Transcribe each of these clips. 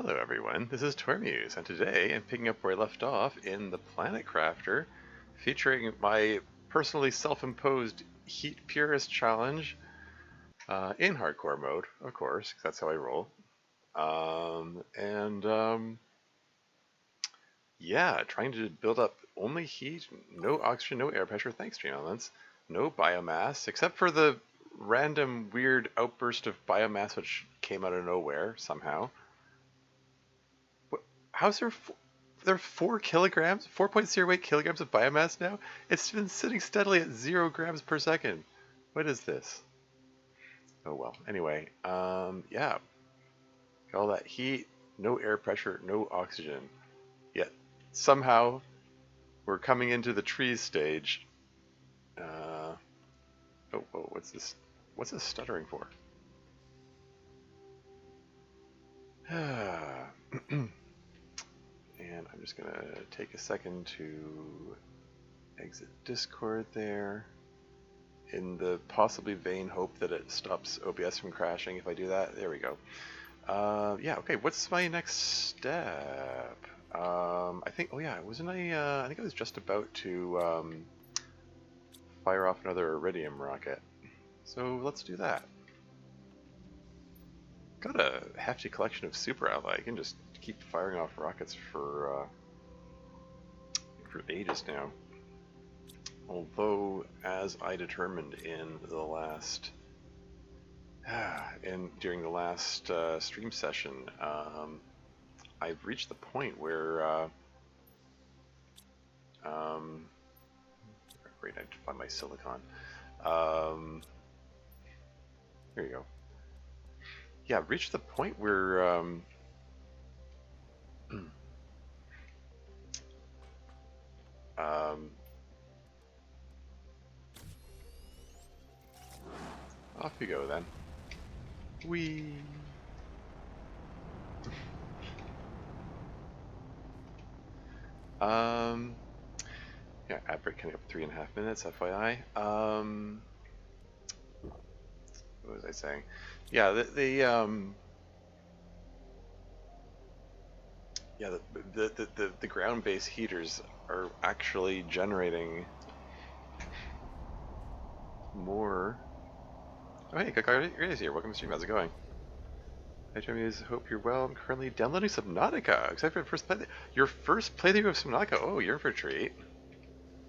Hello everyone, this is Tormuse, and today I'm picking up where I left off in the Planet Crafter, featuring my personally self-imposed Heat Purist challenge in hardcore mode, of course, 'cause that's how I roll. Yeah, trying to build up only heat, no oxygen, no air pressure, thanks Stream Elements, no biomass, except for the random weird outburst of biomass which came out of nowhere somehow. How's there 4 kilograms, 4.08 kilograms of biomass now? It's been sitting steadily at 0 grams per second. What is this? Oh well. Anyway, yeah. All that heat, no air pressure, no oxygen. Yet somehow we're coming into the trees stage. Oh, what's this? What's this stuttering for? And I'm just gonna take a second to exit Discord there, in the possibly vain hope that it stops OBS from crashing if I do that. There we go. Yeah, okay, what's my next step? I think, oh yeah, I think I was just about to fire off another Iridium rocket. So let's do that. Got a hefty collection of super ally. I can just keep firing off rockets for ages now. Although, as I determined in the last, during the last stream session, I've reached the point where, great, I have to find my silicon. There you go. Yeah, I've reached the point where, off you go then. Whee! Yeah, ad break coming up 3.5 minutes, FYI. What was I saying? Yeah, the ground-based heaters are actually generating more. Oh hey, Kakar is here. Welcome to stream. How's it going? Hi, Jeremy. Hope you're well. I'm currently downloading Subnautica. Excited for your first playthrough. Your first playthrough of Subnautica. Oh, you're in for a treat.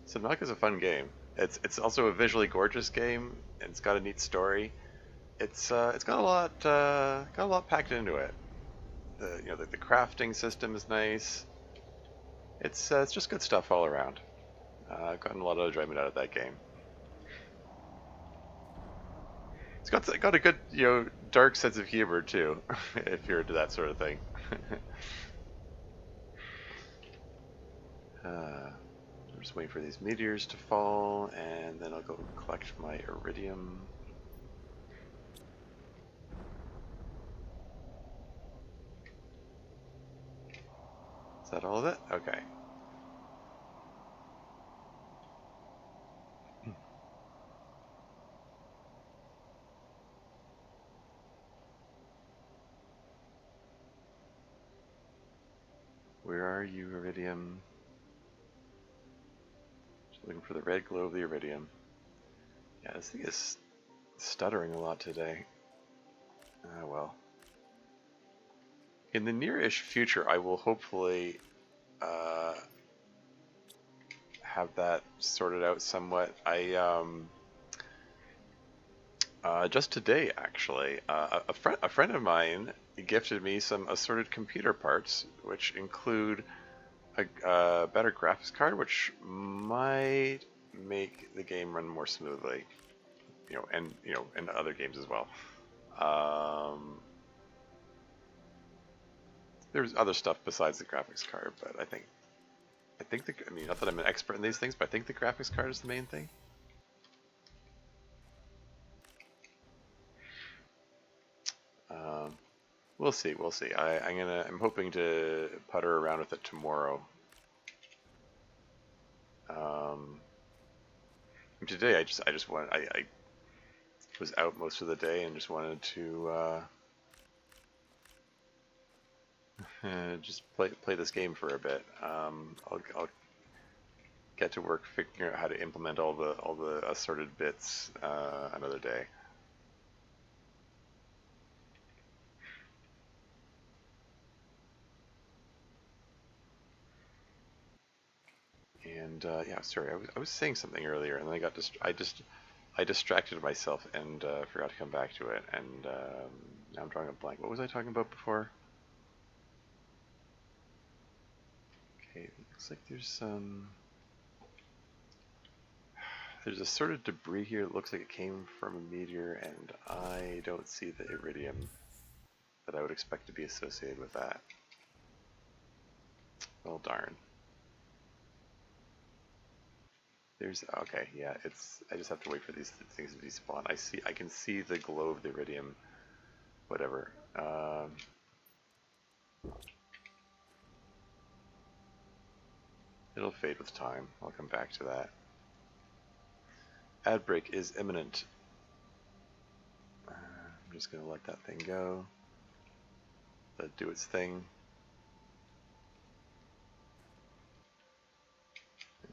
Subnautica's a fun game. It's also a visually gorgeous game, and it's got a neat story. It's got a lot packed into it. The crafting system is nice. It's just good stuff all around. I've gotten a lot of enjoyment out of that game. It's got a good, dark sense of humor too, if you're into that sort of thing. I'm just waiting for these meteors to fall, and then I'll go collect my iridium. Is that all of it? Okay. Where are you, iridium? Just looking for the red glow of the iridium. Yeah, this thing is stuttering a lot today. Ah, well. In the near-ish future, I will hopefully have that sorted out somewhat. Just today, actually, a friend of mine gifted me some assorted computer parts, which include a better graphics card, which might make the game run more smoothly, and other games as well. There's other stuff besides the graphics card, but I think not that I'm an expert in these things, but I think the graphics card is the main thing. We'll see. I'm hoping to putter around with it tomorrow. Today I was out most of the day and just wanted to Just play this game for a bit. I'll get to work figuring out how to implement all the assorted bits another day. And yeah, sorry, I was saying something earlier, and then I distracted myself and forgot to come back to it, and now I'm drawing a blank. What was I talking about before? Okay, it looks like there's a sort of debris here. It looks like it came from a meteor, and I don't see the iridium that I would expect to be associated with that. Well, darn. There's okay, yeah. I just have to wait for these things to despawn. I can see the glow of the iridium. Whatever. It'll fade with time. I'll come back to that. Ad break is imminent. I'm just gonna let that thing go. Let it do its thing.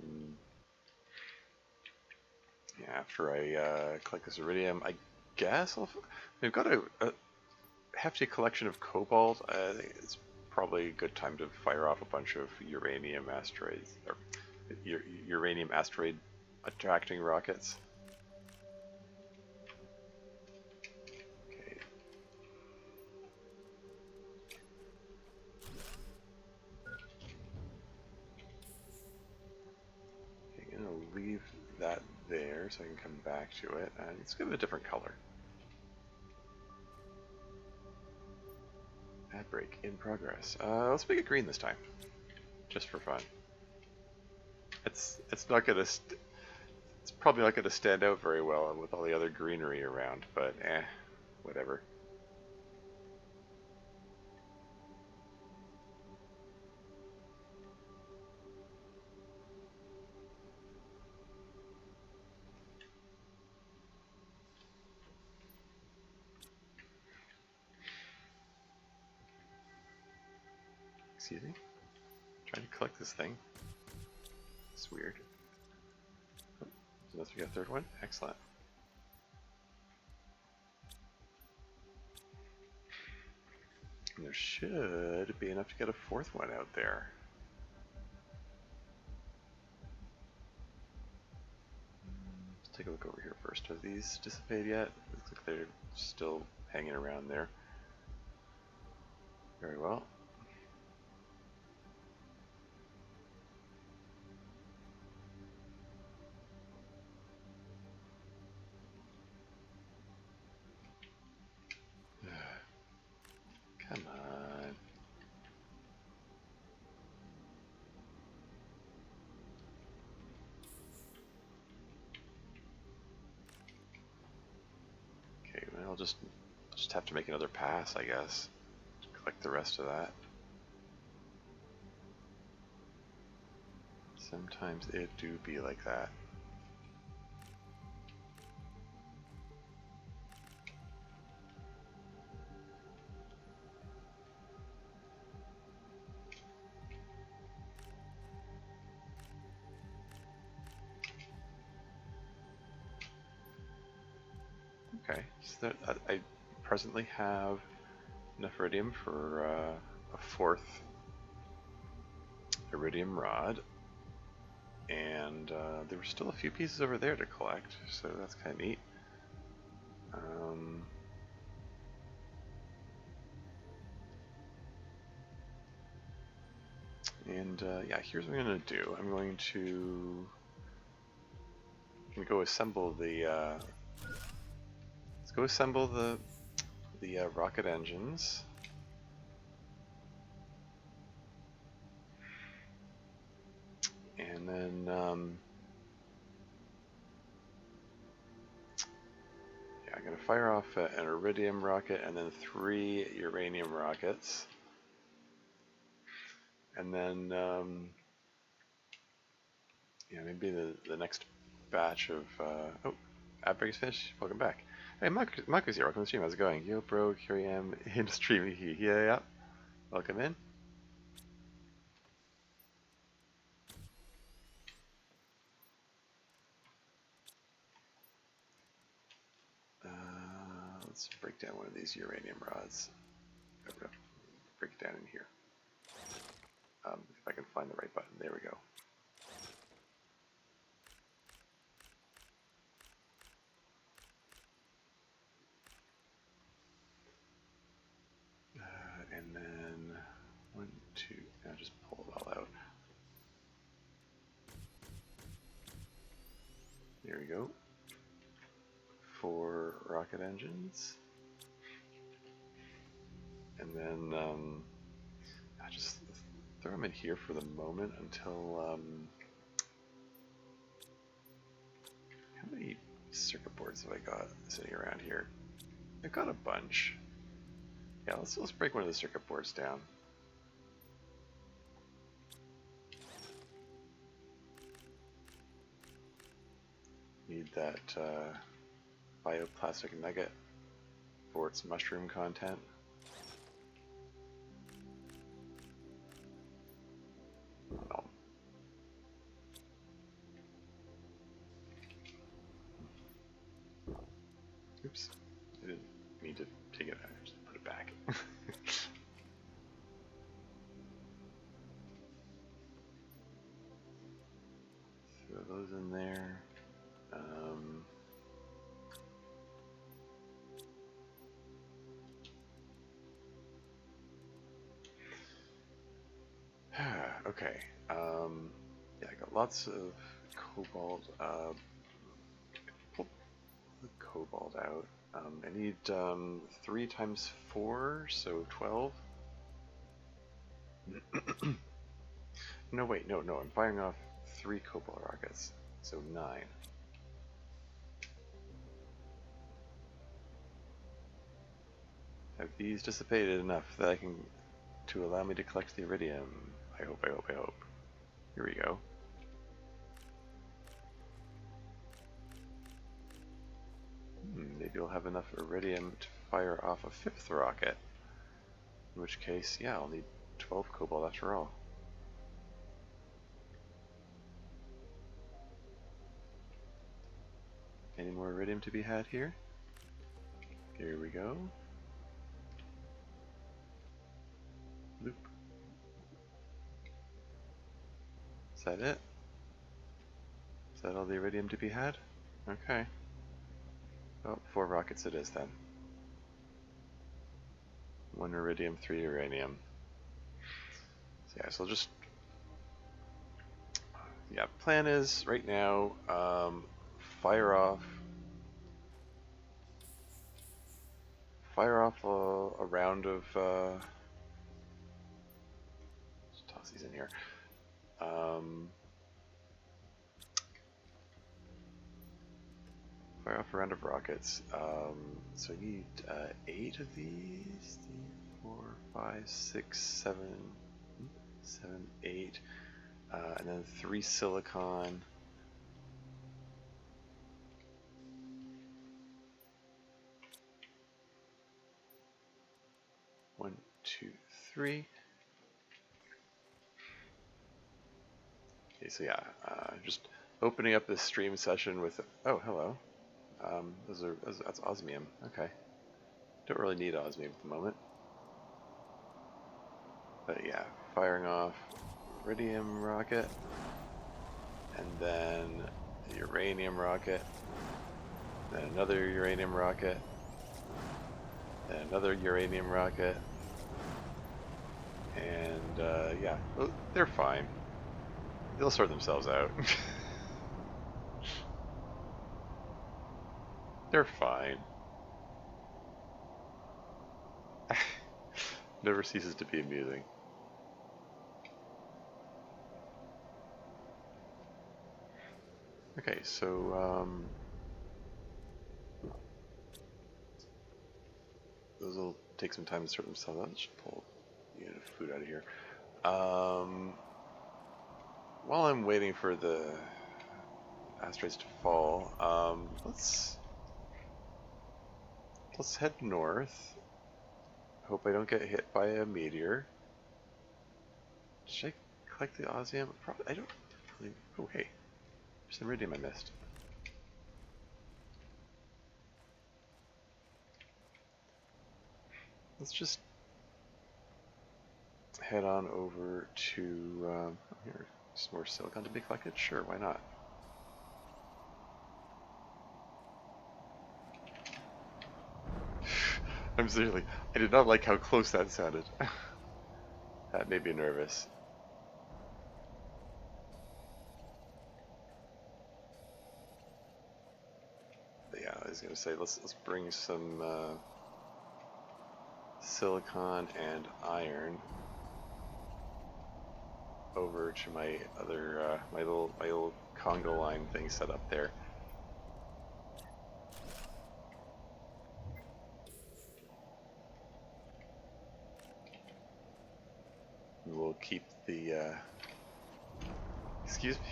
And yeah, after I collect this iridium, I guess we've got a hefty collection of cobalt. I think it's probably a good time to fire off a bunch of uranium asteroids, or uranium asteroid attracting rockets. Okay. Okay, I'm gonna leave that there so I can come back to it, and let's give it a different color. Ad break in progress. Let's make it green this time, just for fun. It's not gonna it's probably not gonna stand out very well with all the other greenery around, but whatever. Excuse me? I'm trying to collect this thing. It's weird. Oh, so we got a third one? Excellent. And there should be enough to get a fourth one out there. Let's take a look over here first. Have these dissipated yet? Looks like they're still hanging around there. Very well. Come on. Okay, well, I'll just have to make another pass, I guess, to collect the rest of that. Sometimes it do be like that. Okay, so I presently have enough iridium for a fourth iridium rod, and there were still a few pieces over there to collect, so that's kind of neat. And yeah, here's what I'm going to do. I'm going to go assemble the let's go assemble the rocket engines. And then yeah, I'm going to fire off an iridium rocket and then 3 uranium rockets. And then yeah, maybe the next batch of oh, Outbreak's finished. Welcome back. Hey, Marcus here. Welcome to the stream. How's it going? Yo, bro. Here I am in streaming. Yeah. Welcome in. Let's break down one of these uranium rods. Oh, no. Break it down in here. If I can find the right button. There we go. And then 1, 2. Now just pull it all out. There we go. 4 rocket engines. And then I just throw them in here for the moment until how many circuit boards have I got sitting around here? I've got a bunch. Yeah, let's break one of the circuit boards down. Need that bioplastic nugget for its mushroom content. No. Oops, I didn't mean to take it out, just put it back. Throw those in there. Okay. Yeah, I got lots of cobalt. Pull the cobalt out. I need 3 times 4, so 12. No, wait, no, I'm firing off 3 cobalt rockets, so 9. Have these dissipated enough that I can to allow me to collect the iridium? I hope. Here we go. Maybe we'll have enough iridium to fire off a 5th rocket. In which case, yeah, I'll need 12 cobalt after all. Any more iridium to be had here? Here we go. Loop. Is that it? Is that all the iridium to be had? Okay. Oh, 4 rockets it is then. 1 iridium, 3 uranium. So yeah, so I'll just... Yeah, plan is, right now, fire off a round of... Just toss these in here. Fire off a round of rockets. So I need 8 of these. 3, 4, 5, 6, 7, 8. And then 3 silicon. One, 2, 3. Okay, so yeah, just opening up this stream session with. Oh, hello. That's osmium. Okay. Don't really need osmium at the moment. But yeah, firing off iridium rocket, and then a uranium rocket, then another uranium rocket, then another uranium rocket, and yeah, they're fine. They'll sort themselves out. They're fine. Never ceases to be amusing. Okay, so those will take some time to sort themselves out. Let's just pull a unit of food out of here. While I'm waiting for the asteroids to fall, let's head north. Hope I don't get hit by a meteor. Should I collect the osmium? Probably. I don't really. Oh, hey, there's some iridium I missed. let's just head on over to here. Some more silicon to be collected. Sure, why not? I'm seriously. I did not like how close that sounded. That made me nervous. But yeah, I was gonna say let's bring some silicon and iron over to my other my little conga line thing set up there. We'll keep the excuse me.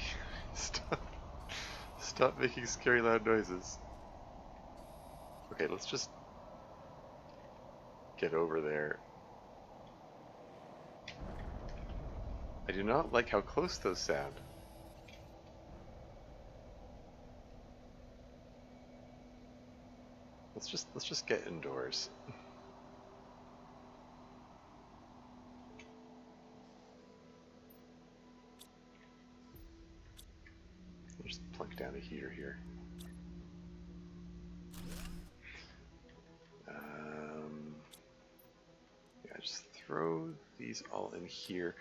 Stop making scary loud noises. Okay, let's just get over there. I do not like how close those sound. Let's just get indoors. I'll just plunk down a heater here. Yeah, just throw these all in here,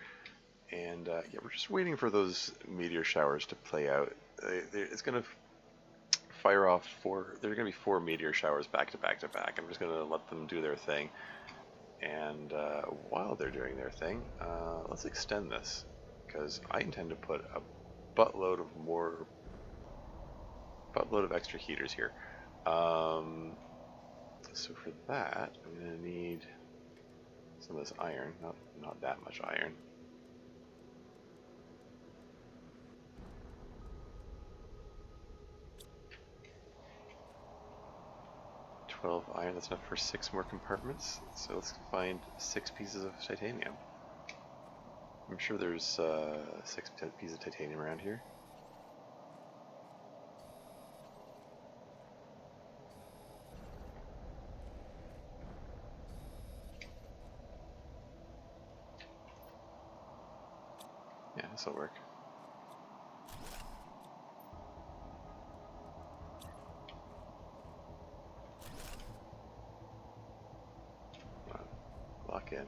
and yeah, we're just waiting for those meteor showers to play out. It's gonna fire off there's gonna be 4 meteor showers back to back to back. I'm just gonna let them do their thing, and while they're doing their thing, let's extend this, because I intend to put a buttload of extra heaters here. So for that, I'm gonna need some of this iron, not that much iron. 12 iron, that's enough for 6 more compartments. So let's find 6 pieces of titanium. I'm sure there's 6 pieces of titanium around here. Yeah, this'll work. Lock in.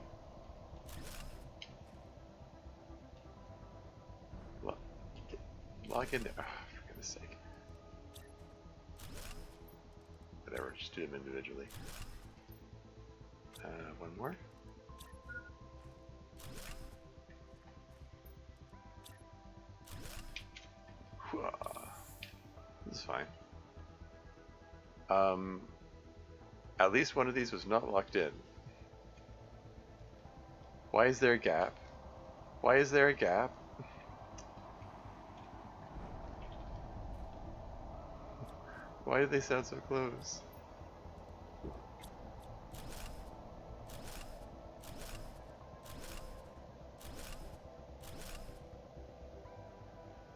Lock in there. Oh, for goodness sake. Whatever, just do them individually. One more. This is fine. At least one of these was not locked in. Why is there a gap? Why is there a gap? Why do they sound so close?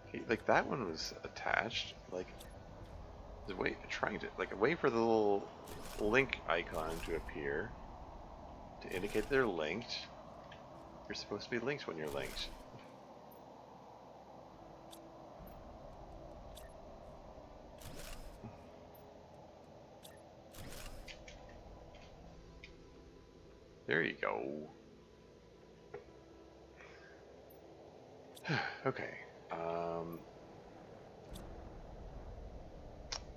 Okay, like that one was attached. Like, wait for the little link icon to appear to indicate they're linked. You're supposed to be linked when you're linked. There you go. Okay.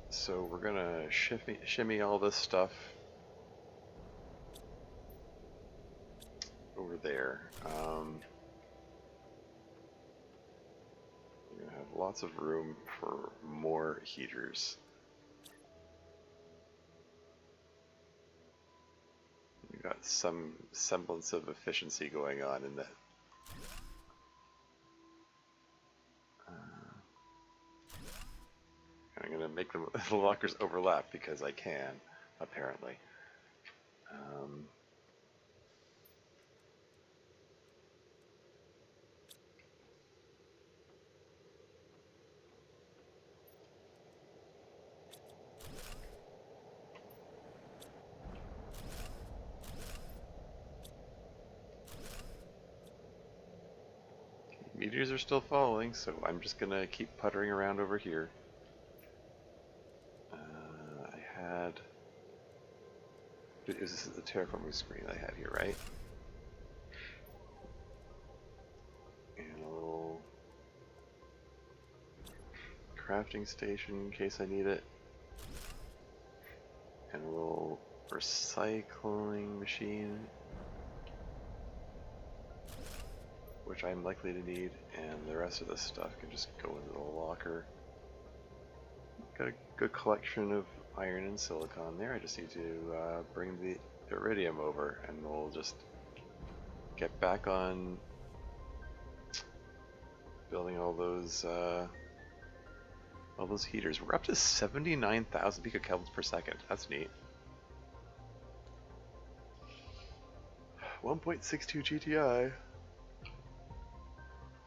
So we're gonna shimmy all this stuff over there. We're gonna have lots of room for more heaters. We've got some semblance of efficiency going on in that. I'm gonna make the lockers overlap because I can, apparently. Meteors are still falling, so I'm just gonna keep puttering around over here. I had... This is the terraforming screen I had here, right? And a little crafting station in case I need it. And a little recycling machine, which I'm likely to need, and the rest of this stuff can just go into the locker. Got a good collection of iron and silicon there. I just need to bring the iridium over, and we'll just get back on building all those heaters. We're up to 79,000 picokelvins per second. That's neat. 1.62 GTI.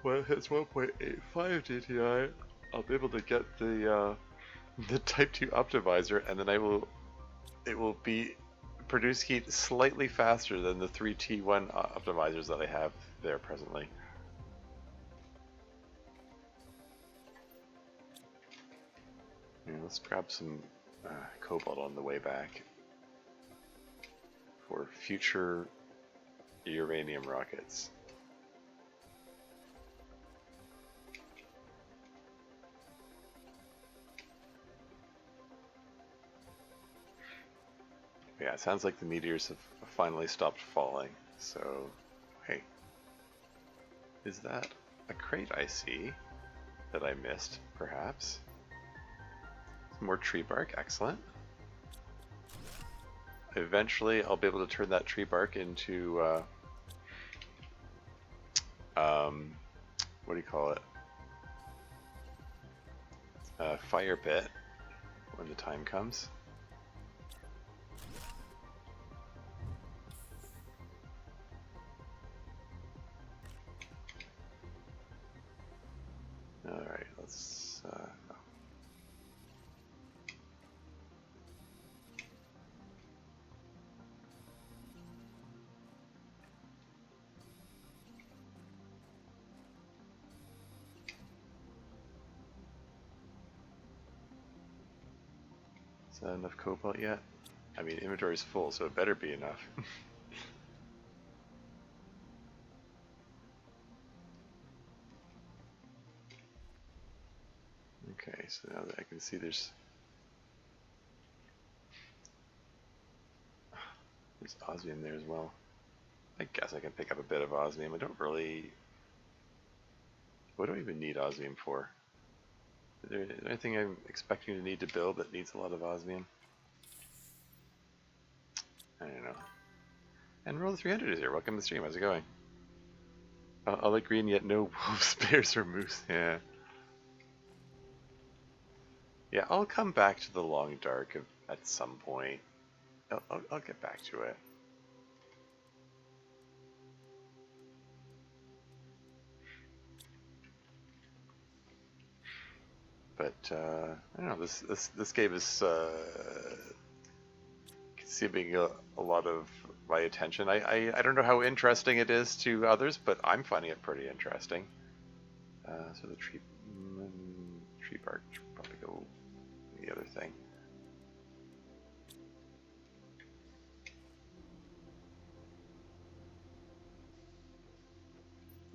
When it hits 1.85 GTI, I'll be able to get the Type 2 optimizer, and then it will produce heat slightly faster than the 3T1 optimizers that I have there presently. Yeah, let's grab some cobalt on the way back for future uranium rockets. Yeah, it sounds like the meteors have finally stopped falling, so hey. Is that a crate I see that I missed, perhaps? Some more tree bark, excellent. Eventually I'll be able to turn that tree bark into, what do you call it? Fire pit, when the time comes. Alright, let's... Is that enough cobalt yet? I mean, inventory's full, so it better be enough. Okay, so now that I can see there's osmium there as well. I guess I can pick up a bit of osmium. I don't really... What do I even need osmium for? Is there anything I'm expecting to need to build that needs a lot of osmium? I don't know. And Roll 300 is here. Welcome to the stream. How's it going? All the green, yet no wolves, bears, or moose. Yeah. Yeah, I'll come back to the long dark at some point. I'll get back to it. But I don't know. This gave us consuming a lot of my attention. I don't know how interesting it is to others, but I'm finding it pretty interesting. So the tree bark should probably go the other thing.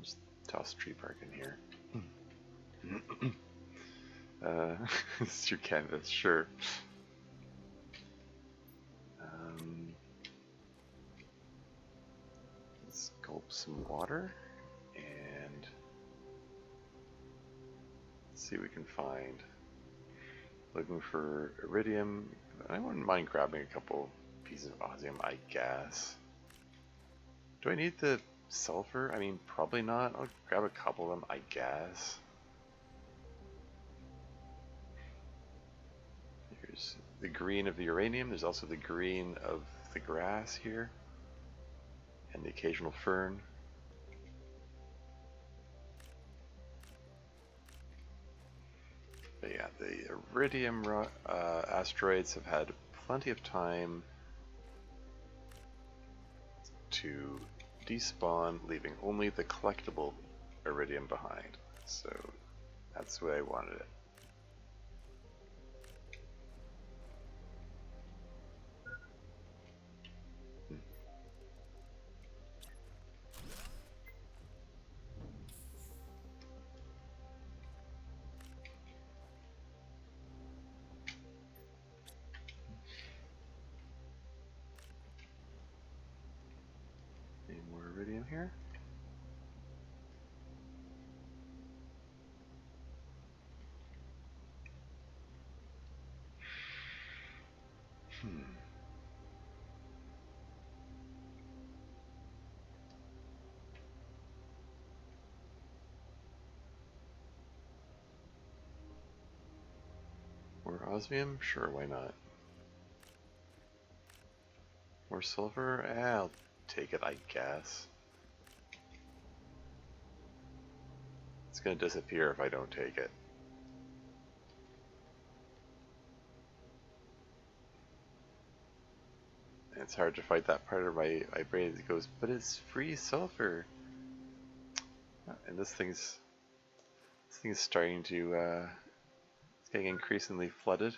Just toss tree bark in here. It's your canvas, sure. Let's gulp some water and see what we can find. Looking for iridium. I wouldn't mind grabbing a couple pieces of osmium, I guess. Do I need the sulfur? I mean, probably not. I'll grab a couple of them, I guess. Here's the green of the uranium. There's also the green of the grass here. And the occasional fern. But yeah, the iridium asteroids have had plenty of time to despawn, leaving only the collectible iridium behind. So that's the way I wanted it. Any more iridium here? More osmium? Sure, why not? More silver? I'll take it, I guess. It's gonna disappear if I don't take it. And it's hard to fight that part of my brain that goes, but it's free sulfur. And this thing's starting to it's getting increasingly flooded.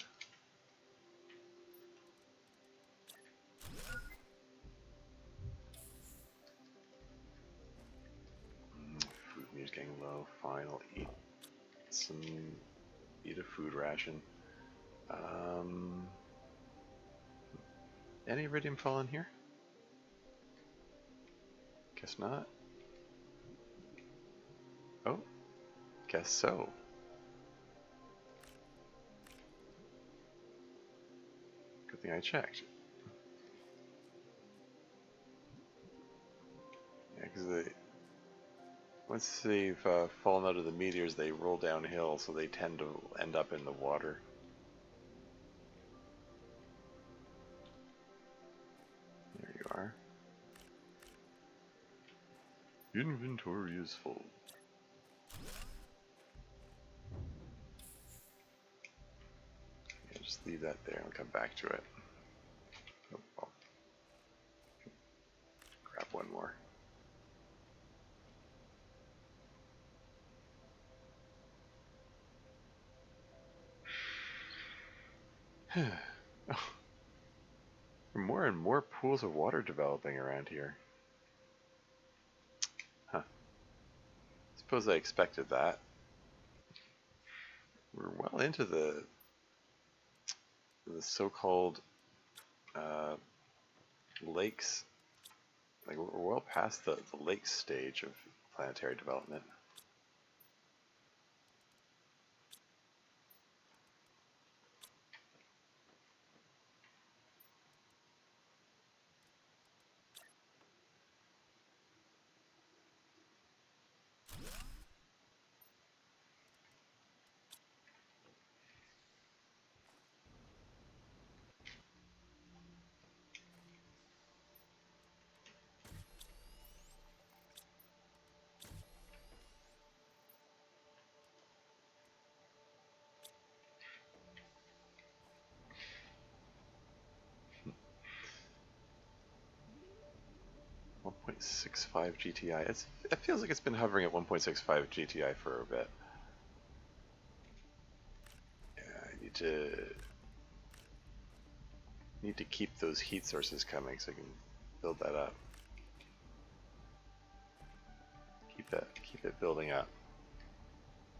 Food meter's getting low. Fine, I'll eat a food ration. Any iridium fall in here? Guess not. Oh, guess so. Good thing I checked. Yeah, because once they've fallen out of the meteors, they roll downhill, so they tend to end up in the water. There you are. Inventory is full. Yeah, just leave that there and come back to it. Oh, I'll grab one more. Oh, more and more pools of water developing around here. Huh. Suppose I expected that. We're well into the so-called lakes. Like we're well past the lake stage of planetary development. .65 GTI. It feels like it's been hovering at 1.65 GTI for a bit. Yeah, I need to keep those heat sources coming so I can build that up. Keep it building up.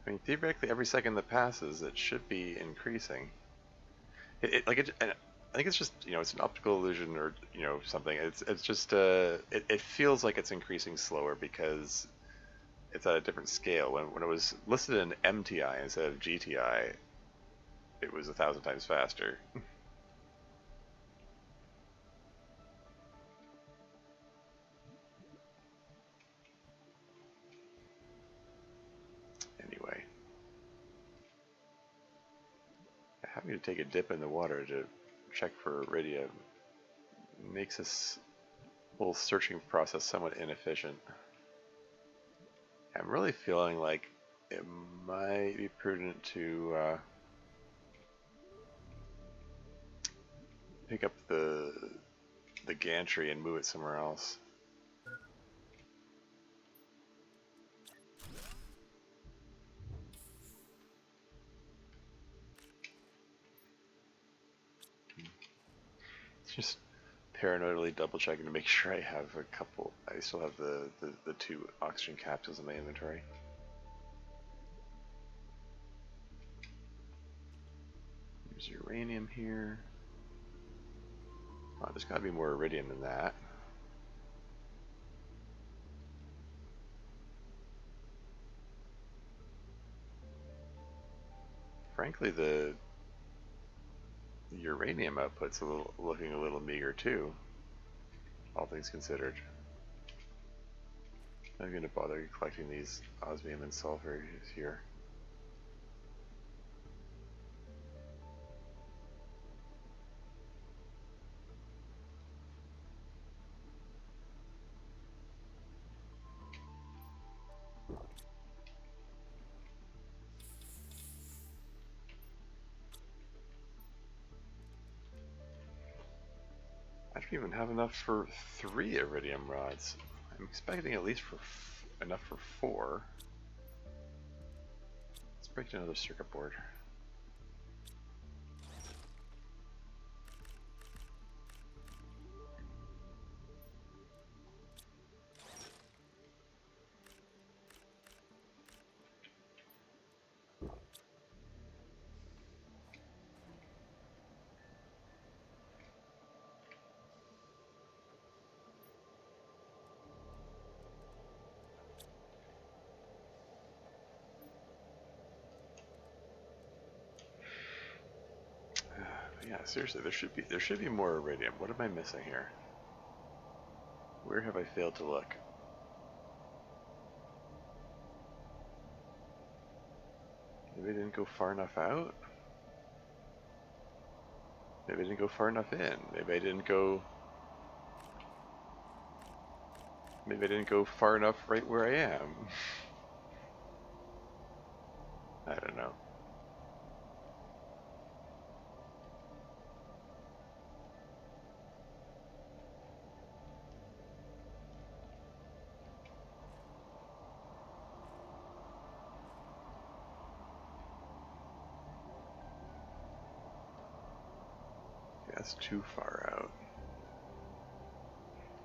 I mean, theoretically, every second that passes, it should be increasing. I think it's just, it's an optical illusion or something. It's just it feels like it's increasing slower because it's at a different scale. When it was listed in MTI instead of GTI, it was 1,000 times faster. Anyway, having to take a dip in the water to check for iridium makes this whole searching process somewhat inefficient. I'm really feeling like it might be prudent to pick up the gantry and move it somewhere else. Just paranoidally double checking to make sure I have a couple. I still have the 2 oxygen capsules in my inventory. There's uranium here. Oh, there's got to be more iridium than that. Frankly, the uranium output's looking a little meager too, all things considered. I'm going to bother collecting these osmium and sulfur here. I don't even have enough for 3 iridium rods. I'm expecting at least for enough for 4. Let's break down another circuit board. Yeah, seriously, there should be more iridium. What am I missing here? Where have I failed to look? Maybe I didn't go far enough out? Maybe I didn't go far enough in. Maybe I didn't go far enough right where I am. I don't know. That's too far out.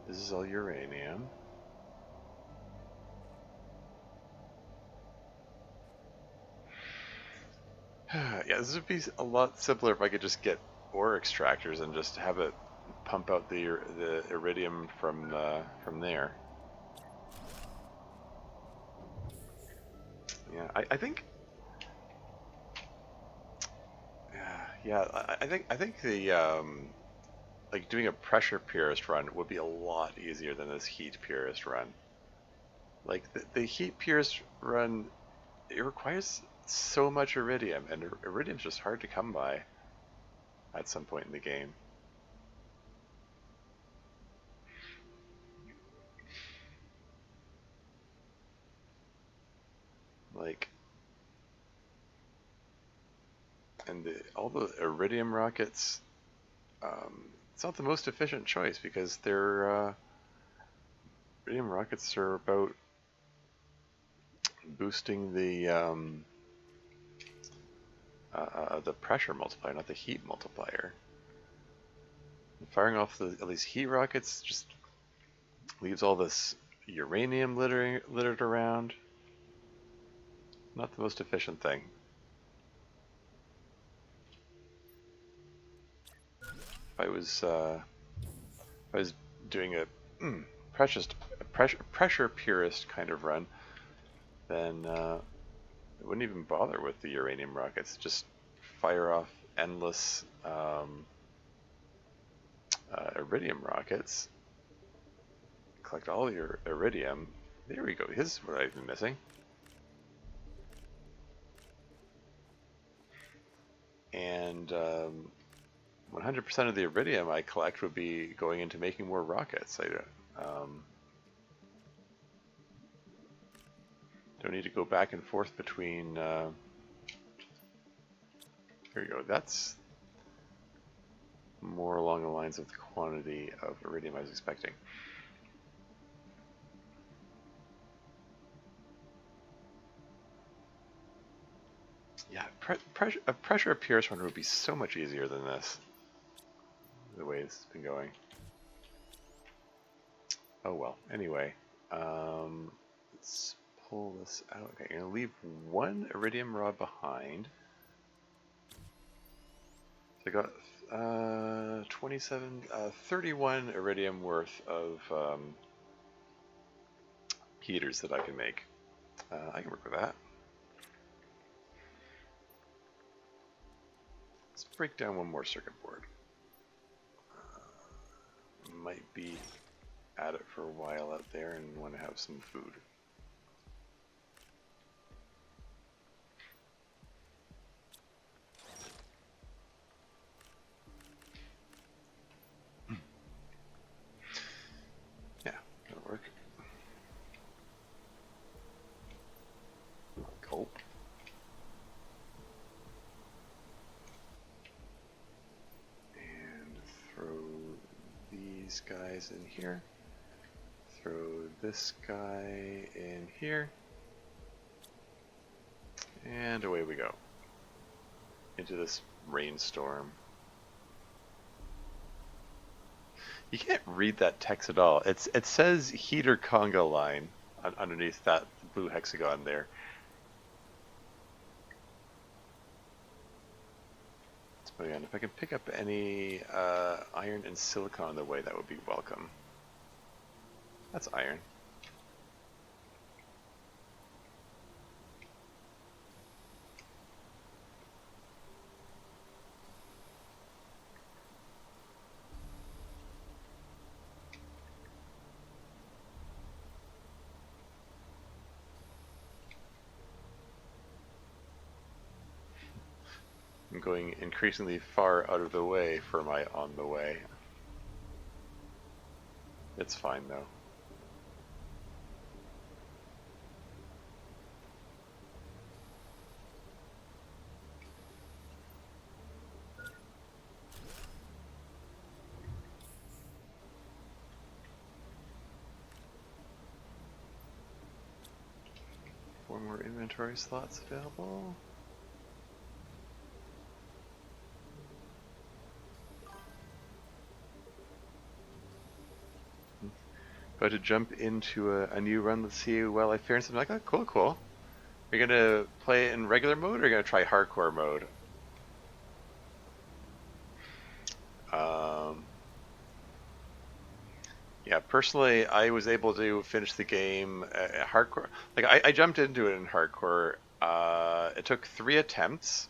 This is all uranium. Yeah, this would be a lot simpler if I could just get ore extractors and just have it pump out the iridium from there. Yeah, I think. Yeah, I think the like doing a pressure purist run would be a lot easier than this heat purist run. Like the heat purist run, it requires so much iridium, and iridium's just hard to come by at some point in the game. Like, and all the iridium rockets, it's not the most efficient choice because they're iridium rockets are about boosting the pressure multiplier, not the heat multiplier. Firing off all these heat rockets just leaves all this uranium littered around. Not the most efficient thing. If I was doing a pressure purist kind of run, then I wouldn't even bother with the uranium rockets. Just fire off endless iridium rockets. Collect all your iridium. There we go. Here's what I've been missing. And 100% of the iridium I collect would be going into making more rockets. I don't need to go back and forth between. Here we go. That's more along the lines of the quantity of iridium I was expecting. Yeah, a pressure pierce one would be so much easier than this. the way this has been going. Oh well. Anyway, let's pull this out. Okay, I'm gonna leave one iridium rod behind. So I got 31 iridium worth of heaters that I can make. I can work with that. Let's break down one more circuit board. Might be at it for a while out there and want to have some food. Yeah, that'll work. Gulp. And throw these guys in here. Throw this guy in here. And away we go. Into this rainstorm. You can't read that text at all. It says heater conga line underneath that blue hexagon there. So yeah, and if I can pick up any iron and silicon on the way, that would be welcome. That's iron. I'm going increasingly far out of the way for my on the way. It's fine though. Four more inventory slots available. About to jump into a new run. Let's see how well I fare in something like that. Cool, cool. Are you gonna play it in regular mode or are you gonna try hardcore mode? Yeah, personally, I was able to finish the game hardcore. Like, I jumped into it in hardcore. It took 3 attempts.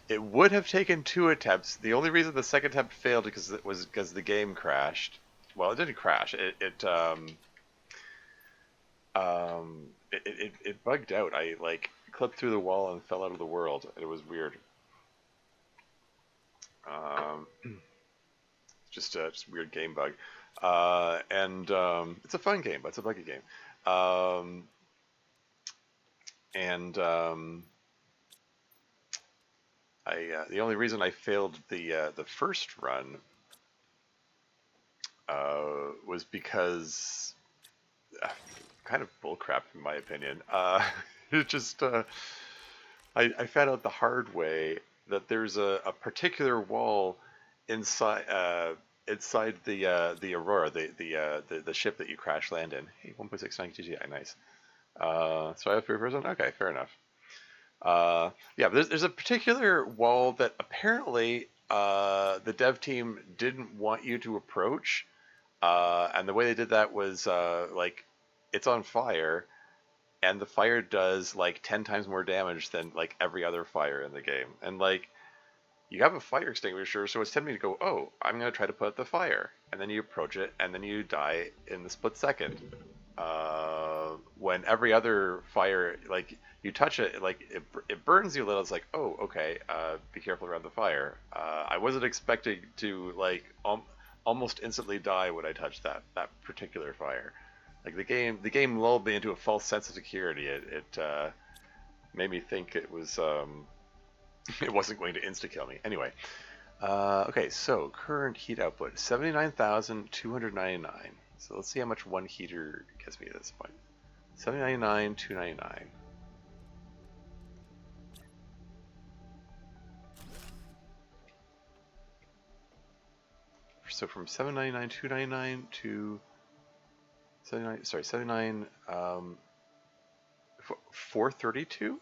It would have taken 2 attempts. The only reason the second attempt failed was because the game crashed. Well, it didn't crash. It bugged out. I like clipped through the wall and fell out of the world. It was weird. Just a weird game bug. It's a fun game, but it's a buggy game. The only reason I failed the first run was because kind of bullcrap in my opinion. It just I found out the hard way that there's a particular wall inside the Aurora, the ship that you crash land in. Hey, 1.69 GTI, nice. So I have 3 person. Okay, fair enough. Yeah, but there's a particular wall that apparently the dev team didn't want you to approach, and the way they did that was like it's on fire, and the fire does like 10 times more damage than like every other fire in the game, and like you have a fire extinguisher, so it's tempting to go, oh, I'm gonna try to put out the fire, and then you approach it, and then you die in the split second. When every other fire, like you touch it, like it burns you a little. It's like, oh, okay, be careful around the fire. I wasn't expecting to like almost instantly die when I touched that particular fire. Like the game lulled me into a false sense of security. It made me think it was it wasn't going to insta kill me. Anyway, okay, so current heat output 79,299. So let's see how much one heater gets me at this point. 799, 299. For So from 799, 299 to 79, sorry, 79, 432.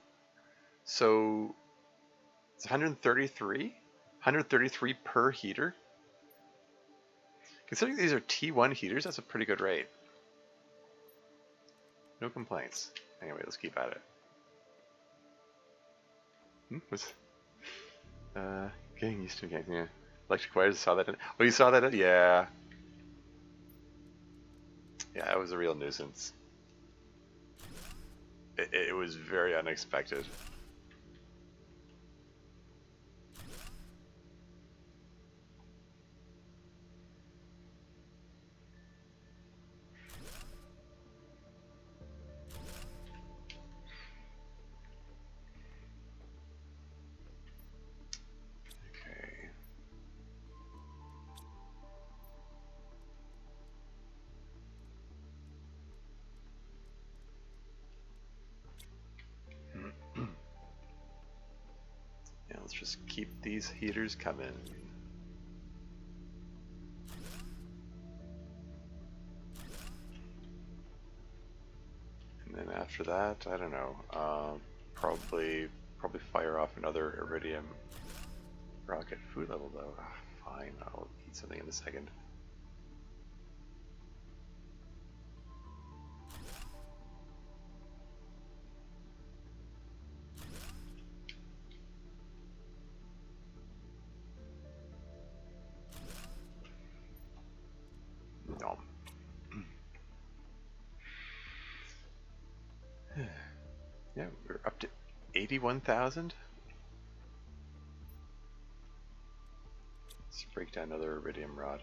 So it's 133, 133 per heater. Considering these are T1 heaters, that's a pretty good rate. No complaints. Anyway, let's keep at it. Getting used to getting, yeah. Electric wires, saw that. Oh, you saw that? Yeah. Yeah, it was a real nuisance. It was very unexpected. Okay. Yeah, let's just keep these heaters coming. And then after that, I don't know. Probably fire off another iridium rocket. Food level though. Fine, I'll eat something in a second. No. Yeah, we're up to 81,000. Let's break down another iridium rod.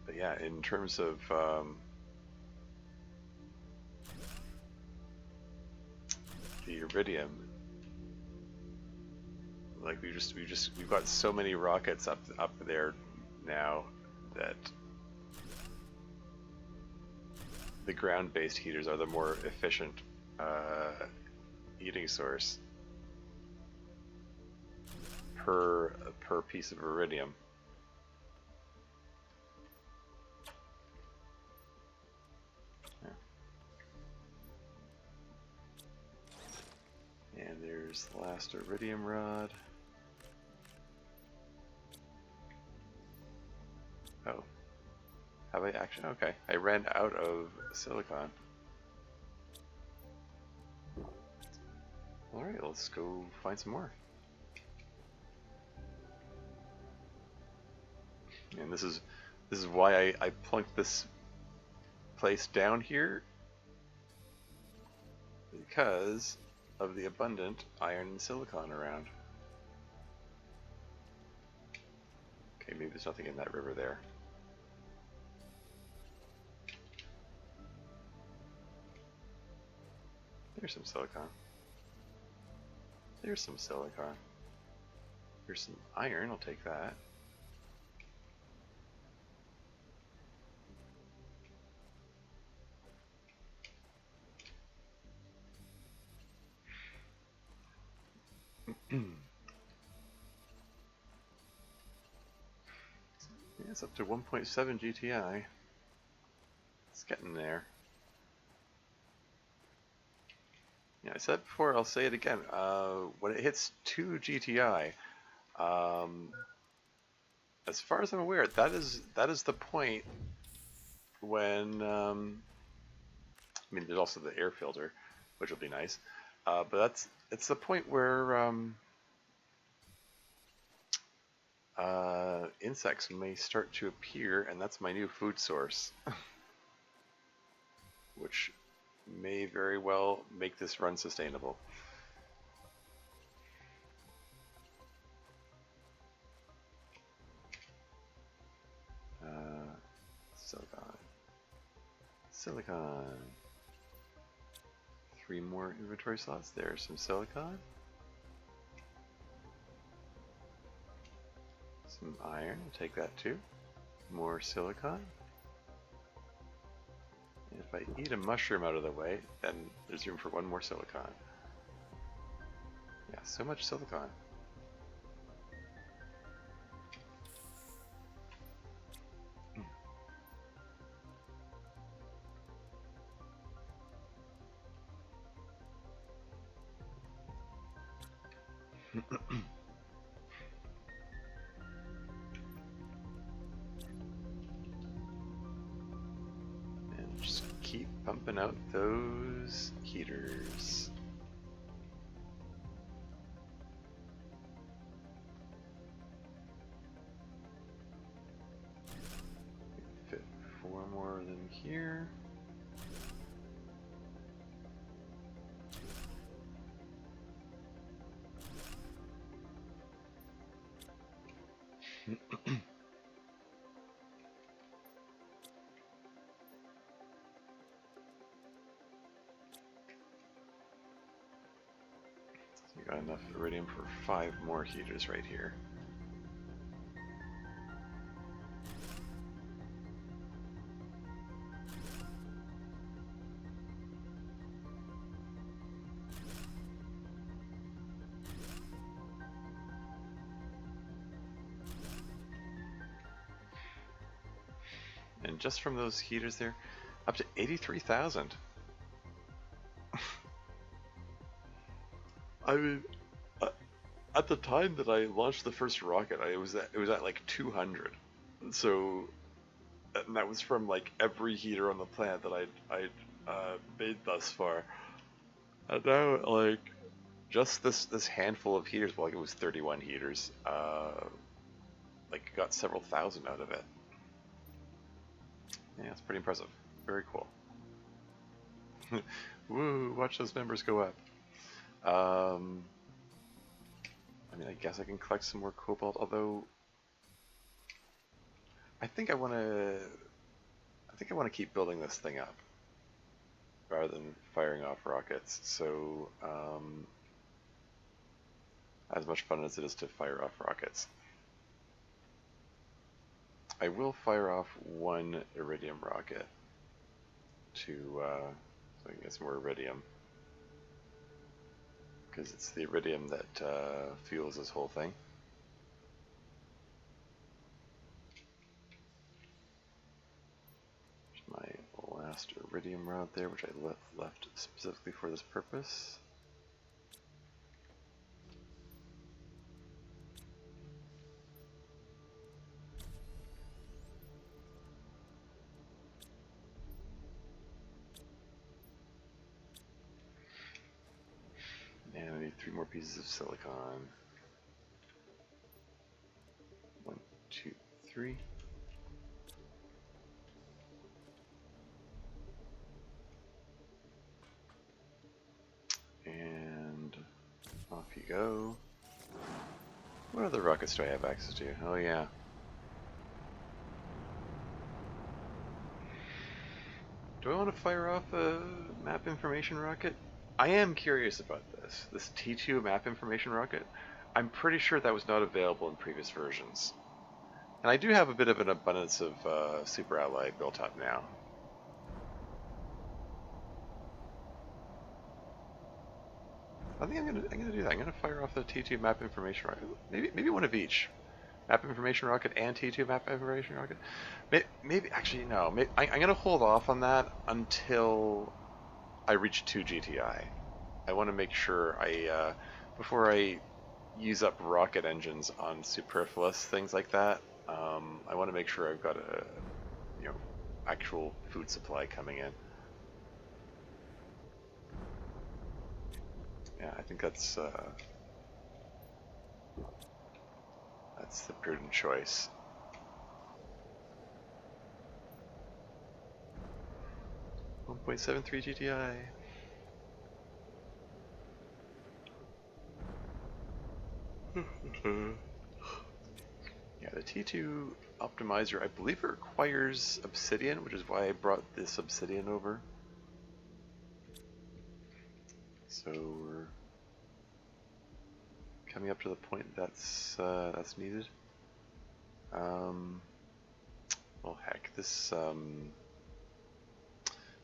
But yeah, in terms of the iridium, like we've got so many rockets up there now that the ground-based heaters are the more efficient heating source per piece of iridium. And there's the last iridium rod. Oh. Have I actually? Okay. I ran out of silicon. Alright, let's go find some more. And this is why I plunked this place down here, because of the abundant iron and silicon around. Okay, maybe there's nothing in that river there. There's some silicon. There's some silicon. There's some iron, I'll take that. Yeah, it's up to 1.7 GTI. It's getting there. Yeah, I said it before, I'll say it again. When it hits 2 GTI, as far as I'm aware, that is the point when I mean, there's also the air filter, which will be nice, but it's the point where insects may start to appear, and that's my new food source, which may very well make this run sustainable. Silicon. Silicon. 3 more inventory slots. There's some silicon. Some iron, take that too. More silicon. And if I eat a mushroom out of the way, then there's room for one more silicon. Yeah, so much silicon. And just keep pumping out those heaters. Fit 4 more of them here. You got enough iridium for 5 more heaters right here. And just from those heaters there, up to 83,000. I mean, at the time that I launched the first rocket, it was at like 200. So, and that was from like every heater on the planet that I'd made thus far. And now, like, just this handful of heaters, well, like it was 31 heaters, like got several thousand out of it. Yeah, it's pretty impressive. Very cool. Woo! Watch those numbers go up. I mean, I guess I can collect some more cobalt, although I think I want to keep building this thing up rather than firing off rockets. So, as much fun as it is to fire off rockets, I will fire off one iridium rocket to so I can get some more iridium, because it's the iridium that fuels this whole thing. There's my last iridium rod there, which I left specifically for this purpose. And I need 3 more pieces of silicon. 1, 2, 3. And off you go. What other rockets do I have access to? Oh yeah. Do I want to fire off a map information rocket? I am curious about this. This T2 map information rocket. I'm pretty sure that was not available in previous versions. And I do have a bit of an abundance of Super Ally built up now. I think I'm gonna do that. I'm gonna fire off the T2 map information rocket. Maybe one of each. Map information rocket and T2 map information rocket. Maybe actually no. I'm gonna hold off on that until I reach 2 GTI. I want to make sure before I use up rocket engines on superfluous things like that. I want to make sure I've got a actual food supply coming in. Yeah, I think that's the prudent choice. .73 GTI. Yeah, the T2 optimizer, I believe it requires obsidian, which is why I brought this obsidian over. So we're coming up to the point that's needed. Um, well, heck, this,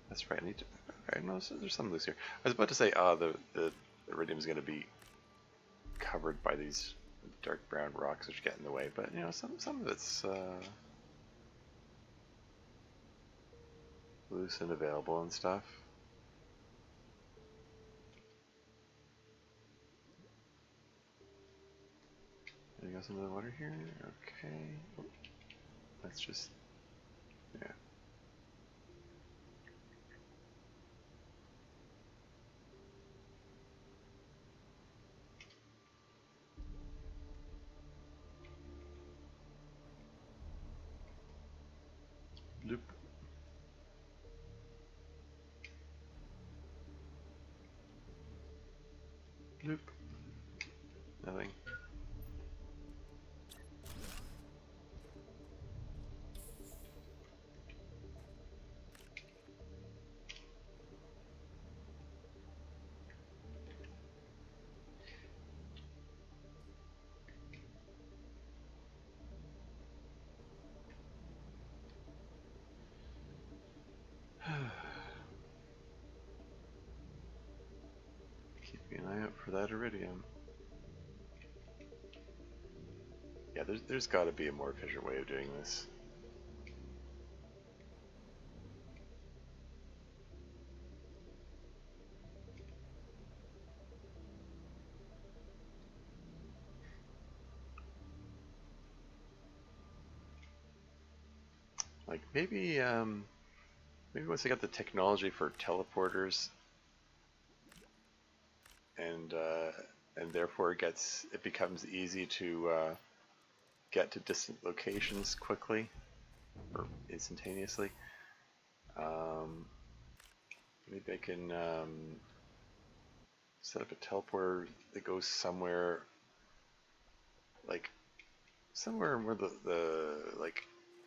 that's right, I need to, okay, no, there's something loose here. I was about to say, the iridium is going to be covered by these dark brown rocks which get in the way, but, you know, some of it's, loose and available and stuff. Anything else into the water here? Okay. Oh, that's just, yeah. Bloop. Bloop. Nothing. Keeping an eye out for that iridium. Yeah, there's got to be a more efficient way of doing this. Like maybe maybe once they got the technology for teleporters, and therefore it becomes easy to get to distant locations quickly or instantaneously. Maybe I can set up a teleporter that goes somewhere, like somewhere where the like,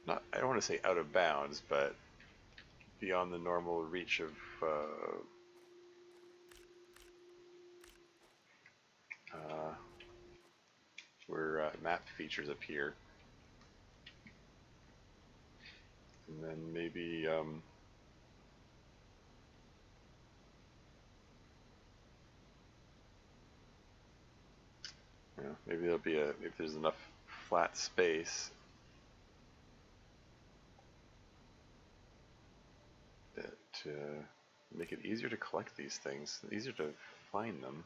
not, I don't want to say out of bounds, but beyond the normal reach of where map features appear, and then maybe you know, maybe there'll be if there's enough flat space that to make it easier to collect these things, easier to find them.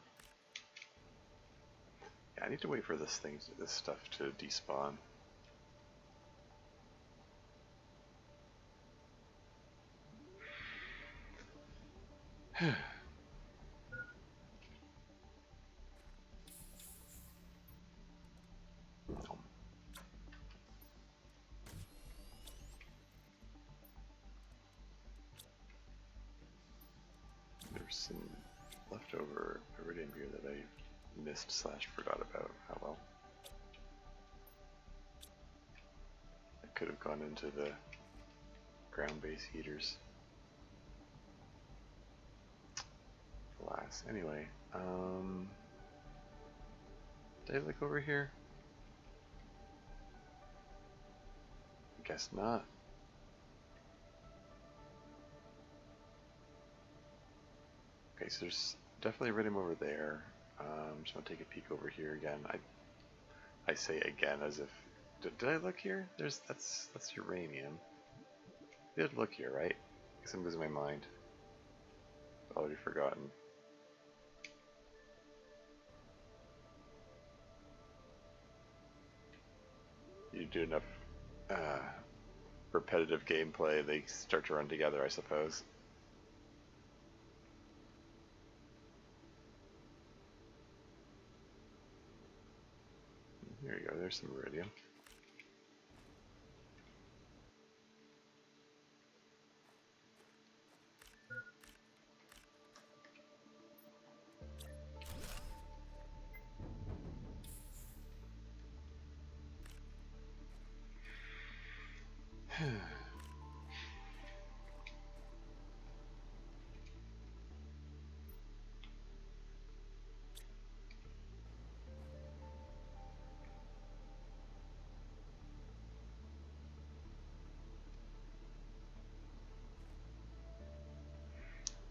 Yeah, I need to wait for this stuff to despawn. There's some leftover iridium here that I missed / forgot about. Oh well. I could have gone into the ground base heaters. Alas. Anyway, did I look over here? Guess not. Okay, so there's definitely iridium over there. Just want to take a peek over here again. I say again as if, did I look here? That's uranium. I did look here, right? I guess I'm losing my mind. Already forgotten. You do enough repetitive gameplay, they start to run together, I suppose. There you go, there's some iridium.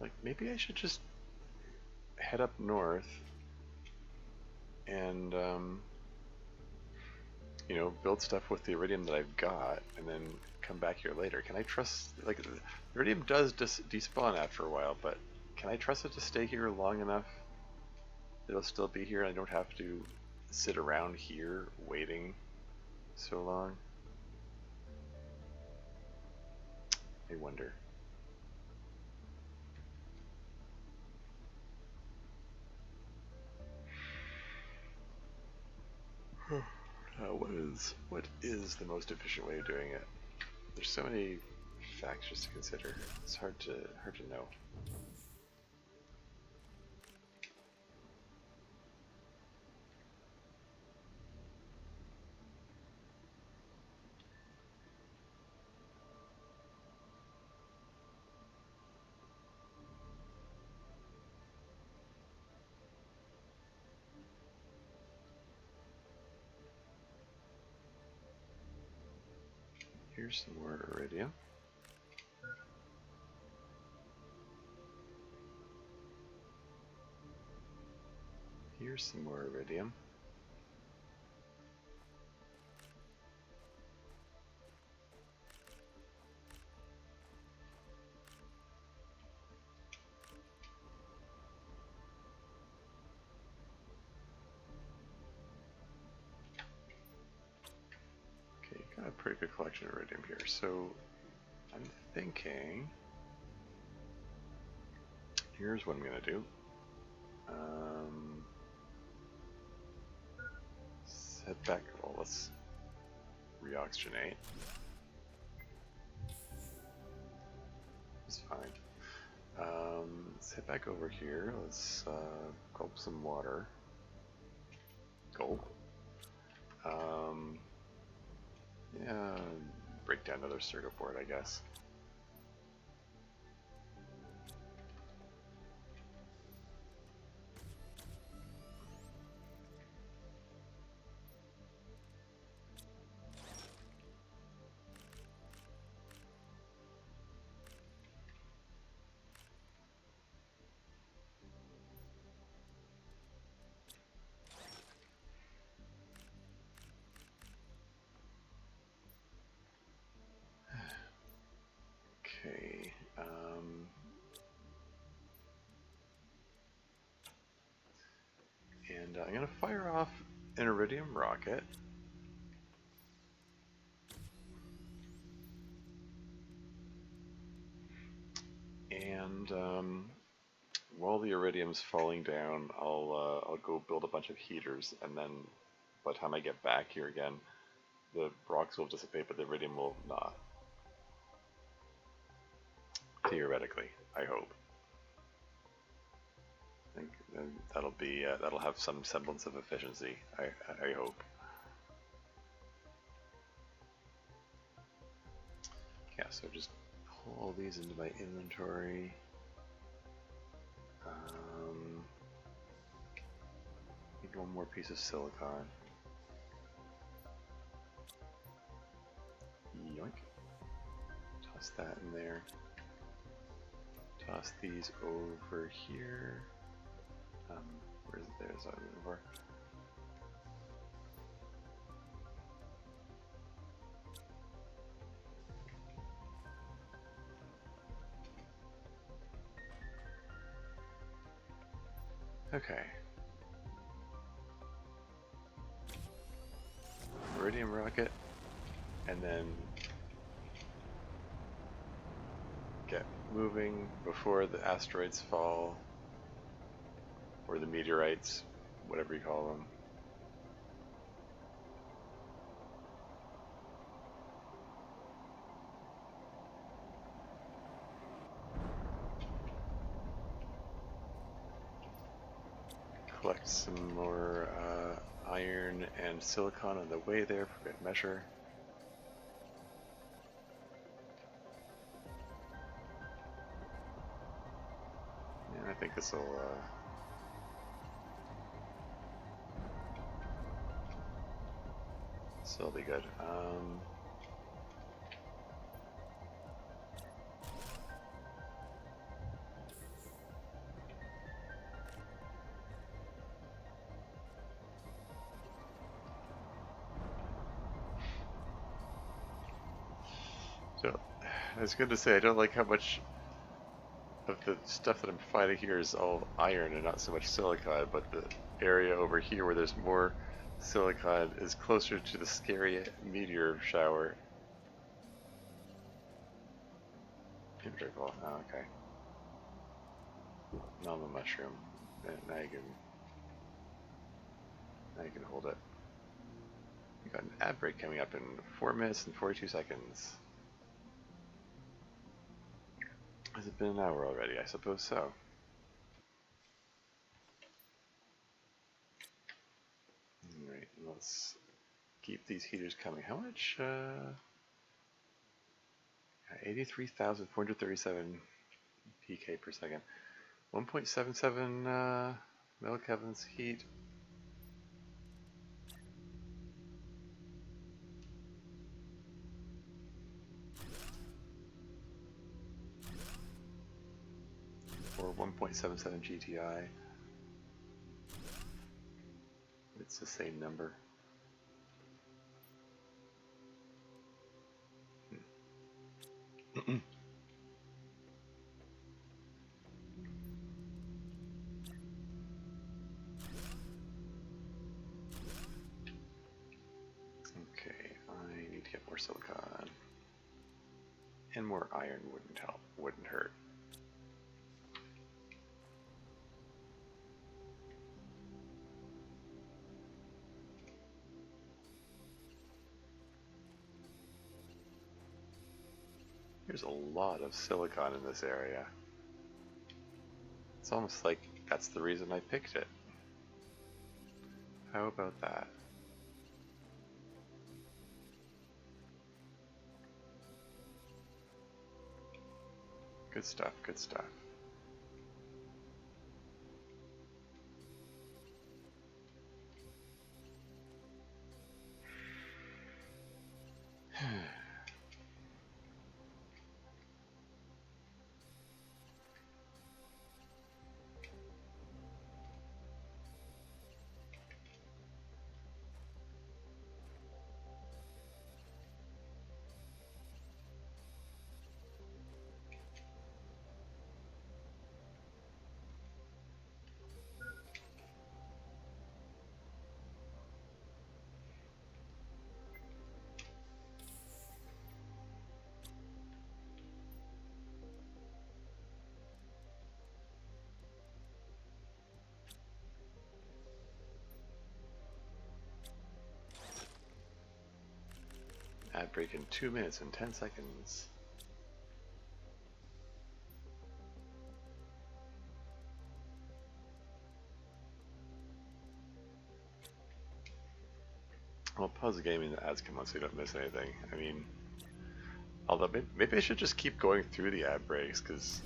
Like, maybe I should just head up north and, you know, build stuff with the iridium that I've got, and then come back here later. Can I trust, like, the iridium does despawn after a while, but can I trust it to stay here long enough? It'll still be here, I don't have to sit around here waiting so long. I wonder. What is the most efficient way of doing it? There's so many factors to consider. It's hard to know. Here's some more iridium. Here's some more iridium. Okay, got a pretty good collection of iridium here. So I'm thinking, here's what I'm gonna do. Let's head back. Well, let's reoxygenate. It's fine. Let's head back over here. Let's gulp some water. Gulp. Yeah, break down another circuit board, I guess. Okay, and I'm gonna fire off an iridium rocket. And while the iridium's falling down, I'll go build a bunch of heaters, and then by the time I get back here again, the rocks will dissipate, but the iridium will not. Theoretically, I hope. I think that'll have some semblance of efficiency. I hope. Yeah. So just pull all these into my inventory. Need one more piece of silicon. Yoink. Toss that in there. Toss these over here. There's over. Okay. Iridium rocket, and then get moving before the asteroids fall, or the meteorites, whatever you call them. Collect some more iron and silicon on the way there for good measure. And I think this will be good. I was going to say, I don't like how much of the stuff that I'm finding here is all iron and not so much silicon, but the area over here where there's more silicon is closer to the scary meteor shower. Integral. Oh, okay. Mama mushroom. Now you can hold it. We got an ad break coming up in 4 minutes and 42 seconds. Has it been an hour already? I suppose so. Alright, let's keep these heaters coming. How much? 83,437 pk per second. 1.77 millikelvins heat. Or 1.77 GTI. It's the same number. Okay, I need to get more silicon. And more iron wouldn't help, wouldn't hurt. There's a lot of silicon in this area. It's almost like that's the reason I picked it. How about that? Good stuff, good stuff. Ad break in 2 minutes and 10 seconds. Well, pause the gaming, the ads come on so you don't miss anything. I mean, although maybe I should just keep going through the ad breaks, because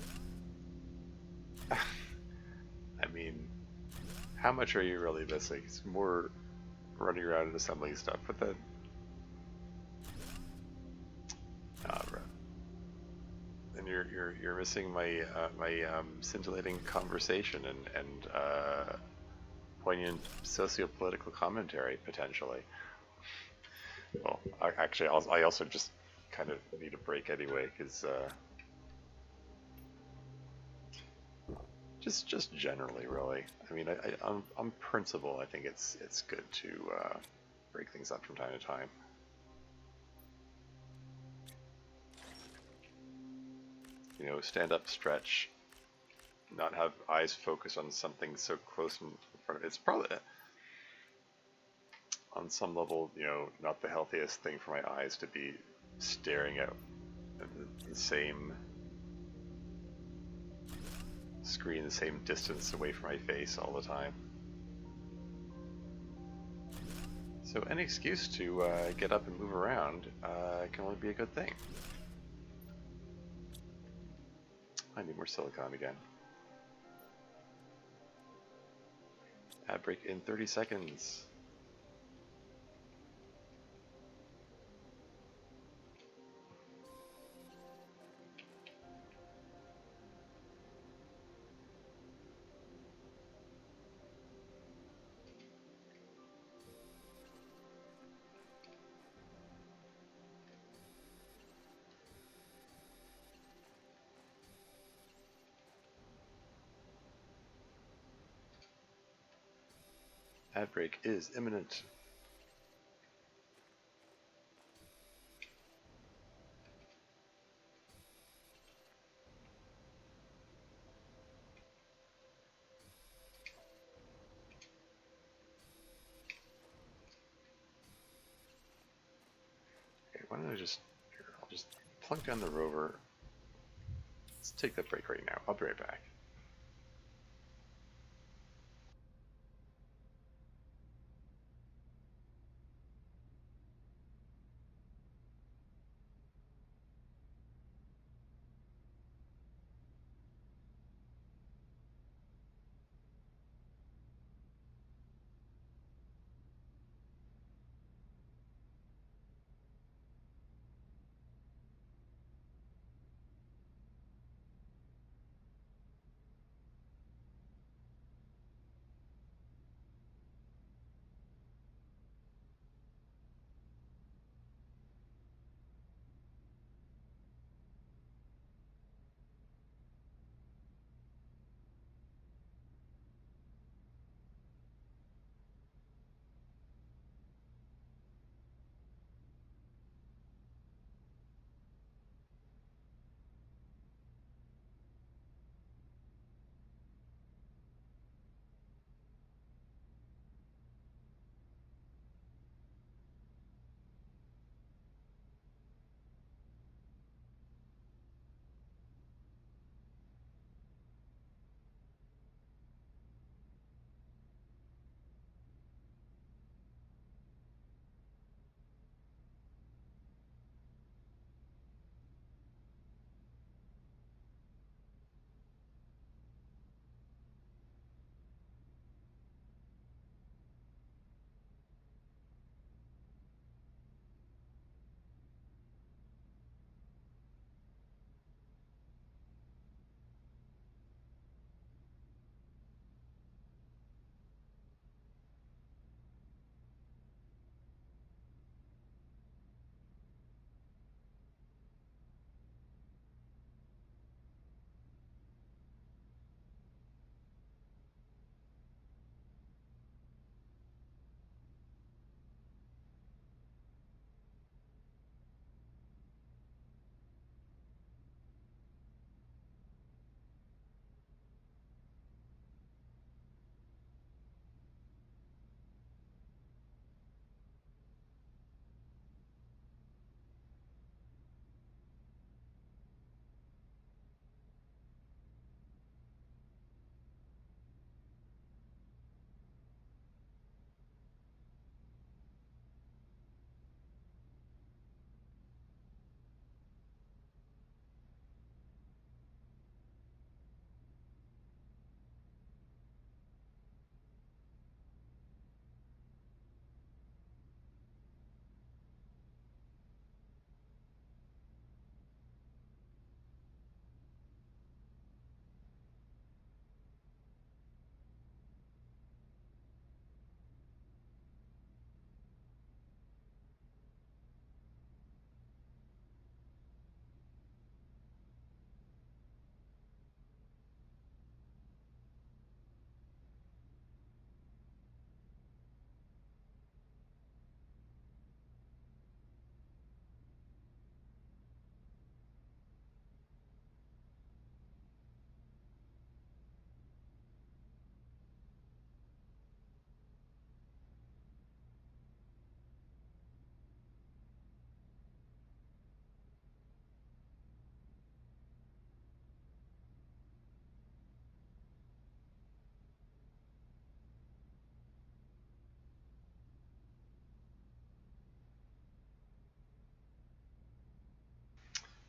I mean, how much are you really missing? It's more running around and assembling stuff, but then then you're missing my scintillating conversation and poignant socio-political commentary potentially. Well, I also just kind of need a break anyway, because just generally, really. I mean, on principle, I think it's good to break things up from time to time. You know, stand up, stretch, not have eyes focused on something so close in front of it. It's probably, on some level, you know, not the healthiest thing for my eyes to be staring at the same screen, the same distance away from my face all the time. So any excuse to get up and move around can only be a good thing. I need more silicon again. Ad break in 30 seconds. Ad break is imminent. Okay, why don't I just, here, I'll just plunk down the rover. Let's take that break right now. I'll be right back.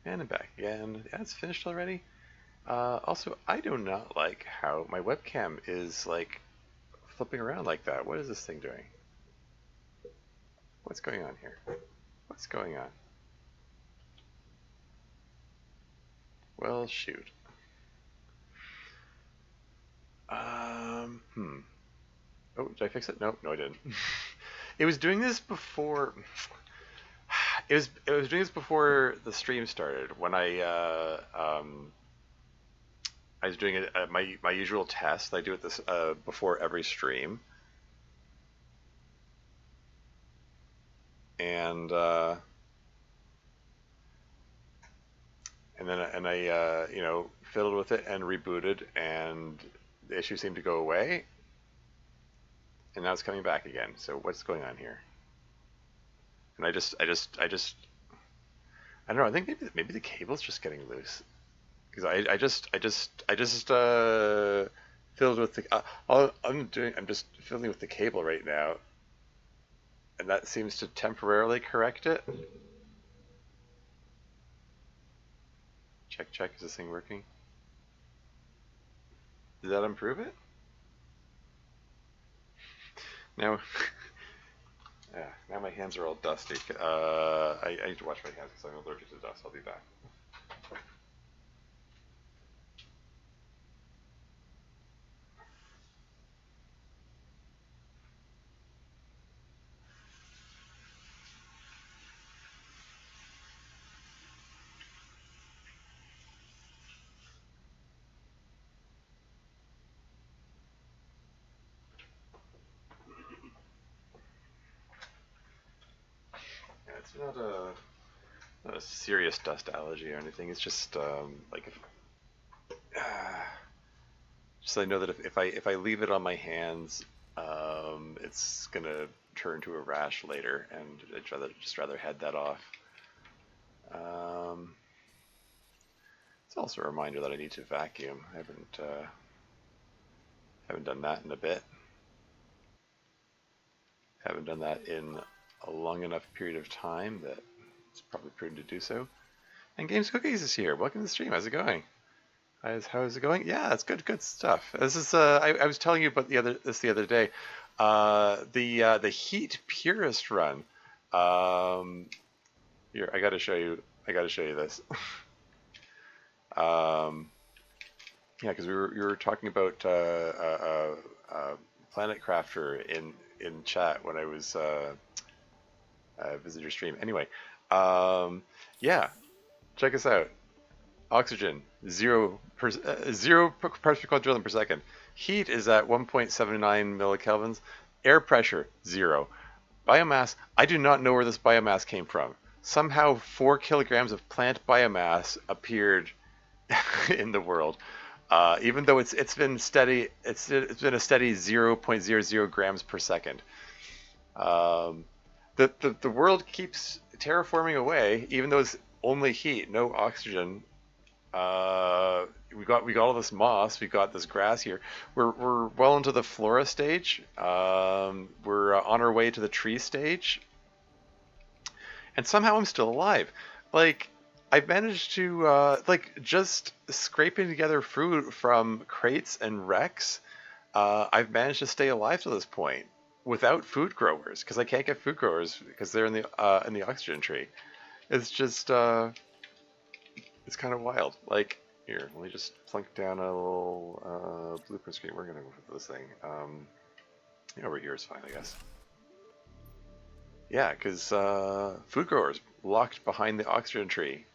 And I'm back again. Yeah, it's finished already. Also, I do not like how my webcam is like flipping around like that. What is this thing doing? What's going on here? What's going on? Well, shoot. Hmm. Oh, did I fix it? Nope, no, I didn't. It was doing this before. It was doing this before the stream started. When I was doing my usual test. I do it this before every stream, and I fiddled with it and rebooted, and the issue seemed to go away, and now it's coming back again. So what's going on here? And I don't know. I think maybe the cable's just getting loose, because I just filled with the all I'm just filling with the cable right now, and that seems to temporarily correct it. Check, is this thing working? Does that improve it? Now, yeah, now my hands are all dusty. I need to wash my hands because I'm allergic to dust. I'll be back. Yeah, it's not a serious dust allergy or anything. It's just like if just so I know that if I leave it on my hands, it's gonna turn to a rash later, and I'd rather head that off. Um, it's also a reminder that I need to vacuum. I haven't done that in a bit. Haven't done that in a long enough period of time that it's probably prudent to do so. And Games Cookies is here. Welcome to the stream. How's it going? How's it going? Yeah, it's good stuff. This is I was telling you about the other day. The Heat Purist run. Here, I gotta show you. I gotta show you this. Yeah, because we were talking about Planet Crafter in chat when I was visitor stream. Anyway, yeah, check us out. Oxygen, 0 parts per quadrillion per second. Heat is at 1.79 millikelvins. Air pressure, 0. Biomass, I do not know where this biomass came from. Somehow 4 kilograms of plant biomass appeared in the world. Even though it's been steady, it's been a steady 0.00 grams per second. The world keeps terraforming away, even though it's only heat, no oxygen. We got all this moss, we got this grass here. We're well into the flora stage. We're on our way to the tree stage, and somehow I'm still alive. Like, I've managed to just scraping together fruit from crates and wrecks. I've managed to stay alive to this point without food growers, because I can't get food growers because they're in the oxygen tree. It's just it's kind of wild. Like, here, let me just plunk down a little blueprint screen. We're gonna go for this thing. Over here is fine, I guess. Yeah, because food growers locked behind the oxygen tree.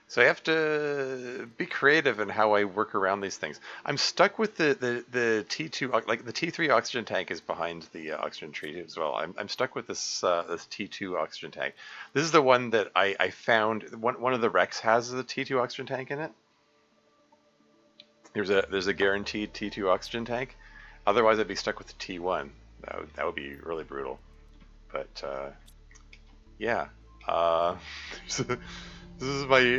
So I have to be creative in how I work around these things. I'm stuck with the T2, like the T3 oxygen tank is behind the oxygen tree as well. I'm stuck with this this T2 oxygen tank. This is the one that I found. One of the wrecks has the T2 oxygen tank in it. There's a guaranteed T2 oxygen tank. Otherwise, I'd be stuck with the T1. That would be really brutal. But yeah. This is my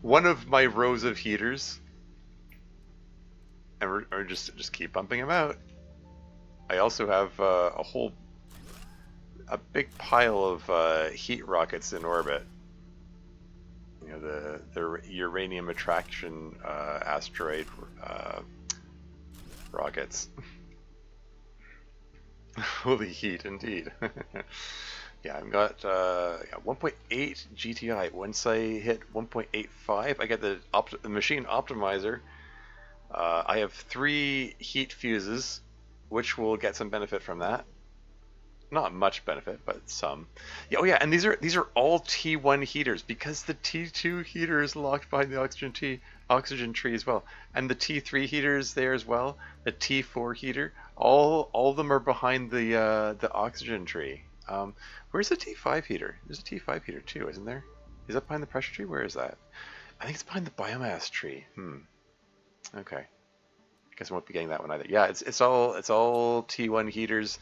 one of my rows of heaters, and we're just keep pumping them out. I also have a big pile of heat rockets in orbit. You know, the uranium attraction asteroid rockets. Holy heat, indeed. Yeah, I've got 1.8 GTI. Once I hit 1.85, I get the machine optimizer. I have 3 heat fuses, which will get some benefit from that. Not much benefit, but some. Yeah, oh yeah, and these are all T1 heaters, because the T2 heater is locked behind the oxygen tree as well, and the T3 heater is there as well. The T4 heater, all of them are behind the oxygen tree. Where's the T5 heater? There's a T5 heater too, isn't there? Is that behind the pressure tree? Where is that? I think it's behind the biomass tree. Okay. I guess I won't be getting that one either. Yeah, it's all T1 heaters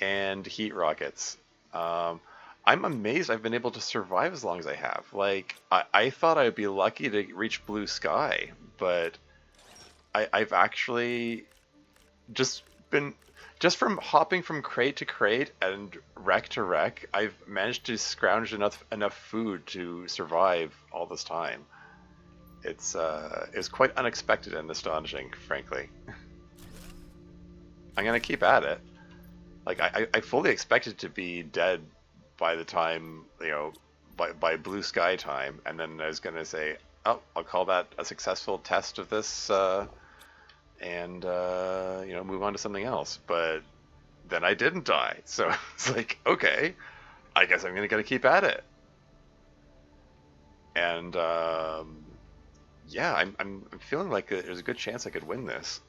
and heat rockets. Um, I'm amazed I've been able to survive as long as I have. Like, I thought I'd be lucky to reach blue sky, but I've actually just been just from hopping from crate to crate and wreck to wreck, I've managed to scrounge enough food to survive all this time. It's quite unexpected and astonishing, frankly. I'm gonna keep at it. Like I fully expected to be dead by the time, by blue sky time, and then I was gonna say, oh, I'll call that a successful test of this, and move on to something else. But then I didn't die, so it's like, okay, I guess I'm gonna keep at it. And yeah, I'm feeling like there's a good chance I could win this.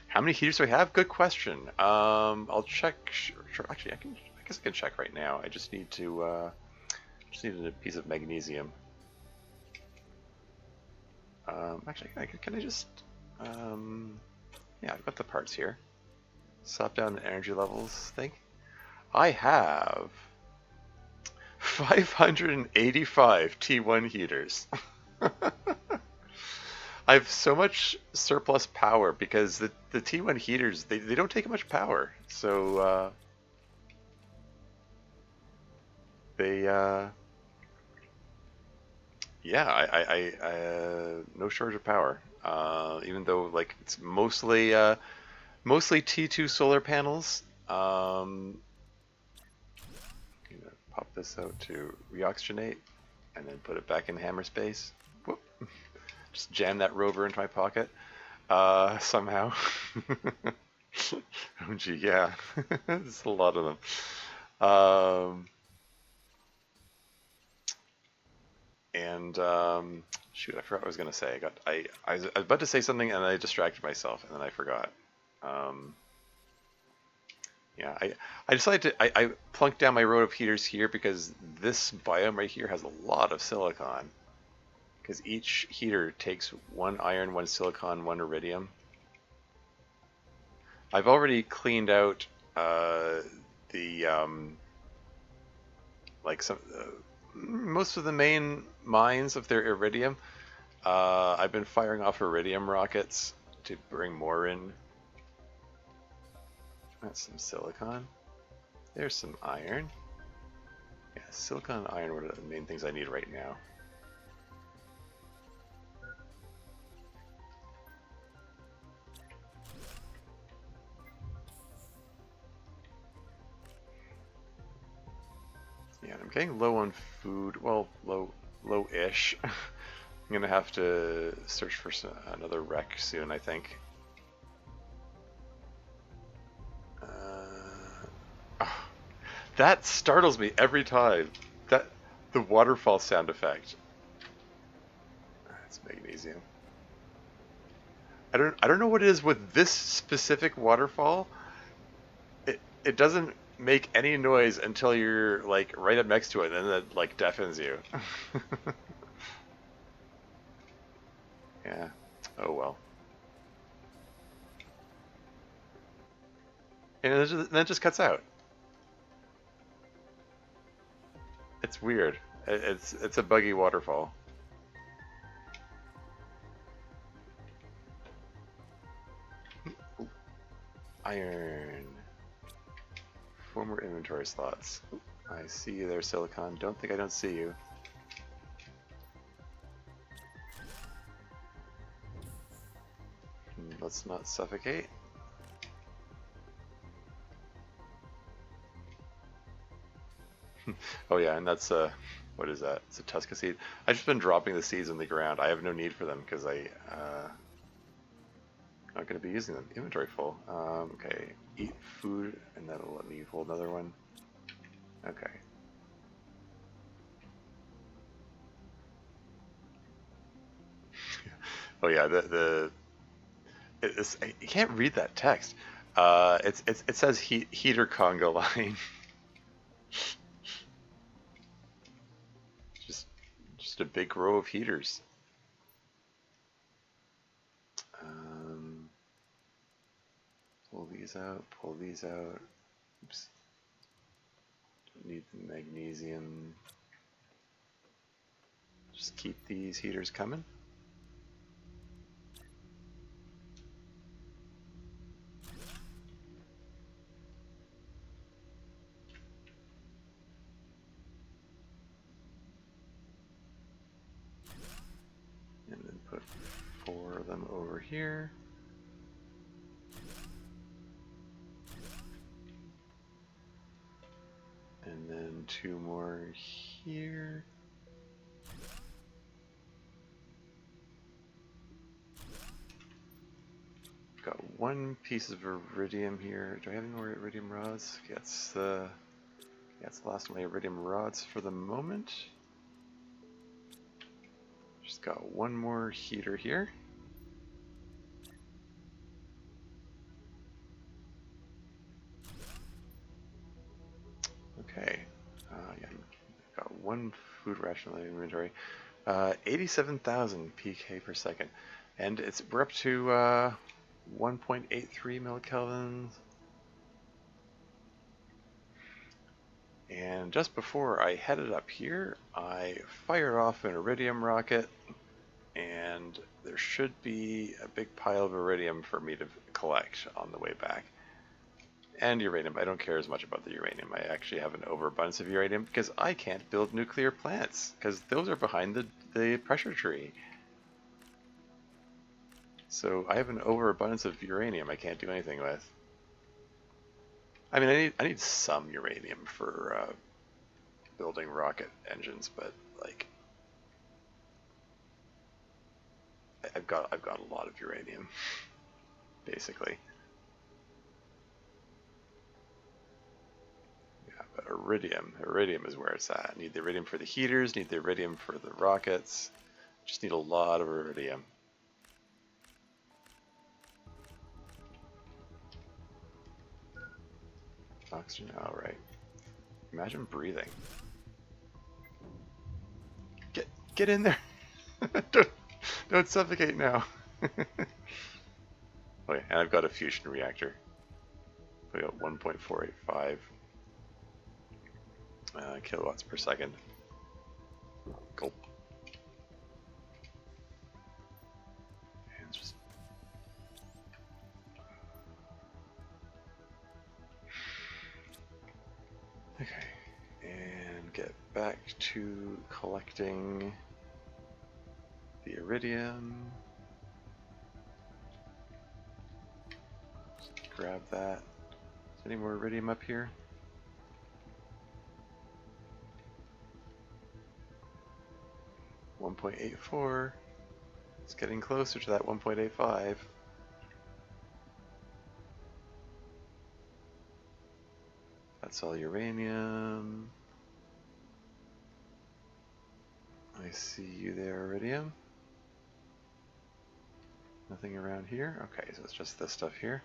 How many heaters do I have? Good question. I'll check. Sure, actually, I guess I can check right now. I just need to. Just needed a piece of magnesium. Actually, can I just? Yeah, I've got the parts here. Swap down the energy levels thing. I have 585 T1 heaters. I have so much surplus power because the T1 heaters, they don't take much power. So they yeah, no shortage of power. Even though like it's mostly T2 solar panels. Pop this out to reoxygenate and then put it back in hammer space. Whoop. Just jam that rover into my pocket somehow. Oh gee, yeah, there's a lot of them. Shoot, I forgot what I was gonna say. I was about to say something and I distracted myself and then I forgot. Um, yeah, I decided I plunked down my row of heaters here because this biome right here has a lot of silicon. Because each heater takes one iron, one silicon, one iridium. I've already cleaned out the like most of the main mines of their iridium. I've been firing off iridium rockets to bring more in. That's some silicon. There's some iron. Yeah, silicon and iron are the main things I need right now. Yeah, I'm getting low on food. Well, low-ish. I'm gonna have to search for another wreck soon, I think. Oh, that startles me every time. The waterfall sound effect. That's magnesium. I don't know what it is with this specific waterfall. It doesn't make any noise until you're like right up next to it, and then it like deafens you. Yeah. Oh well. And then it just cuts out. It's weird. It's a buggy waterfall. Iron. 4 more inventory slots. I see you there, Silicon. Don't think I don't see you. Let's not suffocate. Oh yeah, and that's what is that? It's a Tusca seed. I've just been dropping the seeds in the ground. I have no need for them because I'm not going to be using them. Inventory full. Okay, eat food, and that'll let me hold another one. Okay. Oh yeah, you can't read that text. It says heater conga line. Just, just a big row of heaters. Um, pull these out. Pull these out. Oops. Don't need the magnesium. Just keep these heaters coming. And then put 4 of them over here. And then 2 more here. Got 1 piece of iridium here. Do I have any more iridium rods? Yeah, it's the last of my iridium rods for the moment. Just got 1 more heater here. Okay. Yeah, I've got 1 food ration in the inventory. 87,000 PK per second. And we're up to 1.83 millikelvins. And just before I headed up here, I fired off an iridium rocket, and there should be a big pile of iridium for me to collect on the way back. And uranium. I don't care as much about the uranium. I actually have an overabundance of uranium because I can't build nuclear plants because those are behind the pressure tree. So I have an overabundance of uranium I can't do anything with. I mean, I need some uranium for building rocket engines, but like I've got a lot of uranium, basically. Yeah, but iridium is where it's at. Need the iridium for the heaters, need the iridium for the rockets. Just need a lot of iridium. Oxygen, all right. Imagine breathing. Get in there. don't suffocate now. Okay, and I've got a fusion reactor. We got 1.485 kilowatts per second. Gulp. And just okay, and get back to collecting the iridium. Just grab that. Is any more iridium up here? .84. It's getting closer to that 1.85. That's all uranium. I see you there, iridium. Nothing around here? Okay, so it's just this stuff here.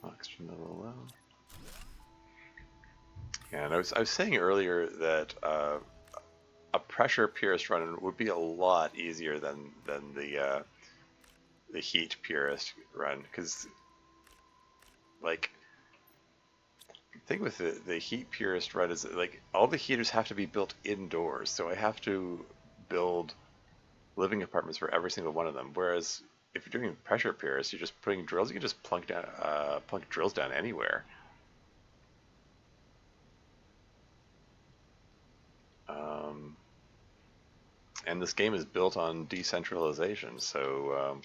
Oxygen level low. Yeah, and I was saying earlier that a pressure purist run would be a lot easier than the heat purist run, because like the thing with the heat purist run is that, like, all the heaters have to be built indoors, so I have to build living apartments for every single one of them. Whereas if you're doing pressure purist, you're just putting drills. You can just plunk drills down anywhere. And this game is built on decentralization, so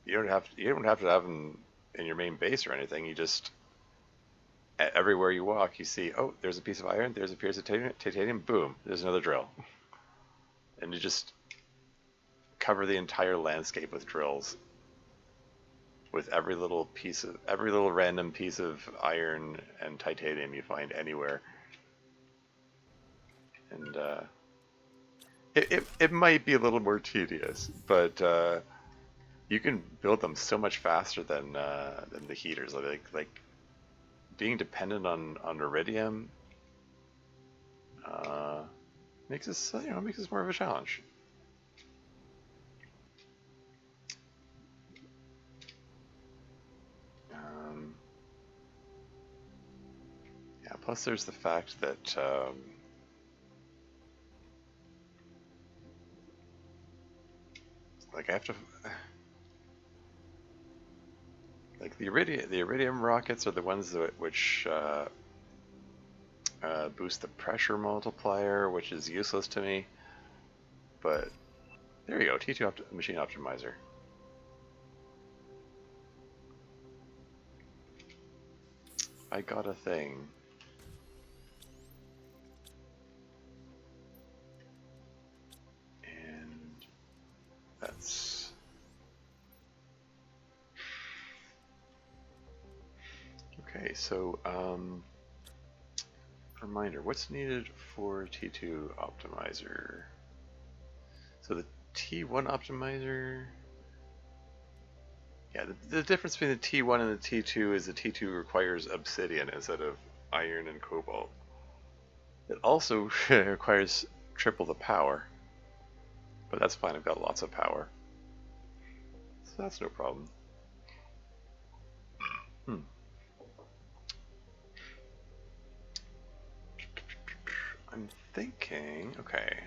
you don't have to have them in your main base or anything. You just everywhere you walk, you see, oh, there's a piece of iron, there's a piece of titanium, boom, there's another drill. and to just cover the entire landscape with drills, with every little random piece of iron and titanium you find anywhere. And it might be a little more tedious, but you can build them so much faster than the heaters. Like being dependent on iridium makes this more of a challenge. Yeah. Plus, there's the fact that like I have to. Like the iridium rockets are the ones which boost the pressure multiplier, which is useless to me. But there you go, T2 machine optimizer. I got a thing. And that's... Okay, so reminder, what's needed for T2 optimizer? So the T1 optimizer... Yeah, the difference between the T1 and the T2 is the T2 requires obsidian instead of iron and cobalt. It also requires triple the power, but that's fine, I've got lots of power. So that's no problem. I'm thinking, okay,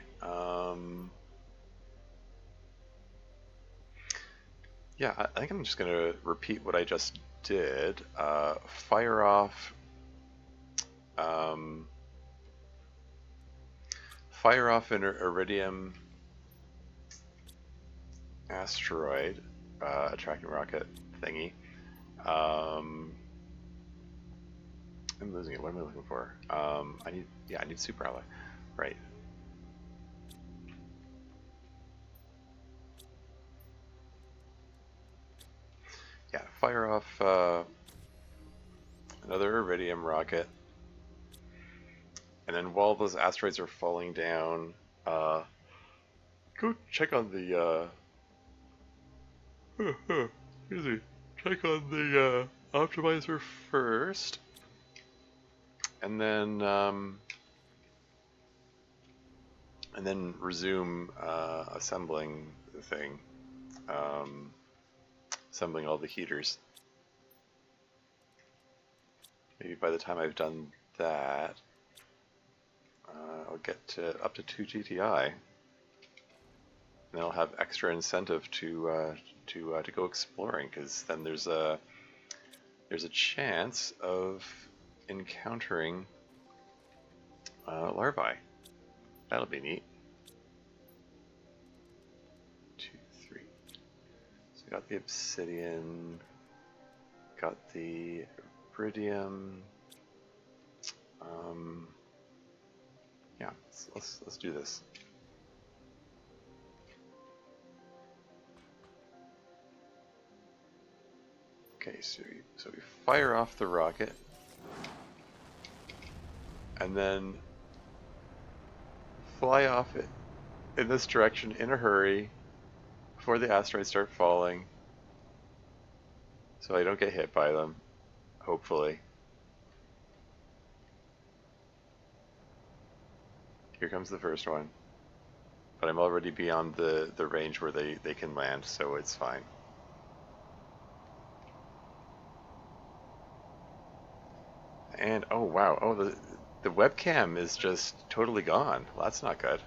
yeah, I think I'm just going to repeat what I just did. Fire off an iridium asteroid tracking rocket thingy. I'm losing it. What am I looking for? I need super alloy. Right. Yeah, fire off another iridium rocket, and then while those asteroids are falling down, go check on the excuse me, check on the optimizer first, and then resume assembling the thing, assembling all the heaters. Maybe by the time I've done that, I'll get to up to 2 GTI, and then I'll have extra incentive to go exploring, because then there's a chance of encountering larvae. That'll be neat. 2, 3. So got the obsidian, got the iridium. Yeah, let's do this. Okay, so we fire off the rocket, and then fly off it in this direction in a hurry before the asteroids start falling, so I don't get hit by them, hopefully. Here comes the first one. But I'm already beyond the range where they can land, so it's fine. And oh wow, oh the webcam is just totally gone. Well, that's not good.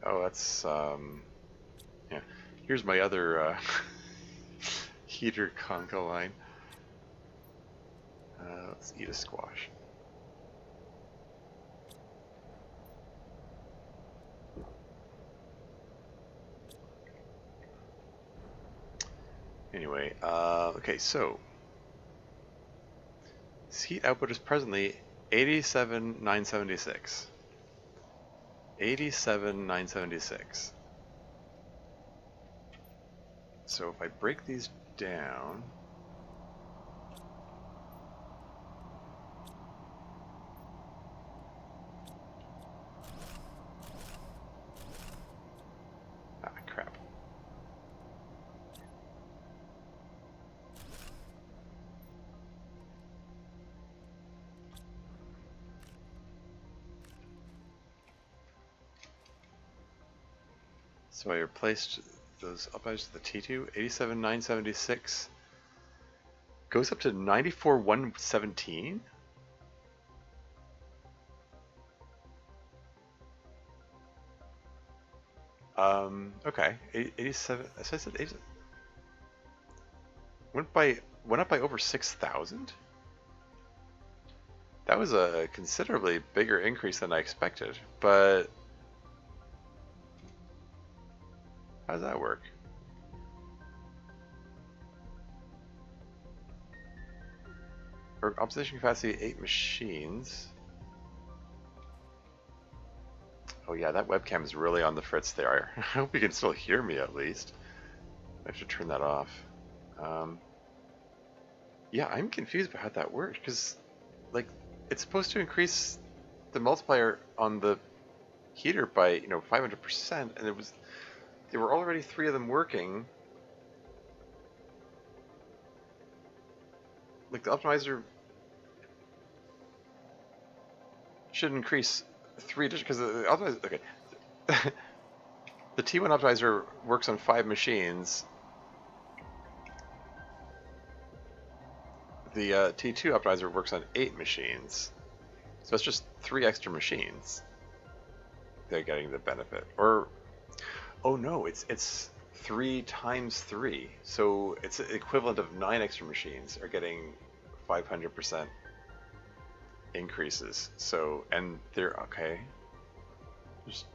Oh, that's yeah. Here's my other heater conga line. Let's eat a squash. Anyway, okay, so this heat output is presently 87,976. 87,976. So if I break these down, crap. So I replaced those optimizers with the T2. 87,976 goes up to 94,117. Okay. 87. As I said, 87, went up by over 6,000. That was a considerably bigger increase than I expected. But how does that work? Or optimization capacity 8 machines. Oh yeah, that webcam is really on the fritz there. I hope you can still hear me at least. I should turn that off. Yeah, I'm confused about how that works because, like, it's supposed to increase the multiplier on the heater by 500%, and there were already 3 of them working. Like the optimizer should increase 3 because the optimizer. Okay, the T1 optimizer works on 5 machines. The T2 optimizer works on 8 machines. So it's just 3 extra machines. They're getting the benefit. Or, oh no, it's 3 times 3. So it's equivalent of 9 extra machines are getting 500% increases. So, and they're okay. Just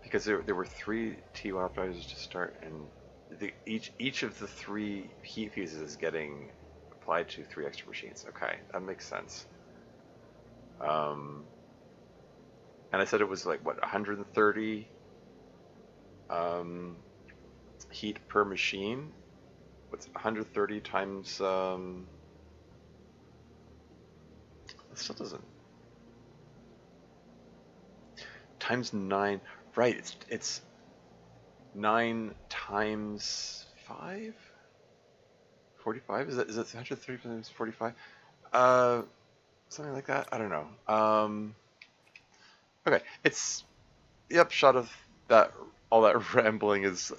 because there were 3 T1 optimizers to start, and each of the 3 heat fuses is getting applied to 3 extra machines. Okay, that makes sense. And I said it was like what 130 heat per machine. What's 130 times? It still doesn't. Times 9. Right. It's 9 times 5. 45? Is it 130 times 45? Something like that. I don't know. Okay. It's the upshot of that. All that rambling is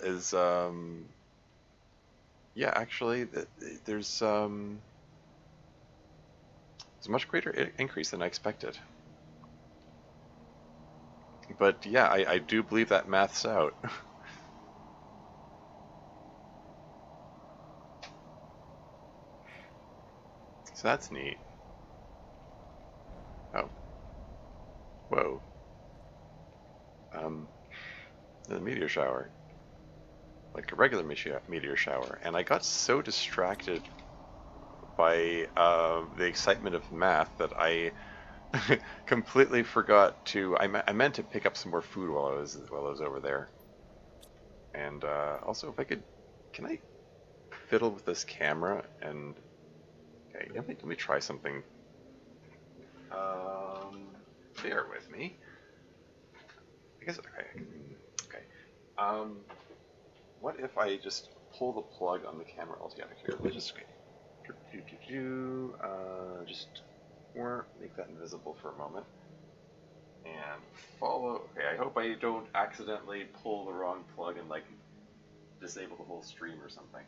yeah. Actually, there's a much greater increase than I expected. But yeah, I do believe that maths out. So that's neat. Oh, whoa. The meteor shower. Like a regular meteor shower. And I got so distracted by the excitement of math that I completely forgot to. I meant to pick up some more food while I was over there. And also, if I could, can I fiddle with this camera? And okay, let me try something. Bear with me. I guess okay. Okay. What if I just pull the plug on the camera altogether? Here, let's just just make that invisible for a moment and follow. Okay, I hope I don't accidentally pull the wrong plug and like disable the whole stream or something.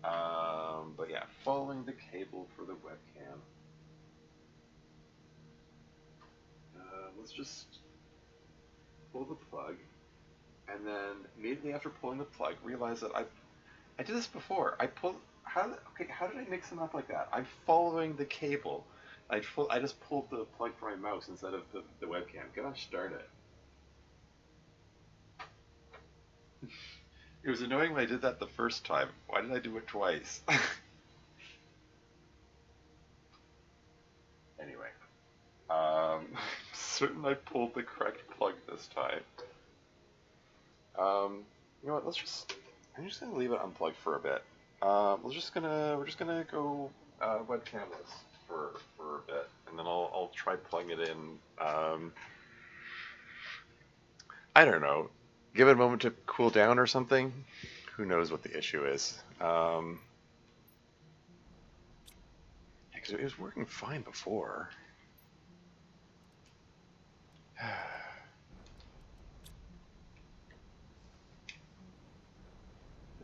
But yeah, following the cable for the webcam. Let's just pull the plug, and then immediately after pulling the plug, realize that I did this before. I pulled how did I mix them up like that? I'm following the cable. I just pulled the plug from my mouse instead of the webcam. Gosh darn it! It was annoying when I did that the first time. Why did I do it twice? certain I pulled the correct plug this time. You know what? I'm just gonna leave it unplugged for a bit. We're just gonna go webcamless for a bit, and then I'll try plugging it in. I don't know. Give it a moment to cool down or something. Who knows what the issue is? Because it was working fine before.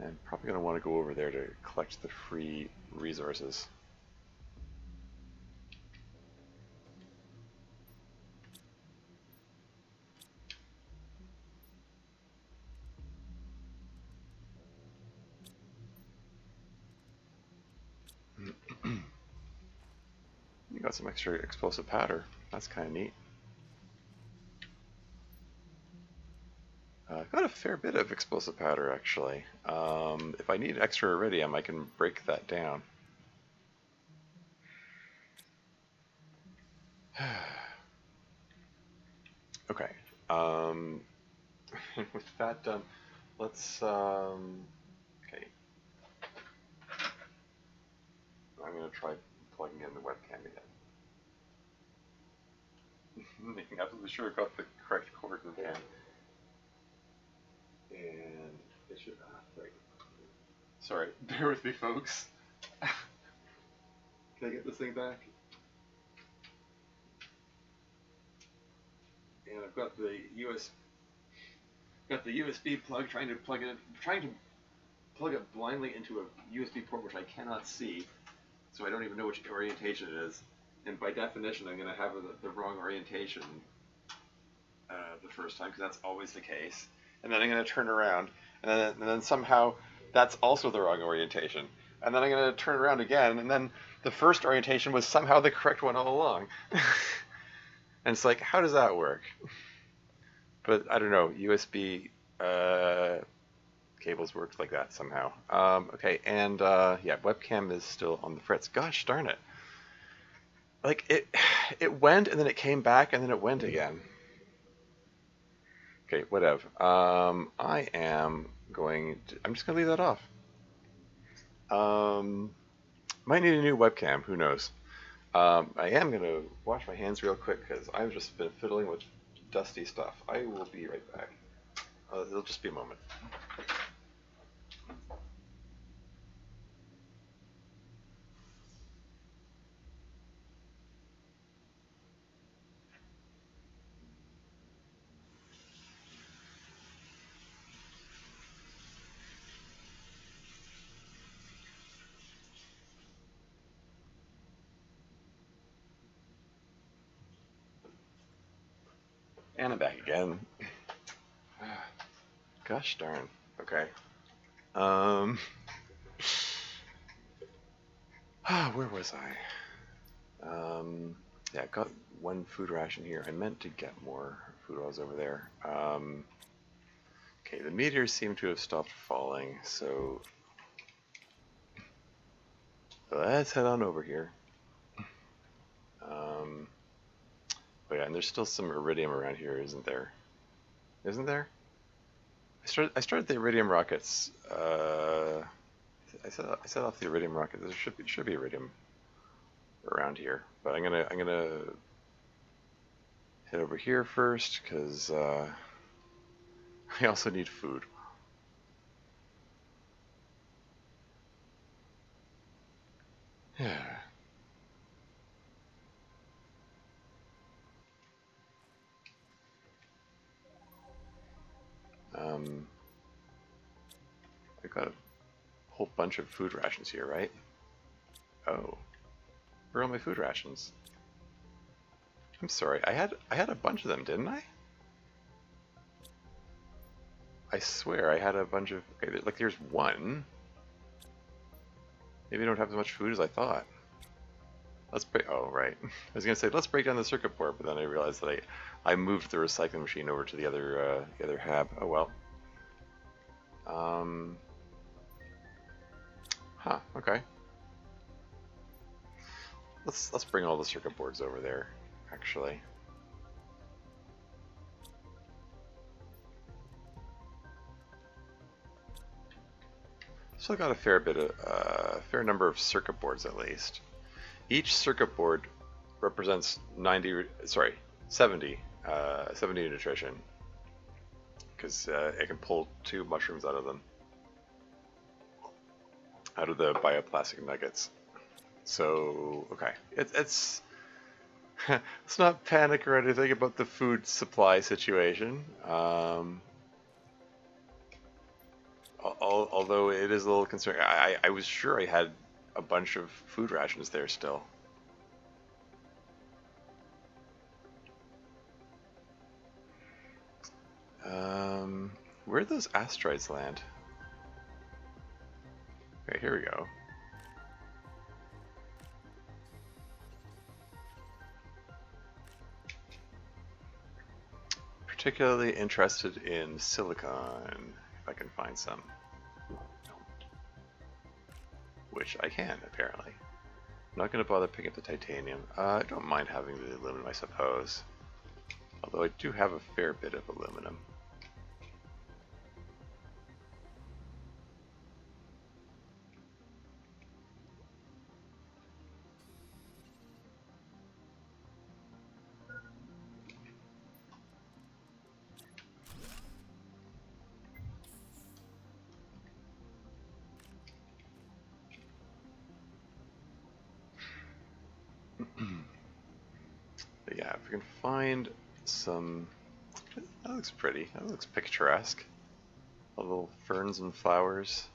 I'm probably going to want to go over there to collect the free resources. You got some extra explosive powder. That's kind of neat. Got a fair bit of explosive powder, actually. If I need extra iridium, I can break that down. Okay. With that done, let's... okay. I'm going to try plugging in the webcam again. Making absolutely sure I got the correct cord in the van. And it should... right. Sorry, bear with me, folks. Can I get this thing back? And I've got the USB plug, trying to plug it blindly into a USB port which I cannot see, so I don't even know which orientation it is. And by definition, I'm going to have the wrong orientation the first time, because that's always the case. And then I'm going to turn around, and then somehow that's also the wrong orientation. And then I'm going to turn around again, and then the first orientation was somehow the correct one all along. And it's like, how does that work? But I don't know, USB cables worked like that somehow. Okay, and yeah, webcam is still on the fritz. Gosh darn it. Like, it went, and then it came back, and then it went again. Okay, whatever. I'm just gonna leave that off. Might need a new webcam, who knows. I am gonna wash my hands real quick, because I've just been fiddling with dusty stuff. I will be right back. It'll just be a moment. And I'm back again. Gosh darn. Okay. Where was I? Yeah, I got one food ration here. I meant to get more food while I was over there. Okay, the meteors seem to have stopped falling, so let's head on over here. But yeah, and there's still some iridium around here, isn't there? Isn't there? I started the iridium rockets. I set off the iridium rocket. There should be iridium around here, but I'm gonna head over here first, because I also need food. Yeah. I got a whole bunch of food rations here, right? Oh, where are all my food rations? I'm sorry, I had a bunch of them, didn't I? I swear I had a bunch of. Okay, like there's one. Maybe I don't have as much food as I thought. Let's break. Oh, right. I was gonna say let's break down the circuit board, but then I realized that I moved the recycling machine over to the other hab. Oh well. Huh. Okay. Let's bring all the circuit boards over there. Actually. Still got a fair bit of, fair number of circuit boards at least. Each circuit board represents 70 nutrition, because I can pull 2 mushrooms out of them, out of the bioplastic nuggets. So, okay, it's let's not panic or anything about the food supply situation. Although it is a little concerning. I was sure I had a bunch of food rations there still. Where'd those asteroids land? Okay, here we go. Particularly interested in silicon, if I can find some. Which I can, apparently. I'm not going to bother picking up the titanium. I don't mind having the aluminum, I suppose. Although I do have a fair bit of aluminum. But yeah, if we can find some... That looks pretty. That looks picturesque. All the little ferns and flowers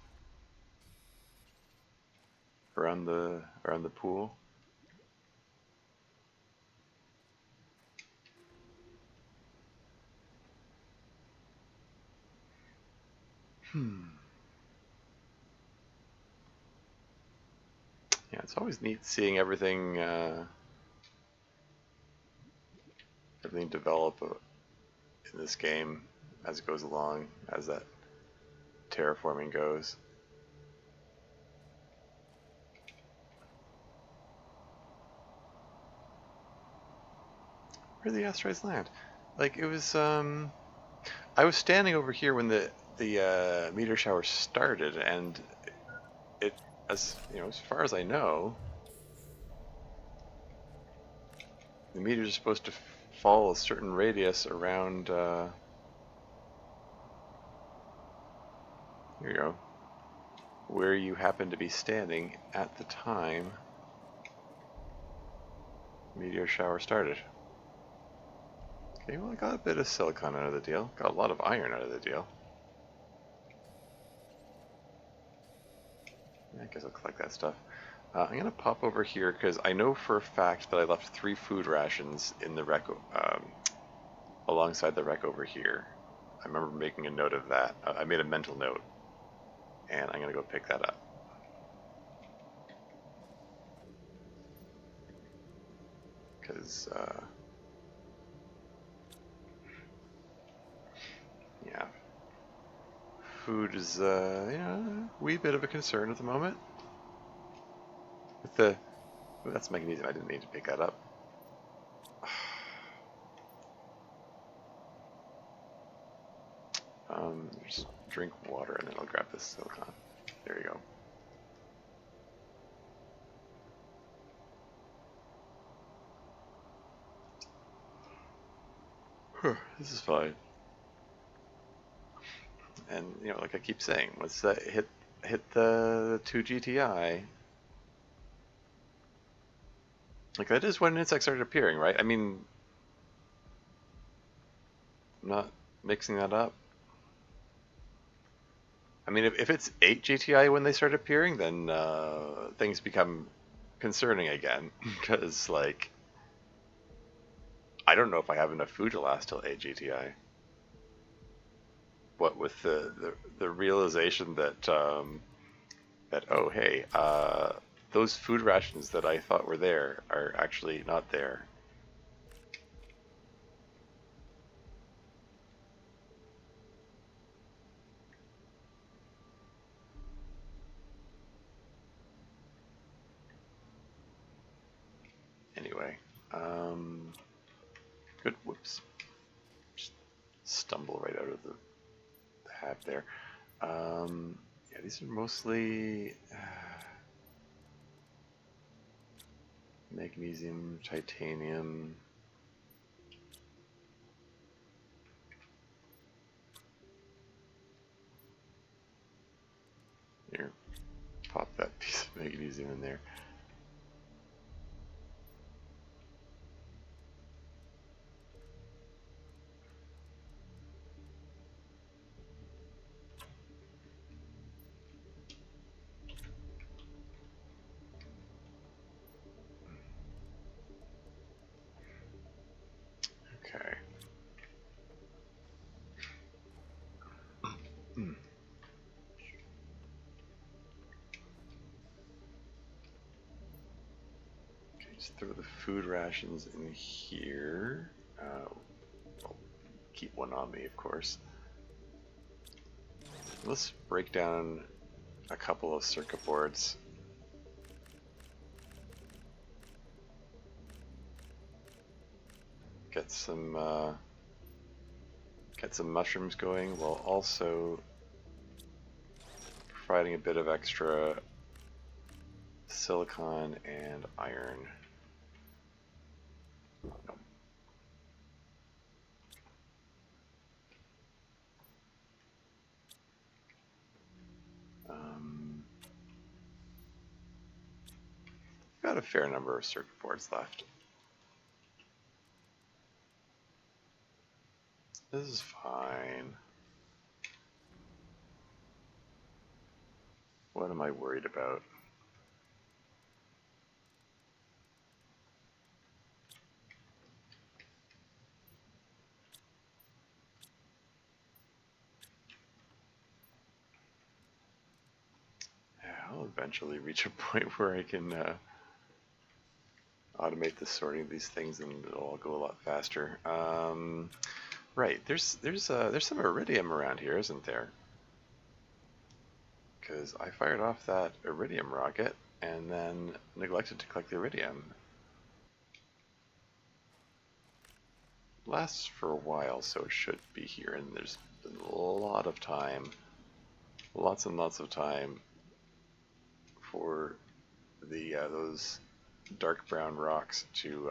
around the pool. Yeah, it's always neat seeing everything everything develop in this game as it goes along, as that terraforming goes. Where did the asteroids land? Like, it was, I was standing over here when the meteor shower started, and it, as you know, as far as I know, the meteors are supposed to fall a certain radius around, here you go, where you happen to be standing at the time the meteor shower started. Okay, well, I got a bit of silicon out of the deal. Got a lot of iron out of the deal. Yeah, I guess I'll collect that stuff. I'm going to pop over here because I know for a fact that I left 3 food rations in the wreck, alongside the wreck over here. I remember making a note of that. I made a mental note, and I'm going to go pick that up. Because, yeah, food is, you know, a wee bit of a concern at the moment. With the, oh, that's magnesium. I didn't need to pick that up. Just drink water and then I'll grab this silicon. There you go. This is fine. And you know, like I keep saying, once that hit the 2 GTI, like that is when insects started appearing, right? I mean, I'm not mixing that up. I mean, if it's 8 GTI when they start appearing, then things become concerning again. Because, like, I don't know if I have enough food to last till 8 GTI. What with the realization that, that oh, hey, those food rations that I thought were there are actually not there. Anyway, good. Whoops. Just stumble right out of the hat there. Yeah, these are mostly magnesium, titanium. Here, pop that piece of magnesium in there. Okay. Okay, just throw the food rations in here. I'll keep one on me, of course. Let's break down a couple of circuit boards. Get some mushrooms going while also providing a bit of extra silicon and iron. Oh, no. Got a fair number of circuit boards left. This is fine. What am I worried about? Yeah, I'll eventually reach a point where I can automate the sorting of these things, and it'll all go a lot faster. Right, there's some iridium around here, isn't there? Because I fired off that iridium rocket and then neglected to collect the iridium. Lasts for a while, so it should be here, and there's been a lot of time, lots and lots of time for the those dark brown rocks to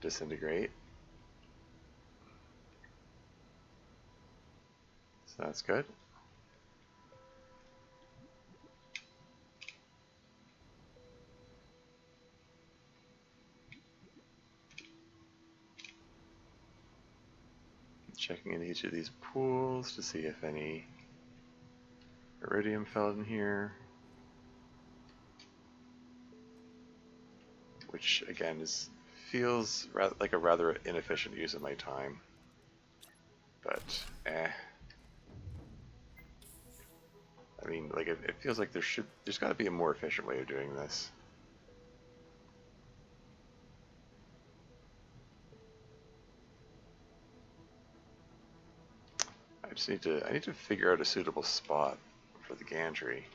disintegrate. So that's good. Checking in each of these pools to see if any iridium fell in here. Which again feels like a rather inefficient use of my time. But I mean, like it feels like there's got to be a more efficient way of doing this. I need to figure out a suitable spot for the gantry,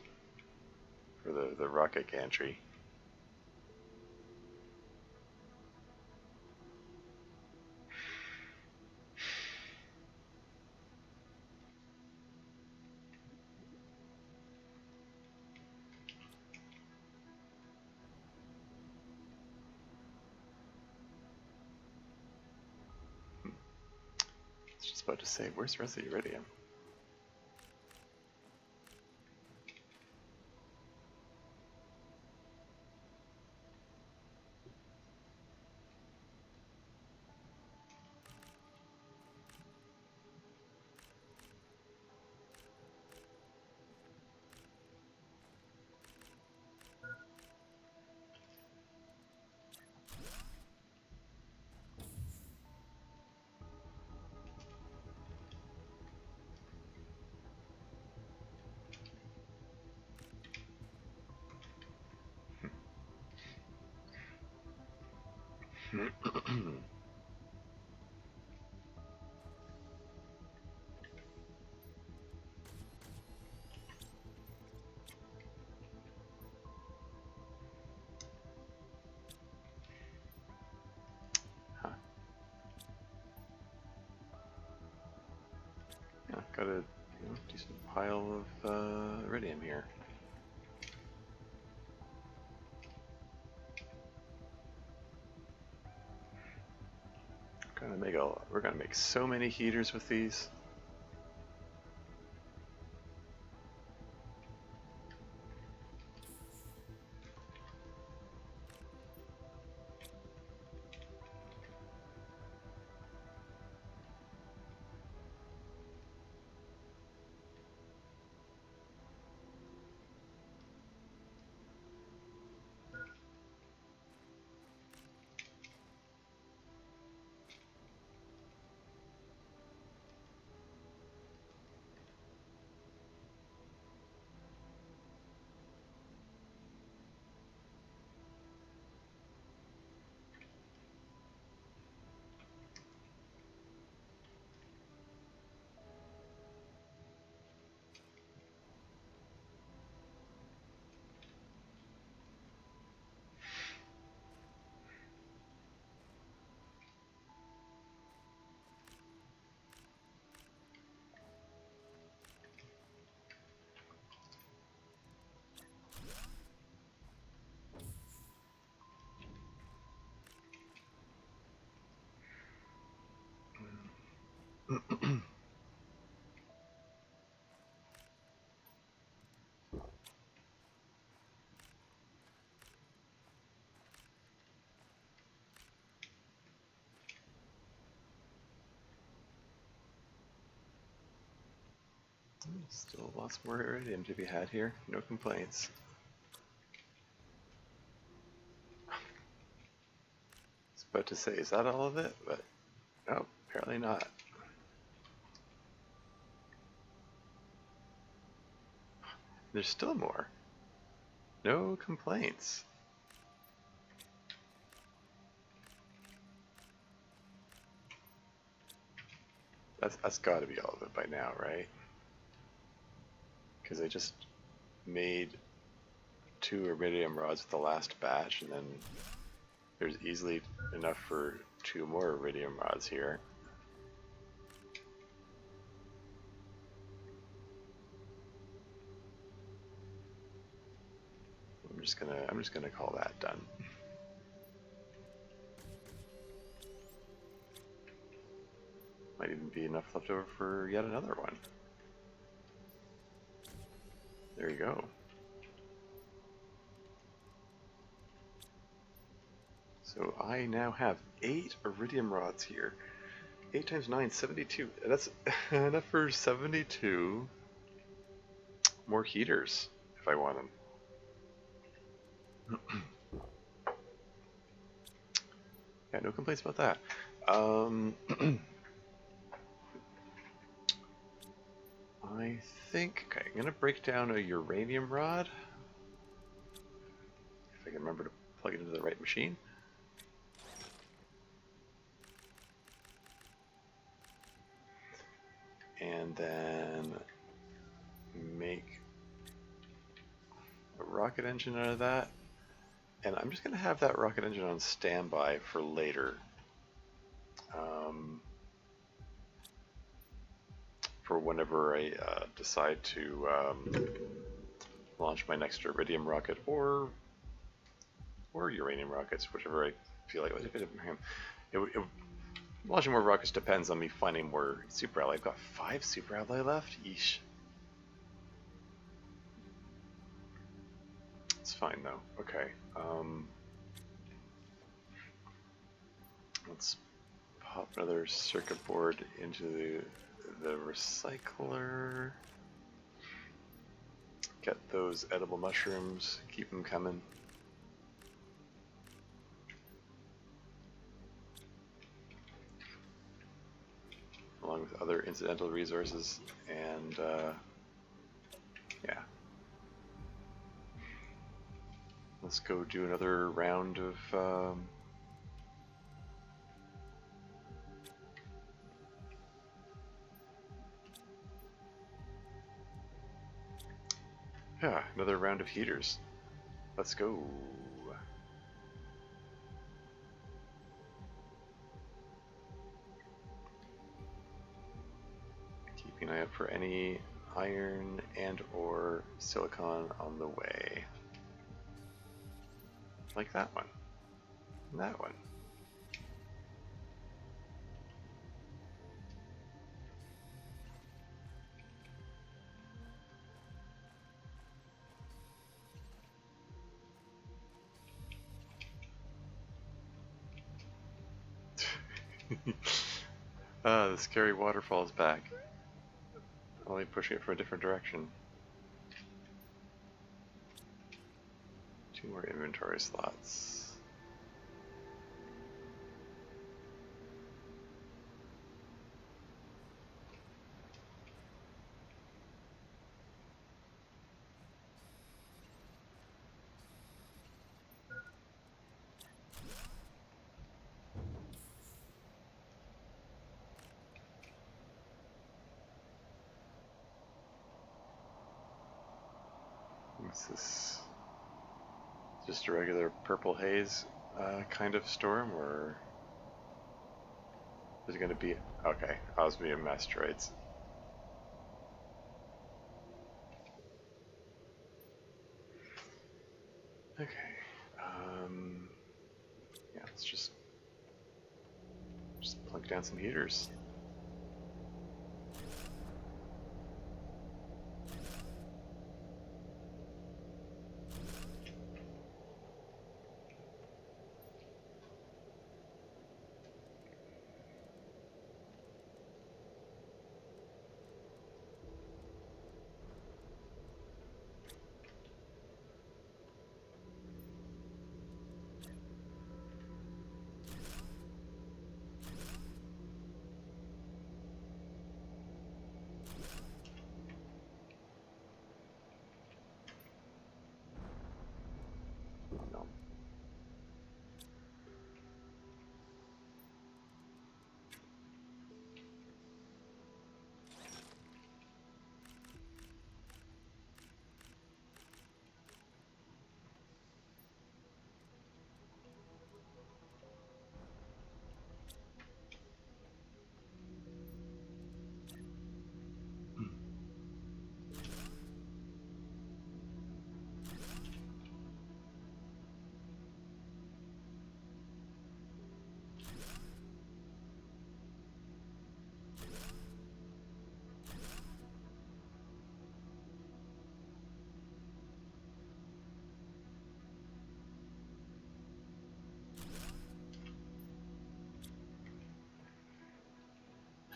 for the rocket gantry. I was just about to say, where's the rest of the iridium? Huh. Yeah, got a decent pile of iridium here. We're gonna make so many heaters with these. Still lots more iridium to be had here. No complaints. I was about to say, is that all of it? But no, apparently not. There's still more. No complaints. That's got to be all of it by now, right? Because I just made 2 iridium rods with the last batch, and then there's easily enough for 2 more iridium rods here. I'm just gonna call that done. Might even be enough left over for yet another one. There you go. So I now have 8 iridium rods here. 8 times 9, 72. That's enough for 72 more heaters if I want them. Yeah, no complaints about that. I think, okay, I'm gonna break down a uranium rod. If I can remember to plug it into the right machine. And then make a rocket engine out of that. And I'm just gonna have that rocket engine on standby for later. For whenever I decide to launch my next iridium rocket or uranium rockets, whichever I feel like. Launching more rockets depends on me finding more super alloy. I've got 5 super alloy left. Yeesh. It's fine though. Okay. Let's pop another circuit board into the recycler. Get those edible mushrooms. Keep them coming. Along with other incidental resources, and yeah. Let's go do another round of yeah, another round of heaters. Let's go. Keeping an eye out for any iron and or silicon on the way. Like that one. And that one. The scary waterfall is back. Only pushing it from a different direction. 2 more inventory slots. What's this? Just a regular purple haze kind of storm, or is it going to be... Okay, osmium asteroids. Okay, yeah, let's just plunk down some heaters. No.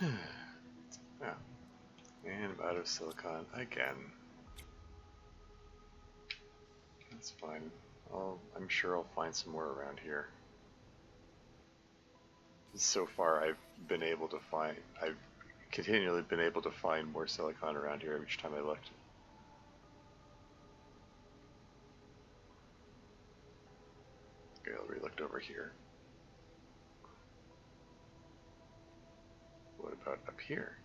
Yeah. And I'm out of silicon again. That's fine. I'm sure I'll find some more around here. So far, I've continually been able to find more silicon around here each time I looked. Okay, I'll re-looked over here. What about up here?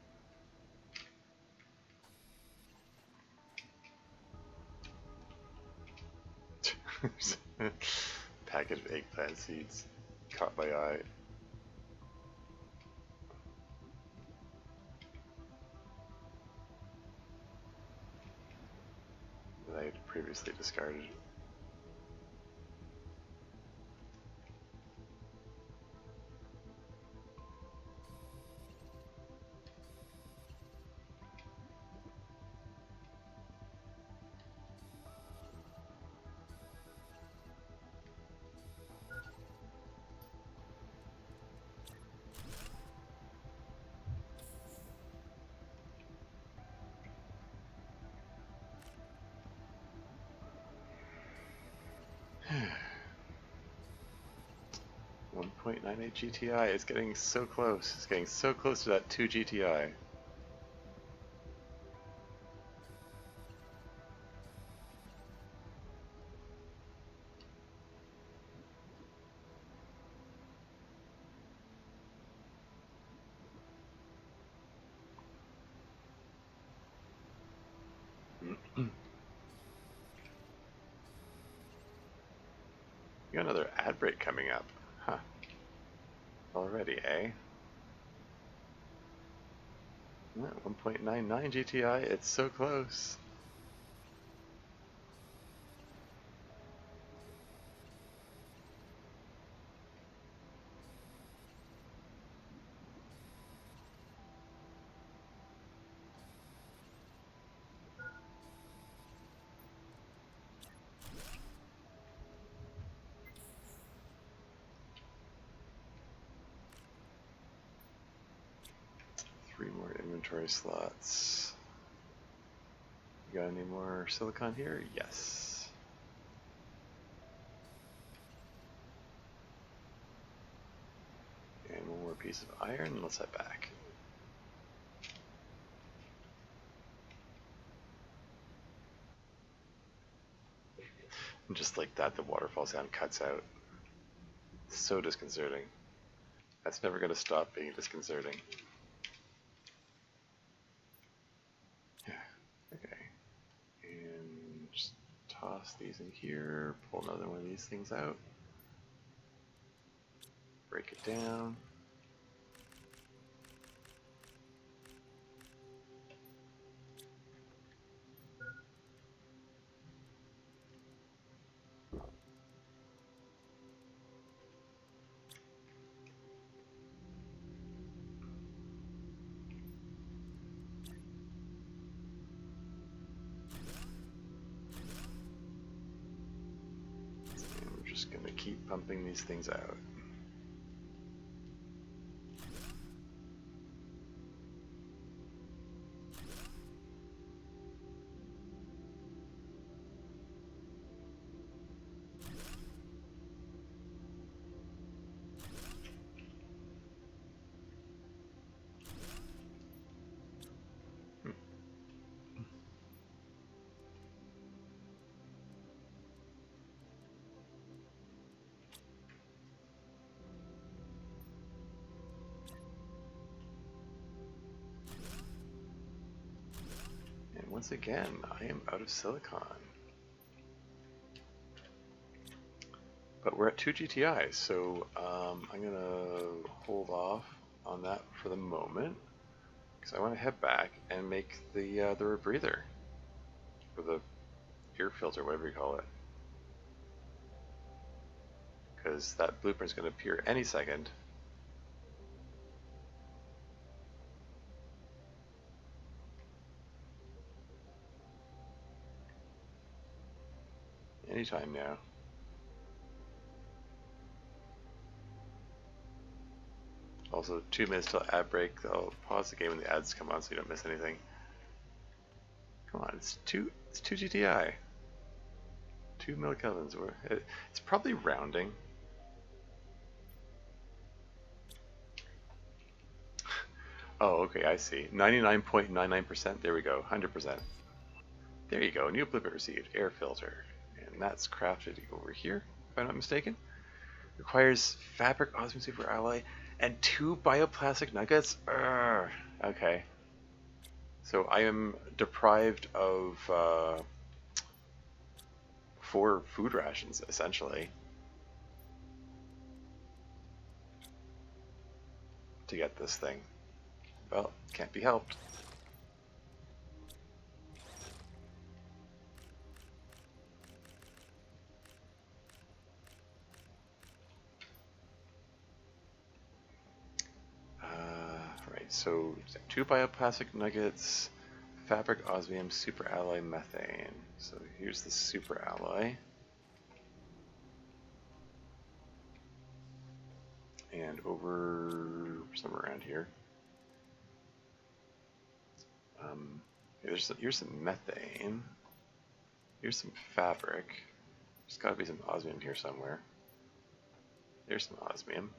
Packet of eggplant seeds caught my eye. That I had previously discarded. .98 GTI. It's getting so close. It's getting so close to that 2 GTI. You got another ad break coming up. Huh. Already, eh? 1.99 GTI, it's so close. Three more inventory slots. You got any more silicon here? Yes. And one more piece of iron. Let's head back. And just like that, the waterfall sound cuts out. So disconcerting. That's never going to stop being disconcerting. Yeah. Okay. And just toss these in here. Pull another one of these things out. Break it down. And we're just going to keep pumping these things out. Once again, I am out of silicon. But we're at 2 GTI, so I'm going to hold off on that for the moment, because I want to head back and make the rebreather, or the air filter, whatever you call it. Because that blueprint's going to appear any second. Anytime now. Also, 2 minutes till ad break. I'll pause the game when the ads come on so you don't miss anything. Come on, it's 2 GTI. 2 millikelvins. It's probably rounding. Oh, okay, I see. 99.99%. There we go. 100%. There you go. New blueprint received. Air filter. And that's crafted over here, if I'm not mistaken. Requires fabric, osmium super alloy, and 2 bioplastic nuggets? Urgh. Okay. So I am deprived of 4 food rations, essentially, to get this thing. Well, can't be helped. Right, so 2 bioplastic nuggets, fabric, osmium, super alloy, methane. So here's the super alloy. And over somewhere around here. Here's some methane. Here's some fabric. There's got to be some osmium here somewhere. There's some osmium.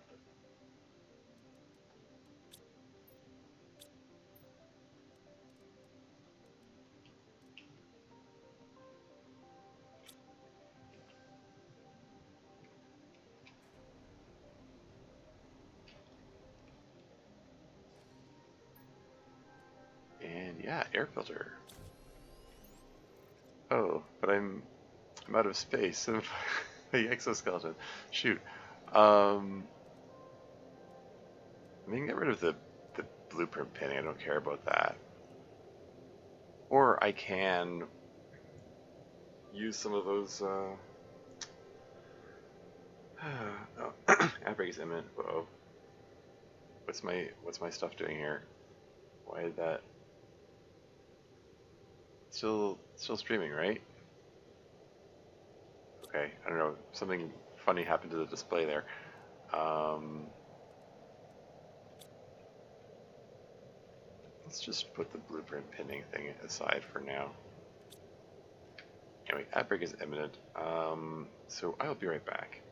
And yeah, air filter. Oh, but I'm out of space. The exoskeleton. Shoot. I mean, get rid of the blueprint pinning. I don't care about that. Or I can use some of those. Oh, outbreak is imminent. Uh-oh. What's my stuff doing here? Why did that? Still streaming, right? Okay, I don't know. Something funny happened to the display there. Let's just put the blueprint pinning thing aside for now. Anyway, outbreak is imminent. So I'll be right back.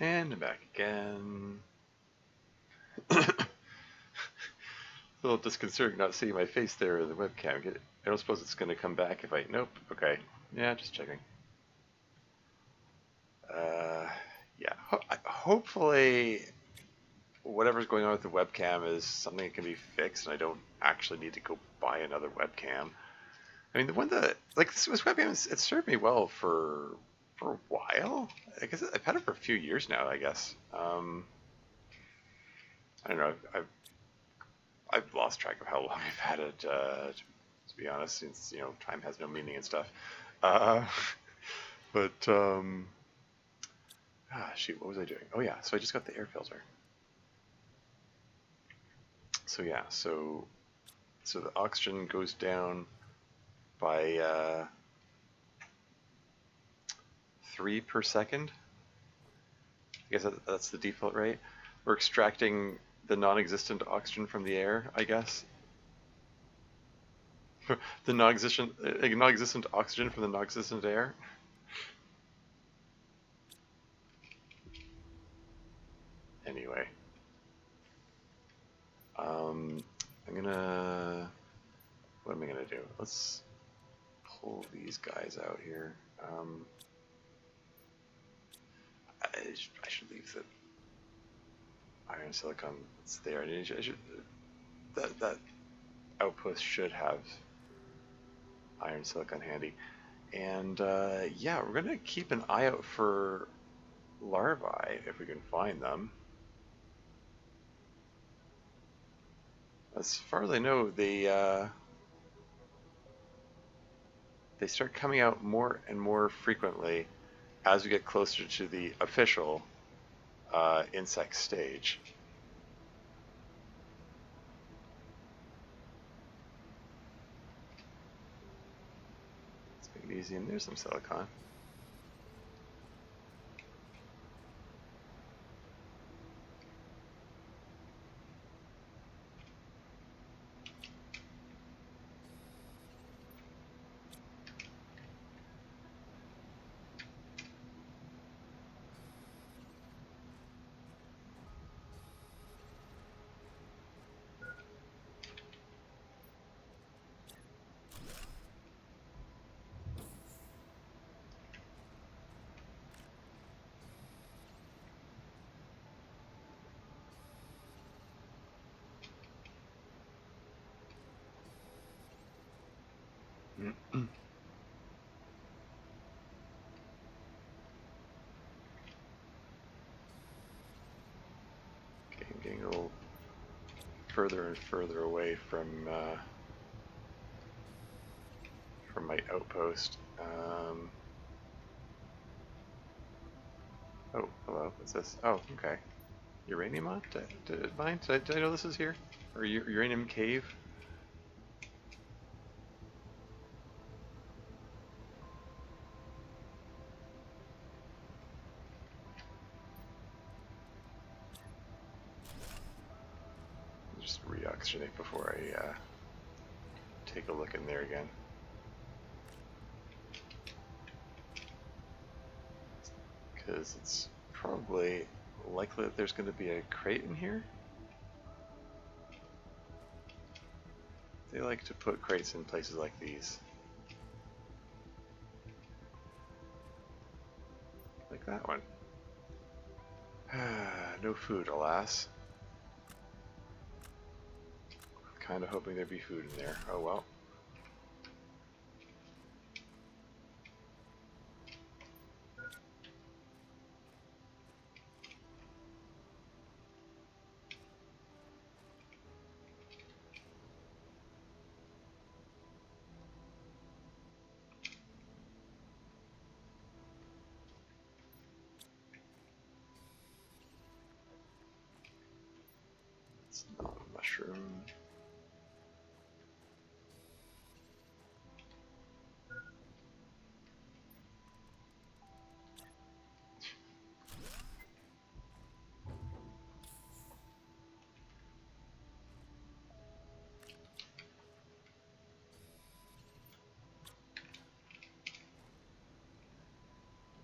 And back again. A little disconcerting not seeing my face there in the webcam. I don't suppose it's going to come back if I... Nope. Okay. Yeah, just checking. Yeah. Hopefully whatever's going on with the webcam is something that can be fixed and I don't actually need to go buy another webcam. I mean, the one that... Like, this webcam, it served me well for a while. I guess I've had it for a few years now, I guess. I don't know. I've lost track of how long I've had it, to be honest, since, you know, time has no meaning and stuff. Uh, but, shoot, what was I doing? Oh yeah, so I just got the air filter. So yeah, so the oxygen goes down by 3 per second. I guess that's the default rate. We're extracting the non-existent oxygen from the air, I guess. The non-existent oxygen from the non-existent air. Anyway, I'm gonna... What am I gonna do? Let's pull these guys out here. I should leave the iron silicon that's there. I should that outpost should have iron silicon handy. And yeah, we're gonna keep an eye out for larvae if we can find them. As far as I know, they start coming out more and more frequently as we get closer to the official insect stage. Let's make it easy, and there's some silicon. Okay, I'm getting a little further and further away from my outpost. Oh, hello. What's this? Oh, okay. Uranium on? Did I know this is here? Or uranium cave? Just re-oxygenate before I take a look in there again. Because it's probably likely that there's going to be a crate in here. They like to put crates in places like these. Like that one. No food, alas. Kind of hoping there'd be food in there. Oh well. It's not a mushroom.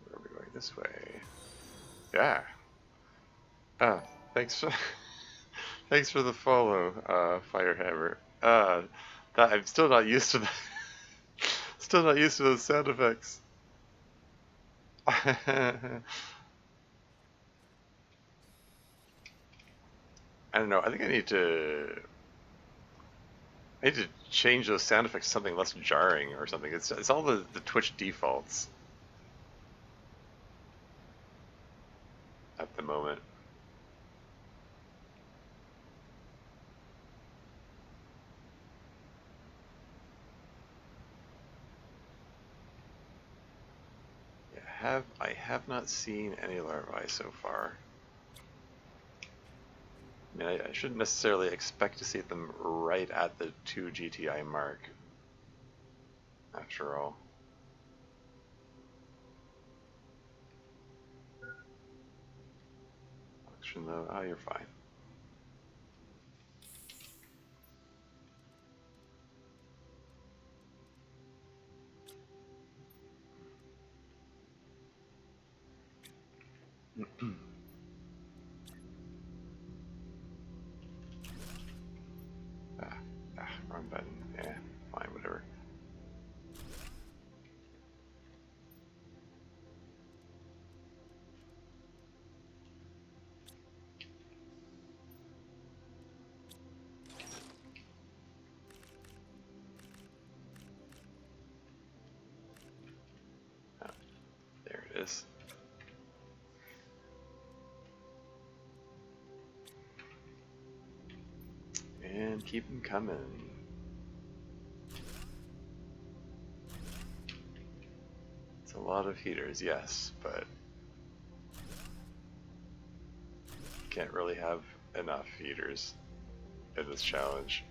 Where are we going? This way. Yeah, Ah, thanks for thanks for the follow, Firehammer. That I'm still not used to the still not used to those sound effects. I don't know. I think I need to change those sound effects to something less jarring or something. It's all the Twitch defaults at the moment. Yeah, I have not seen any larvae so far. I mean, I shouldn't necessarily expect to see them right at the 2 GTI mark, after all. Oxygen though, oh, you're fine. Wrong button. Yeah, fine, whatever. Oh, there it is. And keep them coming. It's a lot of heaters, yes, but can't really have enough heaters in this challenge.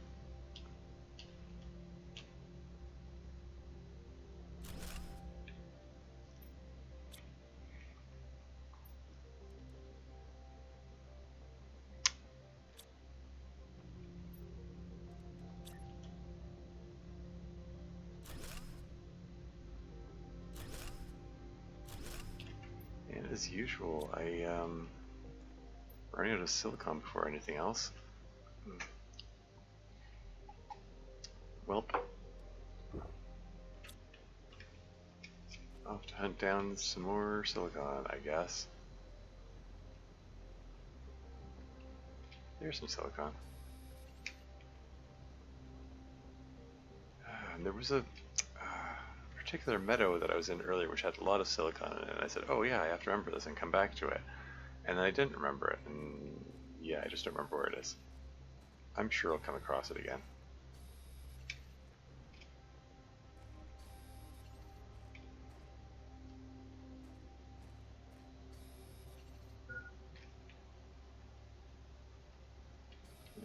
And as usual, I running out of silicon before anything else. Welp. I'll have to hunt down some more silicon, I guess. There's some silicon. And there was a particular meadow that I was in earlier which had a lot of silicon in it, and I said, oh yeah, I have to remember this and come back to it. And then I didn't remember it, and yeah, I just don't remember where it is. I'm sure I'll come across it again.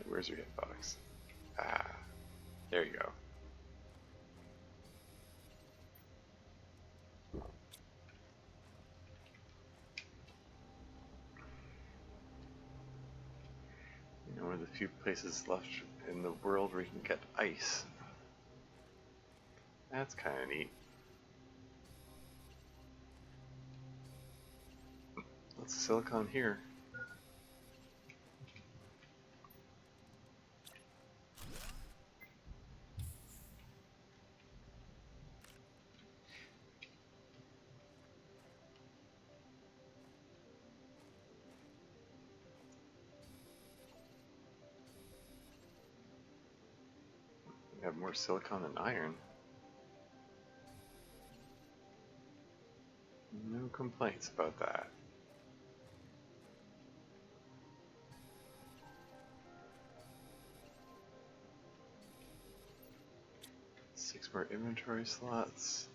Where's your hitbox? Ah, there you go. You know, one of the few places left in the world where you can get ice. That's kind of neat. Lots of silicon here. We have more silicon than iron. No complaints about that. Six more inventory slots.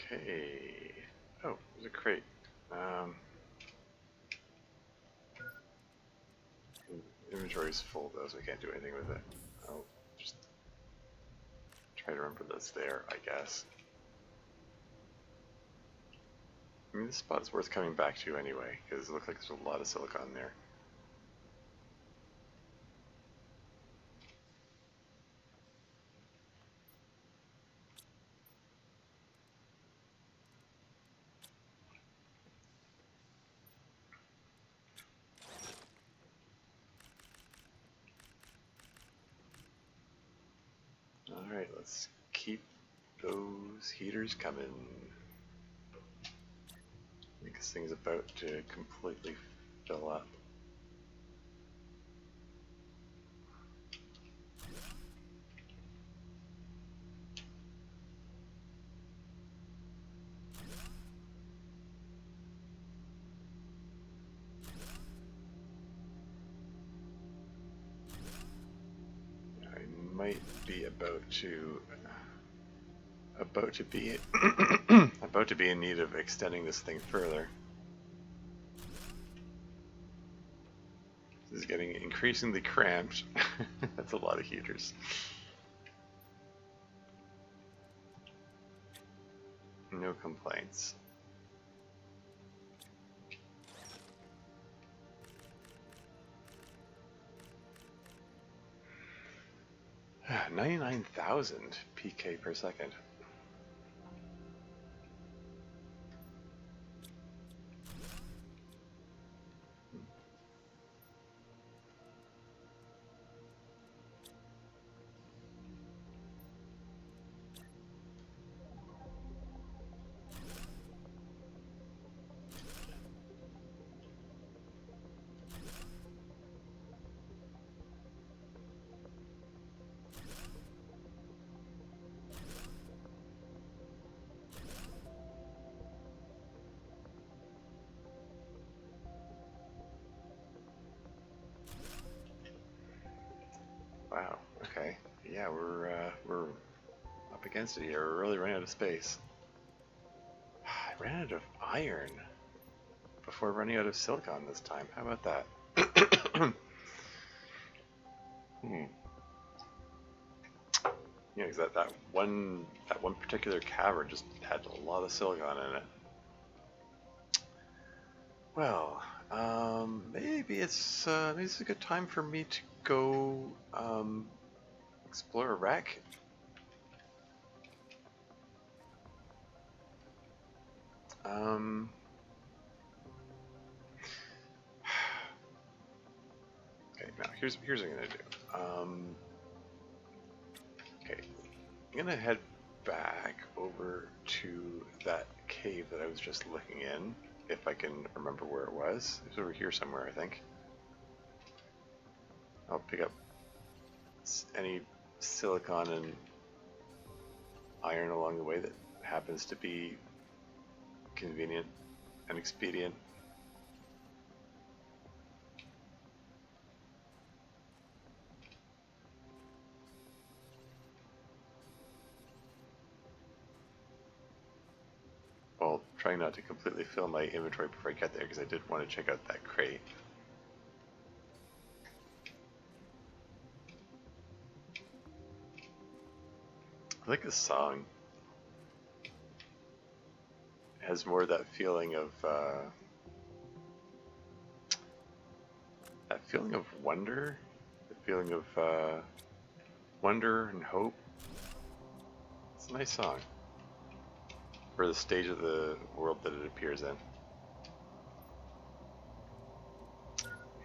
Okay. Oh, there's a crate. inventory is full though, so I can't do anything with it. I'll just try to remember that's there, I guess. I mean, this spot is worth coming back to anyway, because it looks like there's a lot of silicon there. Alright, let's keep those heaters coming. I think this thing's about to completely fill up. I might be about to be about to be in need of extending this thing further. This is getting increasingly cramped. That's a lot of heaters. No complaints. Ah, 99,000 PK per second. Wow. Okay. Yeah, we're up against it here. We're really running out of space. I ran out of iron before running out of silicon this time. How about that? Yeah, because that one particular cavern just had a lot of silicon in it. Well, maybe it's a good time for me to go explore a wreck. Okay, now here's what I'm gonna do. Okay, I'm gonna head back over to that cave that I was just looking in, if I can remember where it was. It was over here somewhere, I think. I'll pick up any silicon and iron along the way that happens to be convenient and expedient. While trying not to completely fill my inventory before I get there, because I did want to check out that crate. I like this song. It has more of that feeling of wonder, the feeling of wonder and hope. It's a nice song for the stage of the world that it appears in.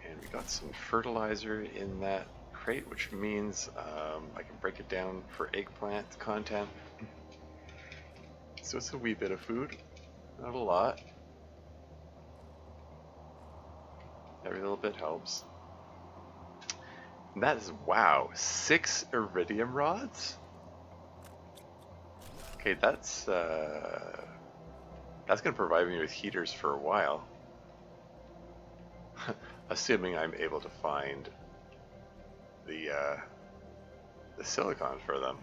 And we got some fertilizer in that crate, which means I can break it down for eggplant content. So it's a wee bit of food, not a lot. Every little bit helps. And that is, wow, 6 iridium rods? Okay, that's gonna provide me with heaters for a while. Assuming I'm able to find the silicon for them.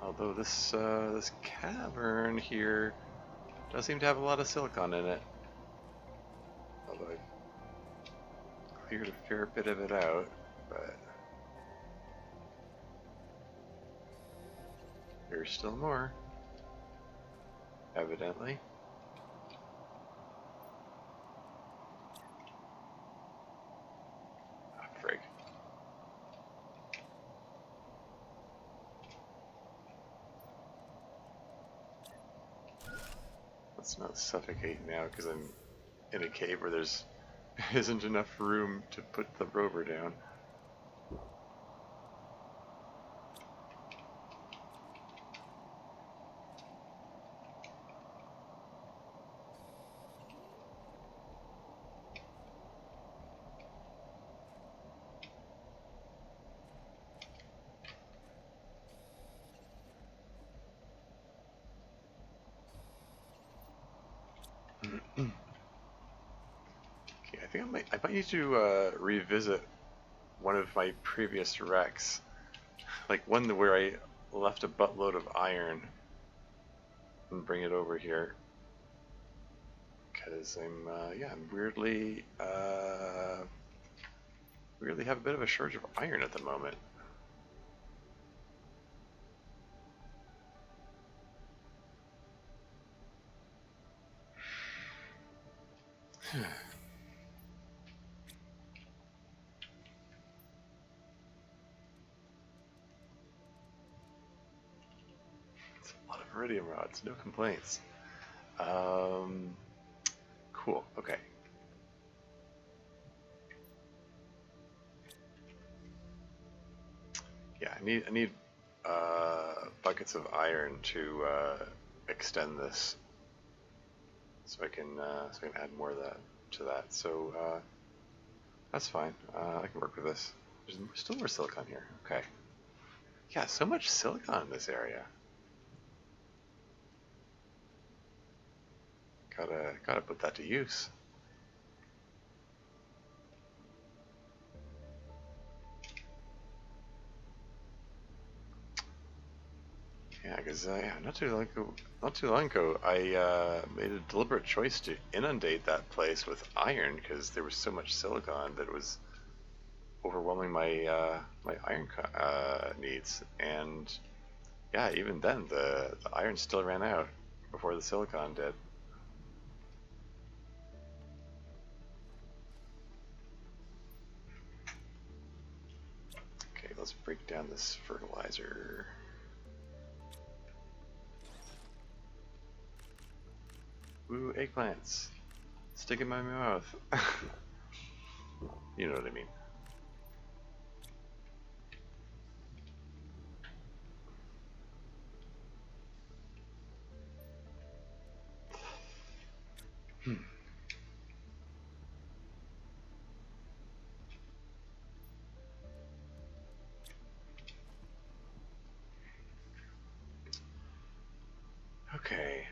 Although this cavern here does seem to have a lot of silicon in it. Although Cleared a fair bit of it out, but there's still more, evidently. Ah, frig. Let's not suffocate now because I'm in a cave where there's isn't enough room to put the rover down. Okay, I think I might need to revisit one of my previous wrecks, like one where I left a buttload of iron and bring it over here, because I'm weirdly have a bit of a shortage of iron at the moment. It's a lot of iridium rods, no complaints. Cool. Okay. Yeah, I need buckets of iron to extend this, so I can add more of that to that. So that's fine. I can work with this. There's still more silicon here. Okay. Yeah, so much silicon in this area. Gotta put that to use. Yeah, because not too long ago, I made a deliberate choice to inundate that place with iron because there was so much silicon that it was overwhelming my iron needs. And yeah, even then the iron still ran out before the silicon did. Okay, let's break down this fertilizer. Ooh, eggplants. Stick in my mouth. You know what I mean. Okay,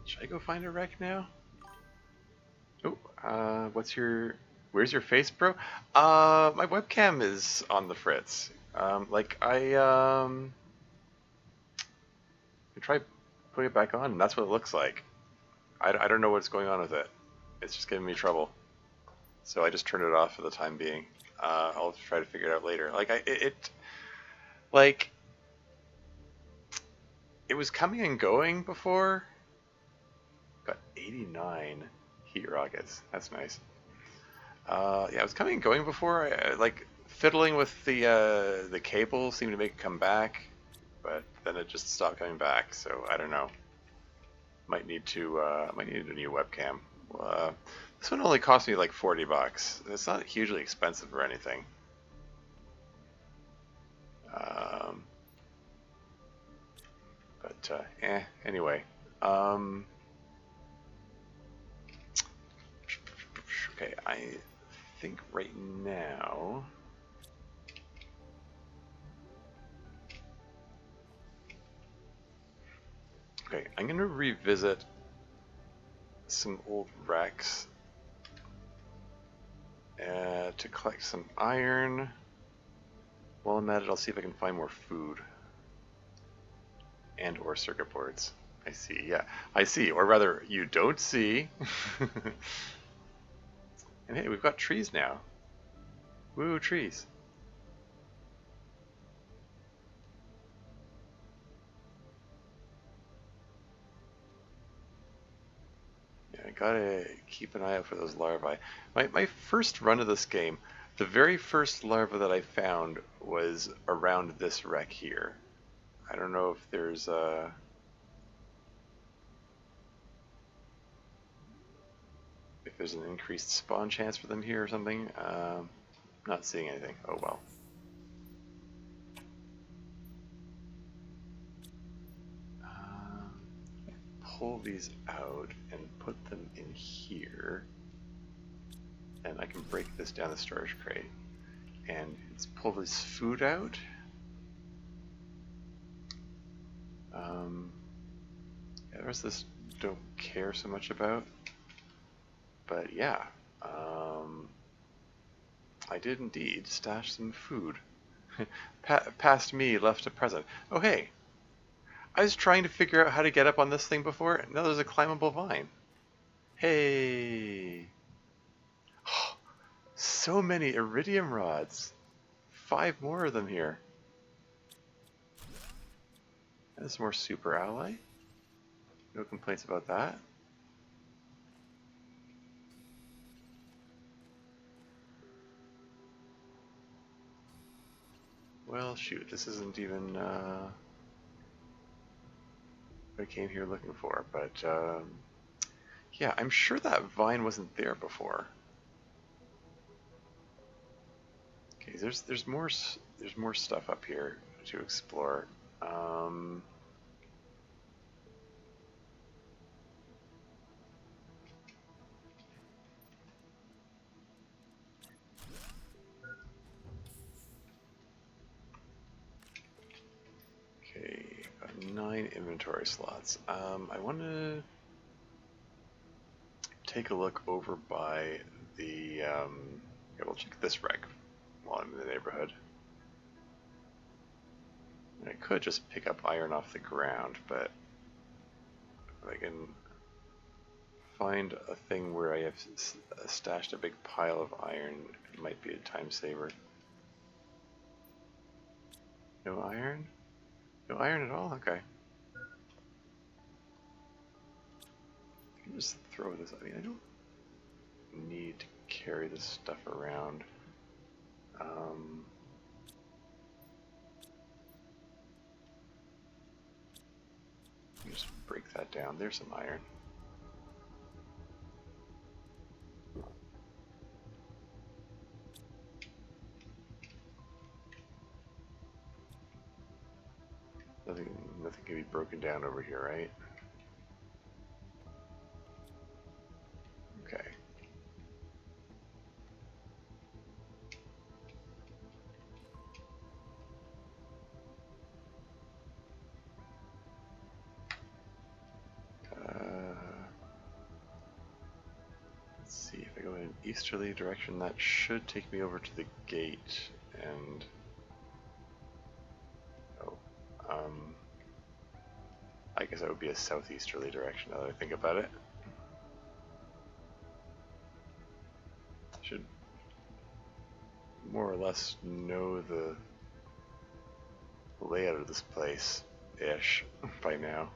should I go find a wreck now? Oh, where's your face, bro? My webcam is on the fritz. I tried putting it back on, and that's what it looks like. I don't know what's going on with it. It's just giving me trouble. So I just turned it off for the time being. I'll try to figure it out later. Like, it was coming and going before. Got 89 heat rockets. That's nice. Yeah, it was coming and going before. Like fiddling with the cable seemed to make it come back, but then it just stopped coming back. So I don't know. Might need a new webcam. This one only cost me like $40. It's not hugely expensive or anything. Anyway. Okay, I think right now. Okay, I'm gonna revisit some old wrecks to collect some iron. While I'm at it, I'll see if I can find more food and or circuit boards. I see, yeah, I see, or rather, you don't see. And hey, we've got trees now. Woo, trees. Yeah, I gotta keep an eye out for those larvae. My first run of this game, the very first larva that I found was around this wreck here. I don't know if there's if there's an increased spawn chance for them here or something. Not seeing anything. Oh well. Pull these out and put them in here, and I can break this down the storage crate. And let's pull this food out. Yeah, the rest of this don't care so much about, but yeah, I did indeed stash some food. Past me left a present. Oh hey, I was trying to figure out how to get up on this thing before. Now there's a climbable vine. Hey, so many iridium rods. 5 more of them here. There's more super ally. No complaints about that. Well, shoot, this isn't even what I came here looking for, but yeah, I'm sure that vine wasn't there before. Okay, there's more stuff up here to explore. Okay, got 9 inventory slots. I want to take a look over by the. Yeah, we'll check this wreck while I'm in the neighborhood. And I could just pick up iron off the ground, but if I can find a thing where I have stashed a big pile of iron, it might be a time saver. No iron? No iron at all? Okay. I can just throw this. I mean, I don't need to carry this stuff around. Just break that down. There's some iron. Nothing can be broken down over here, right? Okay. Let's see, if I go in an easterly direction, that should take me over to the gate, and... Oh, I guess that would be a southeasterly direction now that I think about it. Should more or less know the layout of this place-ish by now.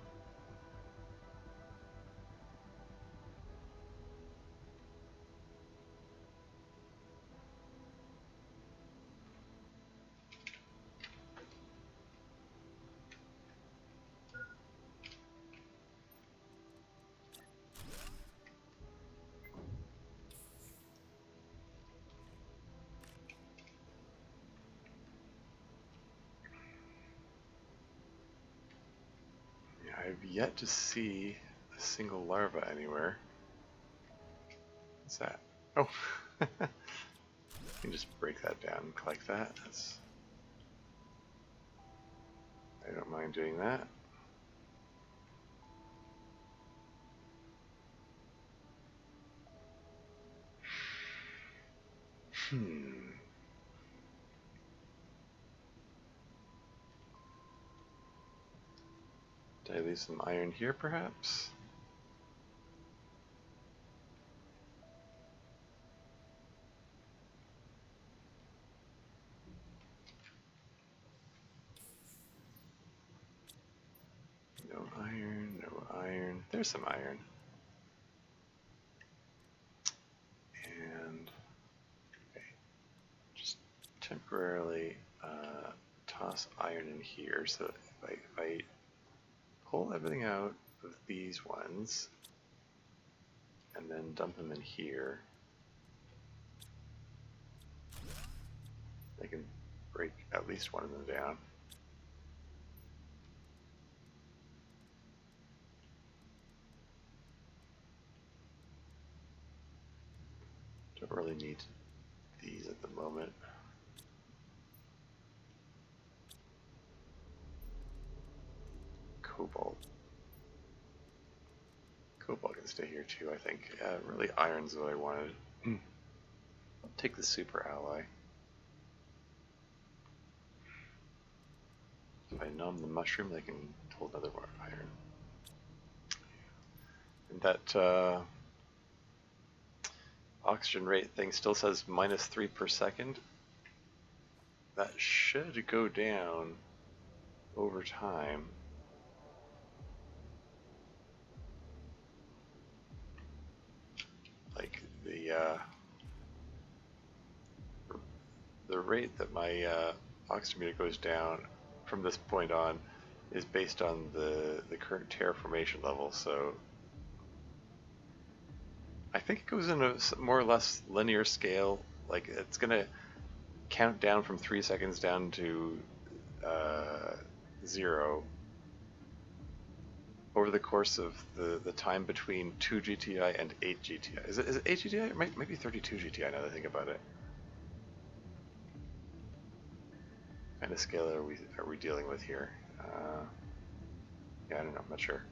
I've yet to see a single larva anywhere. What's that? Oh! You can just break that down and collect that. I don't mind doing that. Did I leave some iron here, perhaps? No iron, no iron. There's some iron. And okay, just temporarily toss iron in here. So if I pull everything out of these ones and then dump them in here, I can break at least one of them down. Don't really need these at the moment. Cobalt. Cobalt can stay here too, I think. Really, iron's what I wanted. I'll take the super alloy. If I numb the mushroom, they can hold another more iron. And that oxygen rate thing still says -3 per second. That should go down over time. Like the rate that my oxygen meter goes down from this point on is based on the current terraformation level, so I think it goes in a more or less linear scale. Like it's gonna count down from 3 seconds down to 0 over the course of the time between 2 GTI and 8 GTI. Is it 8 GTI? It might be 32 GTI now that I think about it. What kind of scale are we dealing with here? Yeah, I don't know. I'm not sure.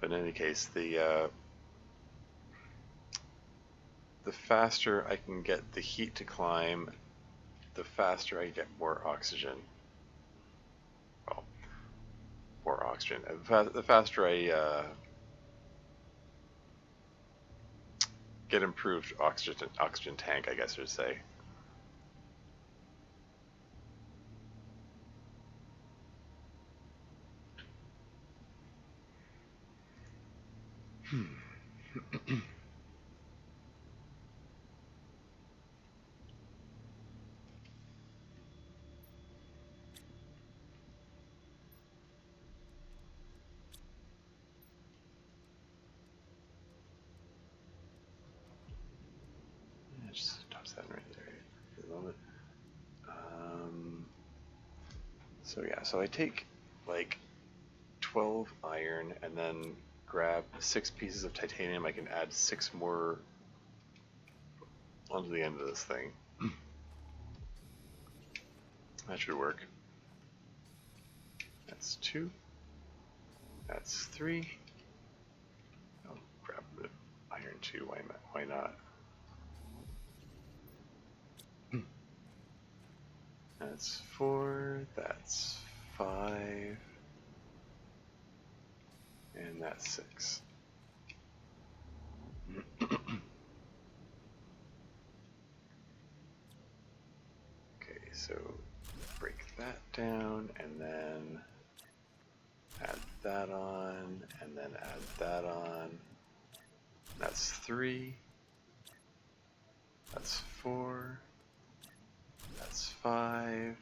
But in any case, the faster I can get the heat to climb, the faster I get more oxygen. Well, more oxygen. The faster I get improved oxygen tank, I guess I should say. Just toss that right there for the moment. So yeah, so I take like 12 iron and then grab 6 pieces of titanium. I can add 6 more onto the end of this thing. That should work. That's 2. That's 3. I'll grab the iron too. Why not? That's 4. That's 5. And that's 6. Okay, so break that down and then add that on and then add that on. That's 3. That's 4. That's 5.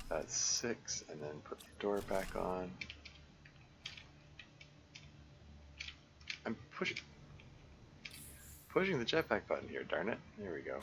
That's 6. And then put the door back on. I'm pushing the jetpack button here, darn it. There we go.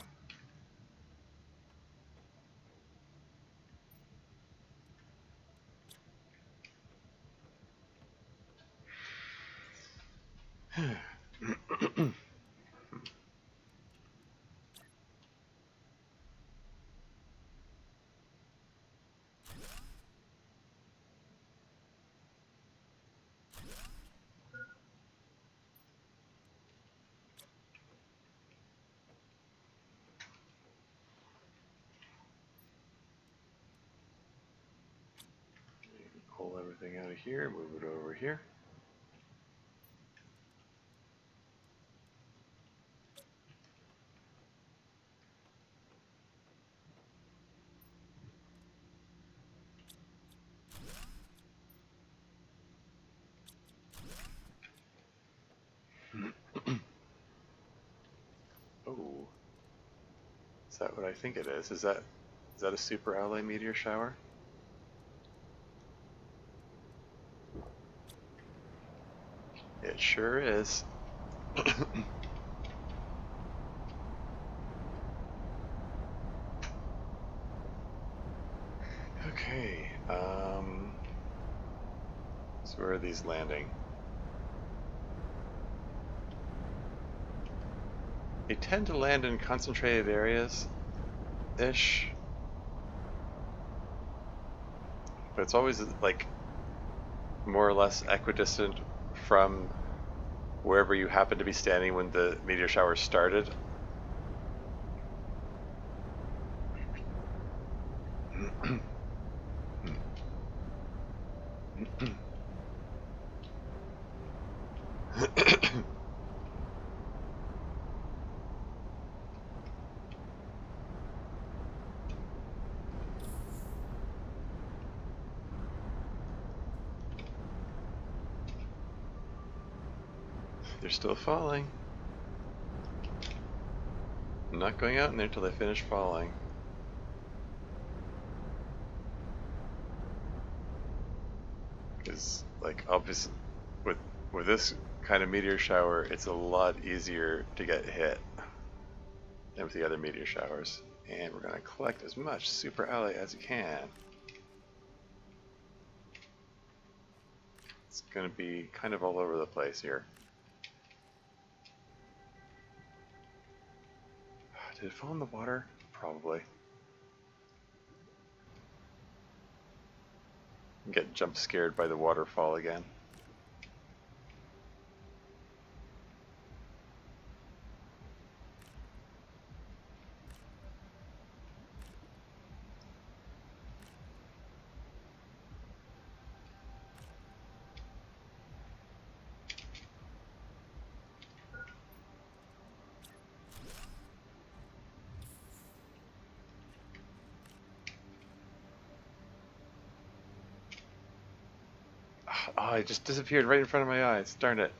Pull everything Thing out of here, move it over here. Oh, is that what I think it is? Is that a super alloy meteor shower? It sure is. Okay, so where are these landing? They tend to land in concentrated areas-ish, but it's always like more or less equidistant from wherever you happen to be standing when the meteor shower started. They're still falling. I'm not going out in there until they finish falling. Because, like, obviously, with this kind of meteor shower, it's a lot easier to get hit than with the other meteor showers. And we're going to collect as much super alloy as we can. It's going to be kind of all over the place here. Did it fall in the water? Probably. Get jump scared by the waterfall again. Oh, it just disappeared right in front of my eyes. Darn it.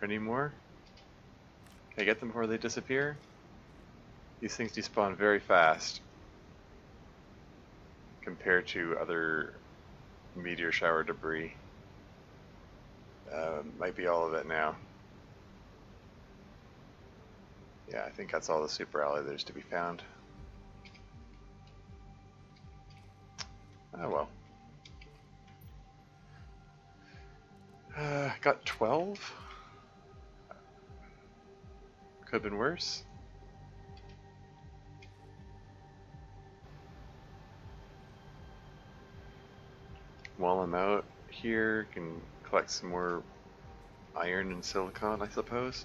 Any more? Can I get them before they disappear? These things despawn very fast compared to other meteor shower debris. Might be all of it now. Yeah, I think that's all the super alloy there's to be found. Oh well. Got 12? Could have been worse. While I'm out here, can collect some more iron and silicon, I suppose.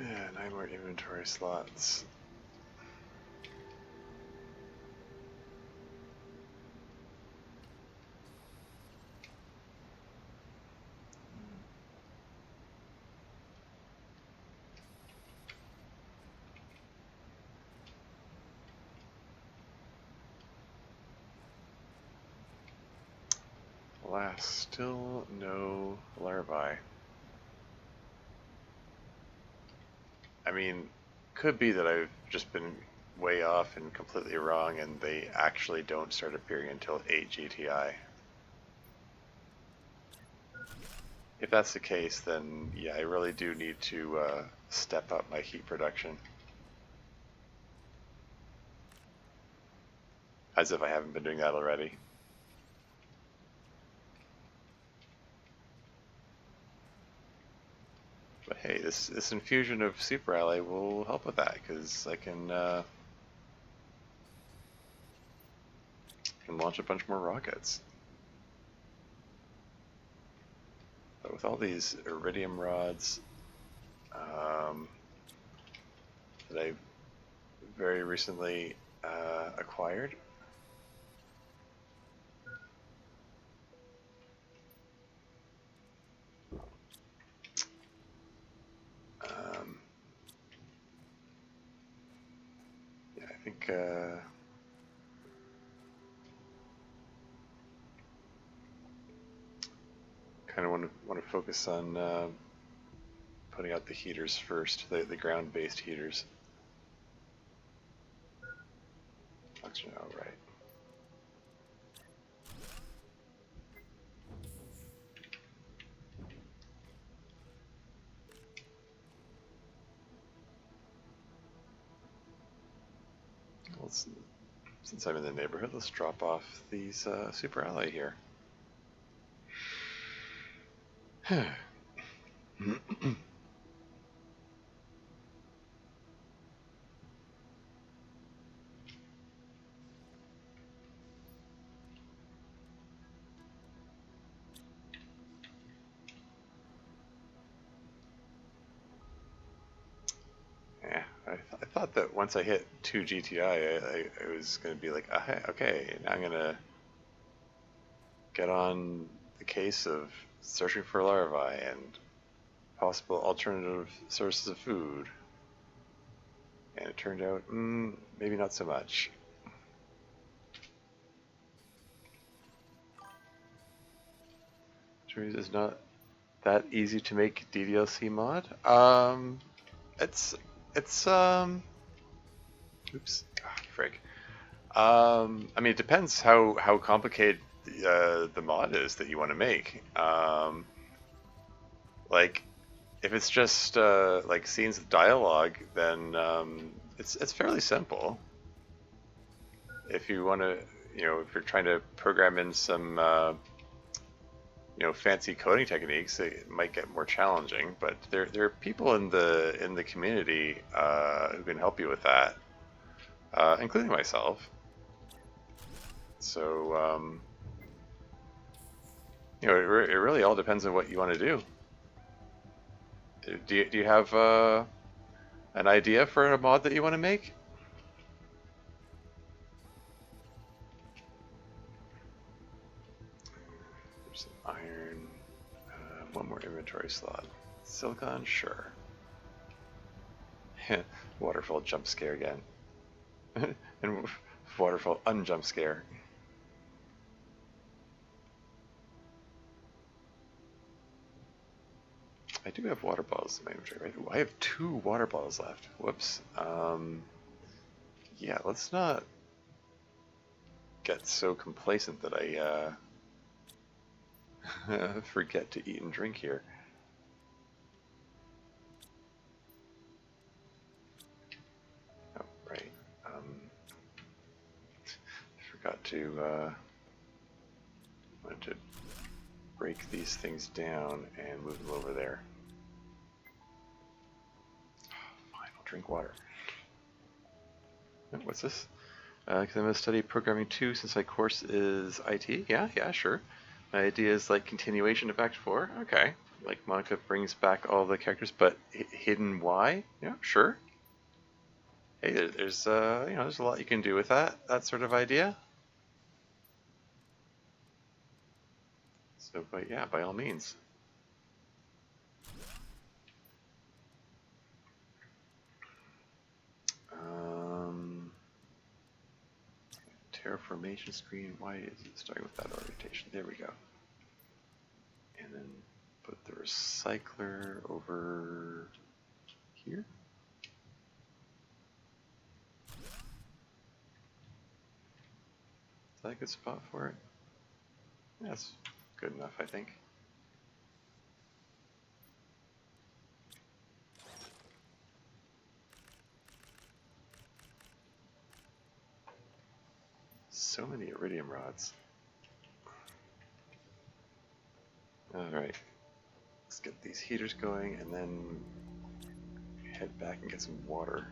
Yeah, 9 more inventory slots. Alas, still no larvae. I mean, could be that I've just been way off and completely wrong and they actually don't start appearing until 8 GTI. If that's the case, then yeah, I really do need to step up my heat production. As if I haven't been doing that already. But hey, this infusion of Super Ally will help with that, because I can launch a bunch more rockets. But with all these iridium rods that I very recently acquired, yeah, I think kind of want to focus on putting out the heaters first, the ground-based heaters. Oxygen, oh, right. Well, since I'm in the neighborhood, let's drop off these Super Ally here. Yeah, I thought that once I hit 2 GTI, I was going to be like, okay, now I'm going to get on the case of searching for larvae and possible alternative sources of food. And it turned out, maybe not so much. Which is not that easy to make DDLC mod. It's oops, frig. I mean, it depends how complicated the mod is that you want to make. Like, if it's just like scenes of dialogue, then it's fairly simple. If you want to, if you're trying to program in some fancy coding techniques, it might get more challenging. But there are people in the community who can help you with that, including myself. So it really all depends on what you want to do. Do you have an idea for a mod that you want to make? There's some iron. One more inventory slot. Silicon, sure. Waterfall jump scare again. And waterfall unjump scare. I do have water bottles in my inventory, right? Ooh, I have 2 water bottles left. Whoops. Yeah, let's not get so complacent that I forget to eat and drink here. Oh, right. Forgot to wanted to break these things down and move them over there. Fine, I'll drink water. Oh, what's this? Because I'm going to study programming too, since my course is IT. Yeah, sure. My idea is like continuation of Act 4. Okay. Like Monica brings back all the characters, but hidden why? Yeah, sure. Hey, there's there's a lot you can do with that sort of idea. So, but yeah, by all means. Terraformation screen. Why is it starting with that orientation? There we go. And then put the recycler over here. Is that a good spot for it? That's good enough, I think. So many iridium rods. Alright. Let's get these heaters going and then head back and get some water.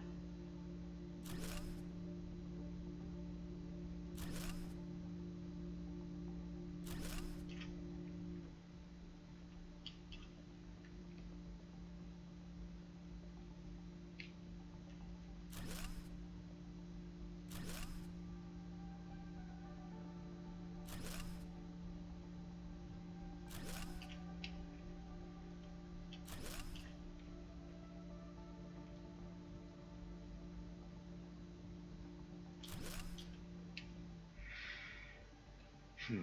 Yeah,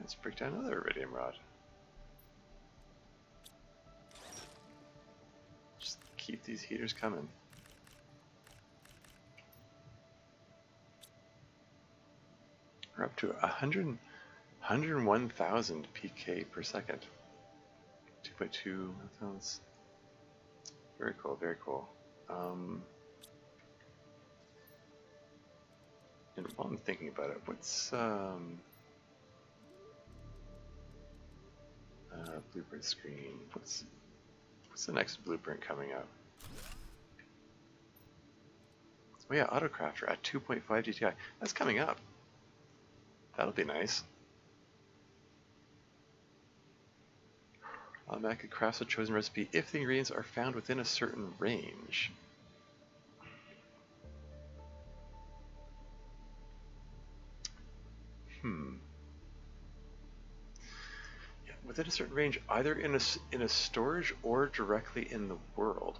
let's break down another iridium rod. Just keep these heaters coming. We're up to 101,000 PK per second. 2.2, that sounds very cool, very cool. And while I'm thinking about it, what's blueprint screen? What's the next blueprint coming up? Oh yeah, Autocrafter at 2.5 GTI. That's coming up. That'll be nice. Automatically crafts a chosen recipe if the ingredients are found within a certain range. Yeah, within a certain range, either in a storage or directly in the world.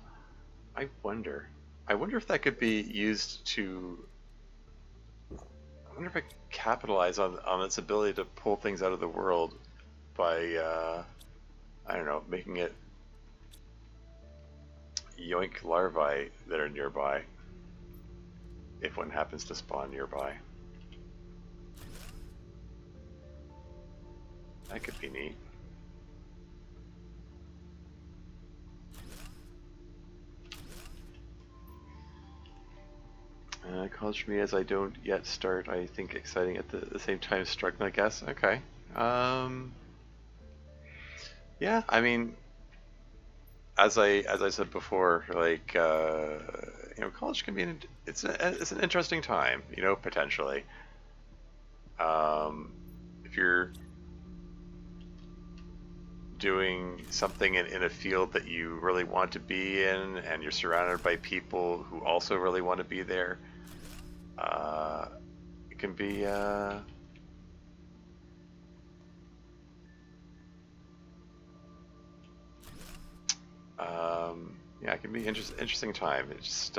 I wonder if that could be used to. I wonder if I could capitalize on its ability to pull things out of the world by I don't know, making it yoink larvae that are nearby, if one happens to spawn nearby. That could be neat. College for me, as I don't yet start, I think exciting at the same time struck my guess. Okay. Yeah, I mean, as I said before, like college can be it's an interesting time, potentially. If you're doing something in a field that you really want to be in, and you're surrounded by people who also really want to be there, it can be yeah, it can be interesting time. It's just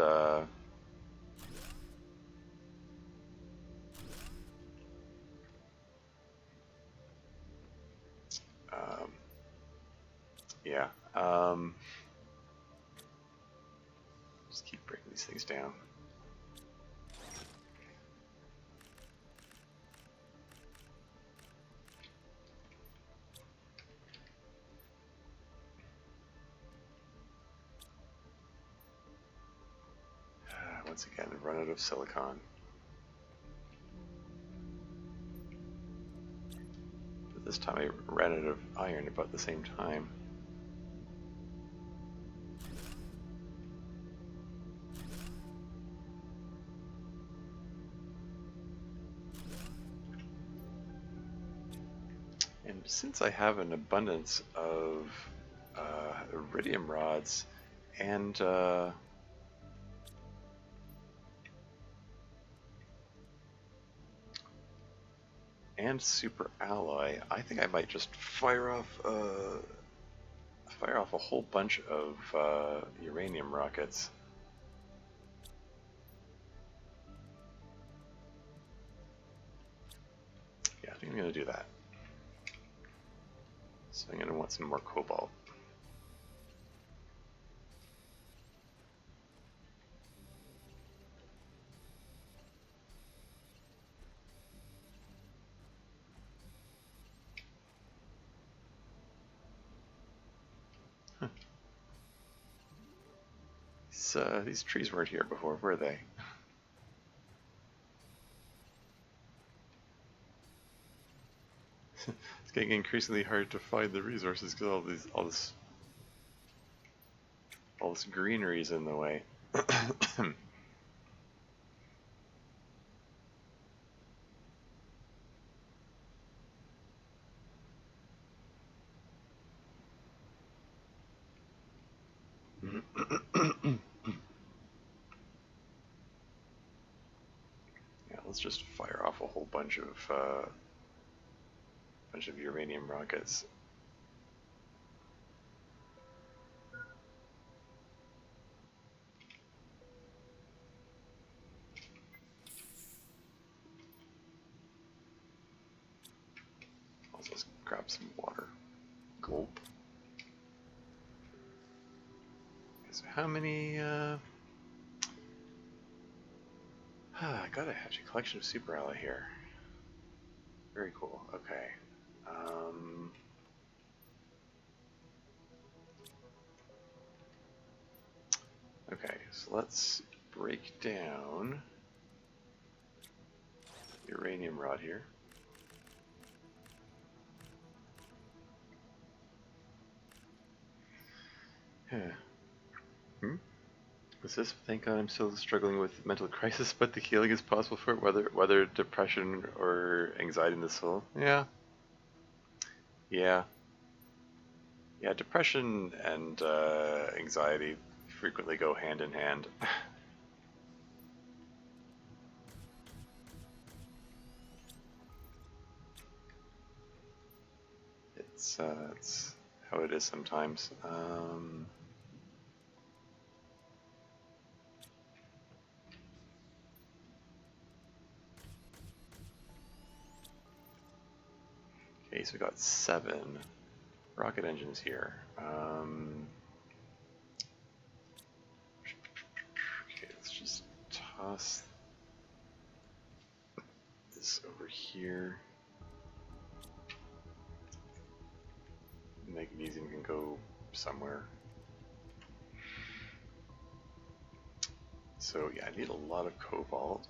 yeah. Just keep breaking these things down. Once again, run out of silicon. But this time I ran out of iron about the same time. And since I have an abundance of iridium rods and super alloy, I think I might just fire off a whole bunch of uranium rockets. Yeah, I think I'm gonna do that. So I'm gonna want some more cobalt. These trees weren't here before, were they? It's getting increasingly hard to find the resources because all this greenery is in the way. Yeah, let's just fire off a whole bunch of uranium rockets. Also, let's grab some water. Gulp. Okay, so how many? I got a hatchet collection of super ally here. Very cool. Okay. Okay, so let's break down the uranium rod here. What's this? Thank God I'm still struggling with mental crisis, but the healing is possible for it, whether depression or anxiety in the soul. Yeah. Yeah. Yeah, depression and anxiety frequently go hand in hand. It's how it is sometimes. Okay, so we got 7 rocket engines here. Okay, let's just toss this over here. Magnesium can go somewhere. So yeah, I need a lot of cobalt.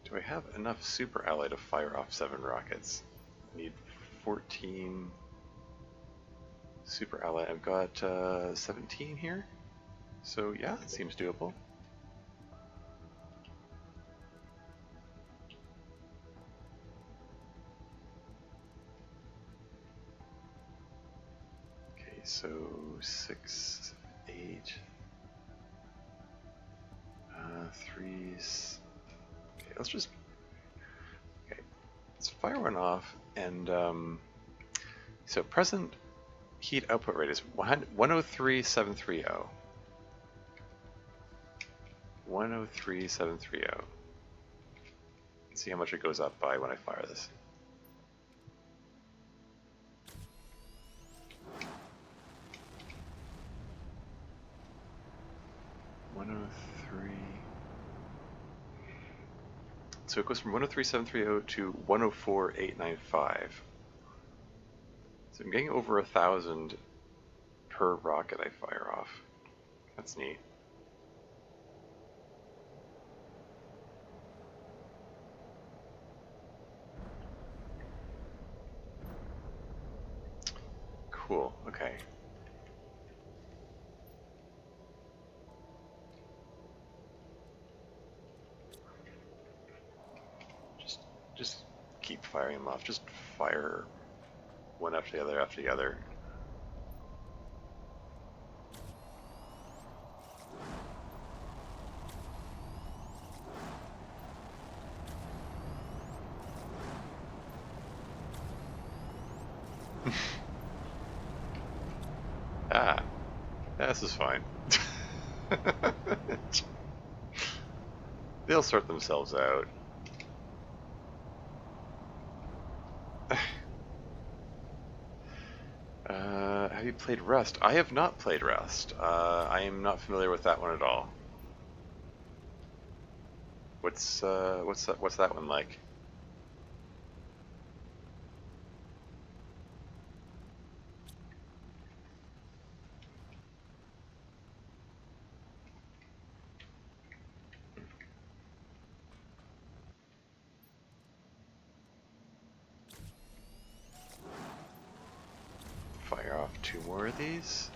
Do I have enough super ally to fire off 7 rockets? I need 14 super ally. I've got 17 here. So yeah, it seems doable. Okay, so 6, 8, 3s. Okay, let's fire one off, and so present heat output rate is 103,730. 103,730. Let's see how much it goes up by when I fire this. So it goes from 103,730 to 104,895. So I'm getting over 1,000 per rocket I fire off. That's neat. Cool, okay. Just keep firing them off. Just fire one after the other after the other. Ah, this is fine. They'll sort themselves out. Have you played Rust? I have not played Rust. I am not familiar with that one at all. What's that? What's that? One like? 2 more of these.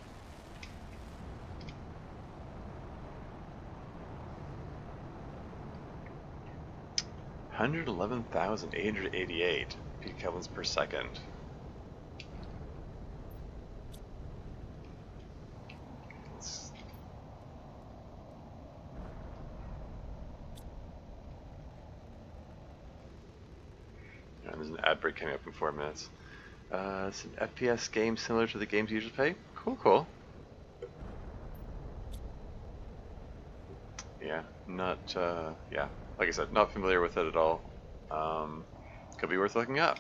$111,888 peak kelvins per second. There's an ad break coming up in 4 minutes. It's an FPS game similar to the games you usually play. Cool, cool. Yeah, not, yeah. Like I said, not familiar with it at all. Could be worth looking up.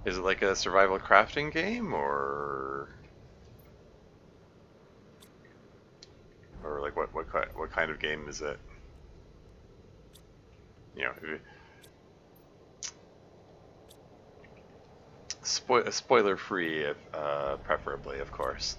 Is it like a survival crafting game, or like what kind of game is it? You know, spoiler free, preferably, of course.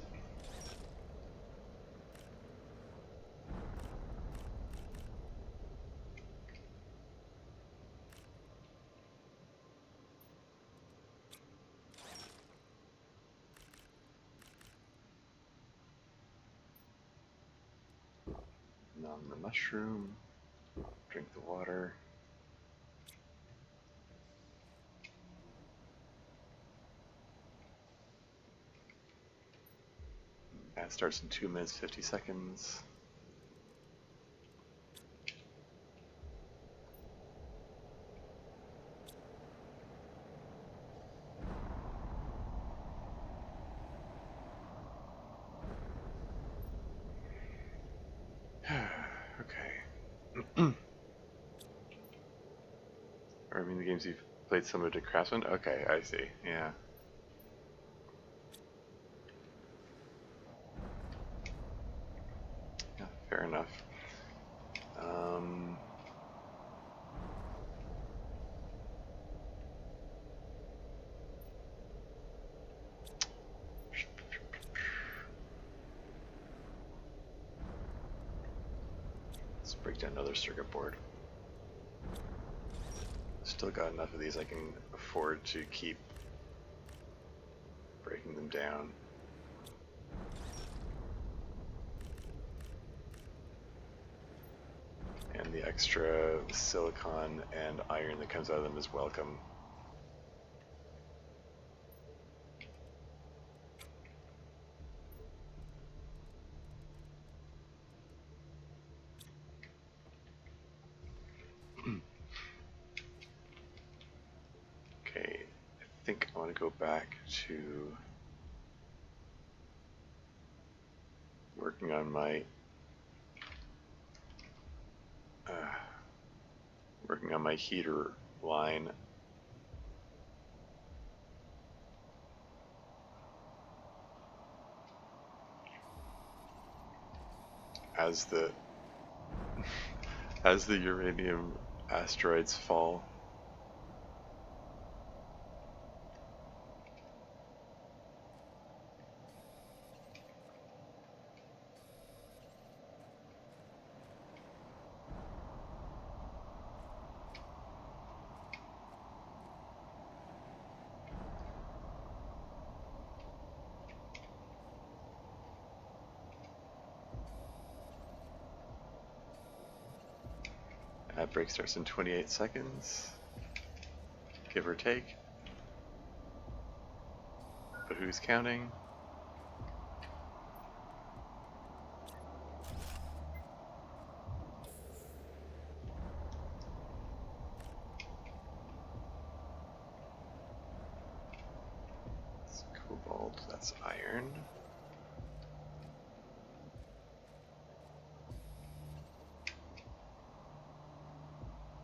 Nom the mushroom. Drink the water. That starts in 2 minutes 50 seconds. Okay. Or I mean the games you've played similar to Craftsman? Okay, I see. Yeah. Yeah, fair enough. Let's break down another circuit board. Still got enough of these I can afford to keep breaking them down. And the extra silicon and iron that comes out of them is welcome. Okay, I think I want to go back to working on my heater line. As the as the uranium asteroids fall. Ad break starts in 28 seconds, give or take. But who's counting? That's cobalt, that's iron.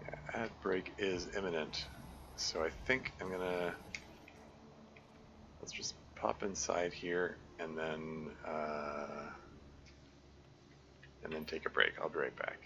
Yeah, ad break is imminent. So I think I'm gonna, let's just pop inside here and then take a break. I'll be right back.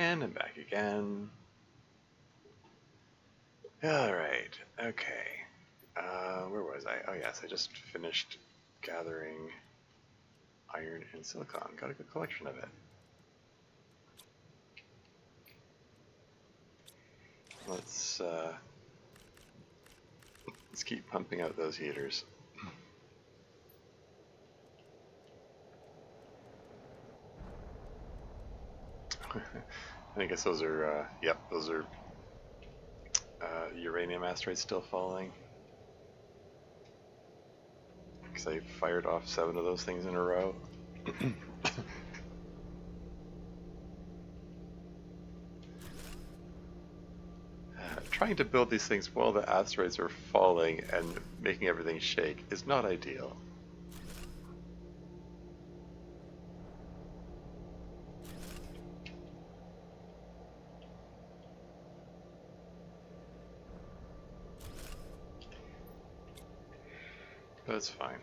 And I'm back again. Alright, okay. Where was I? Oh yes, I just finished gathering iron and silicon. Got a good collection of it. Let's keep pumping out those heaters. I guess those are, yep, those are uranium asteroids still falling. Because I fired off 7 of those things in a row. Trying to build these things while the asteroids are falling and making everything shake is not ideal. But it's fine.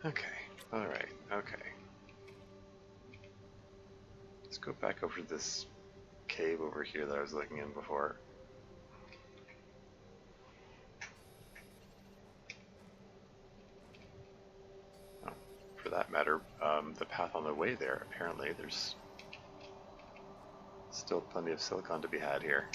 Okay, alright, okay. Let's go back over to this cave over here that I was looking in before. Oh, for that matter, the path on the way there, apparently there's still plenty of silicon to be had here.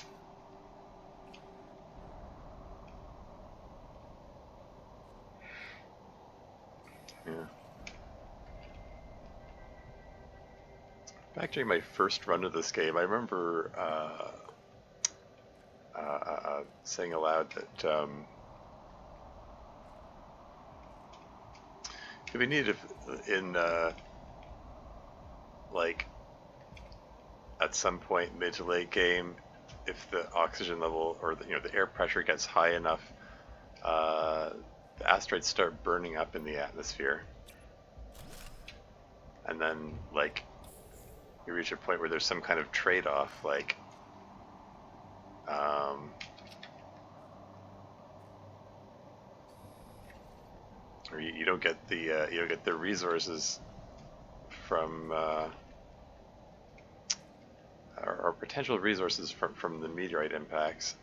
Yeah. Back during my first run of this game, I remember saying aloud that it'd be neat if in like at some point mid to late game, if the oxygen level or the air pressure gets high enough, the asteroids start burning up in the atmosphere, and then like you reach a point where there's some kind of trade-off, like or you don't get the resources from or potential resources from the meteorite impacts.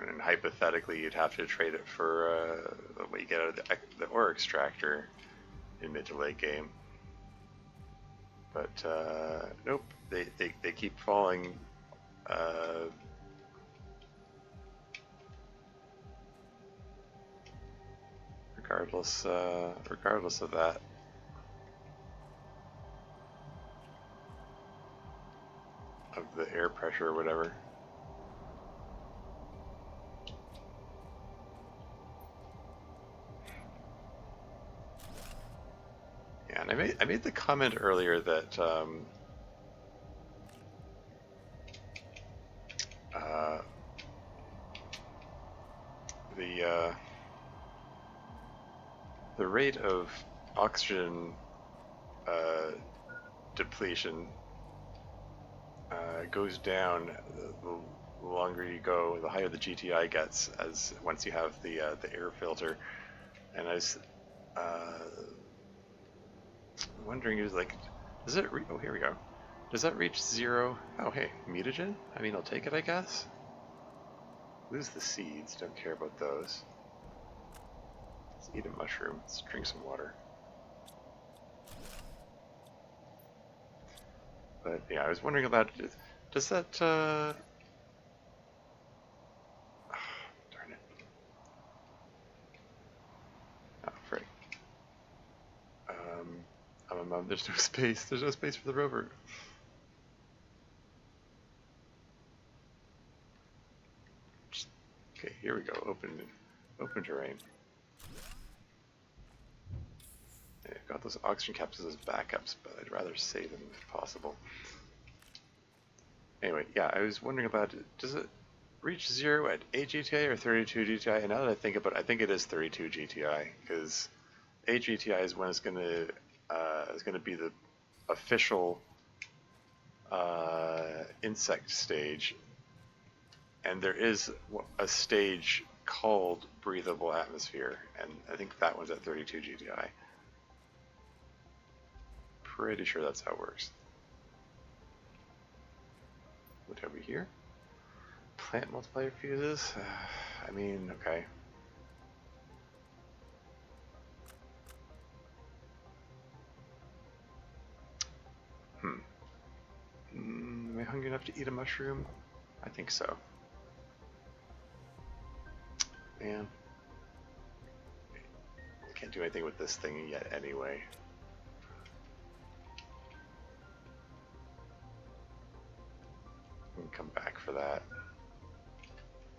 And hypothetically, you'd have to trade it for what you get out of the ore extractor in mid to late game. But nope, they keep falling. Regardless of that. Of the air pressure or whatever. Yeah, and I made the comment earlier that the rate of oxygen depletion goes down the longer you go, the higher the GTI gets as once you have the air filter. And I was wondering, is like, does it? Oh, here we go. Does that reach 0? Oh, hey, mutagen. I mean, I'll take it, I guess. Lose the seeds. Don't care about those. Let's eat a mushroom. Let's drink some water. But yeah, I was wondering about, does that, oh, darn it. Oh, frick. There's no space. There's no space for the rover. Okay, here we go. Open terrain. Yeah, got those oxygen capsules as backups, but I'd rather save them if possible. Anyway, yeah, I was wondering about, does it reach 0 at 8 GTI or 32 GTI? And now that I think about it, I think it is 32 GTI, because 8 GTI is when it's going to be the official insect stage, and there is a stage called breathable atmosphere, and I think that one's at 32 GTI. Pretty sure that's how it works. What have we here? Plant multiplier fuses? I mean, okay. Am I hungry enough to eat a mushroom? I think so. Man. I can't do anything with this thing yet anyway. I can come back for that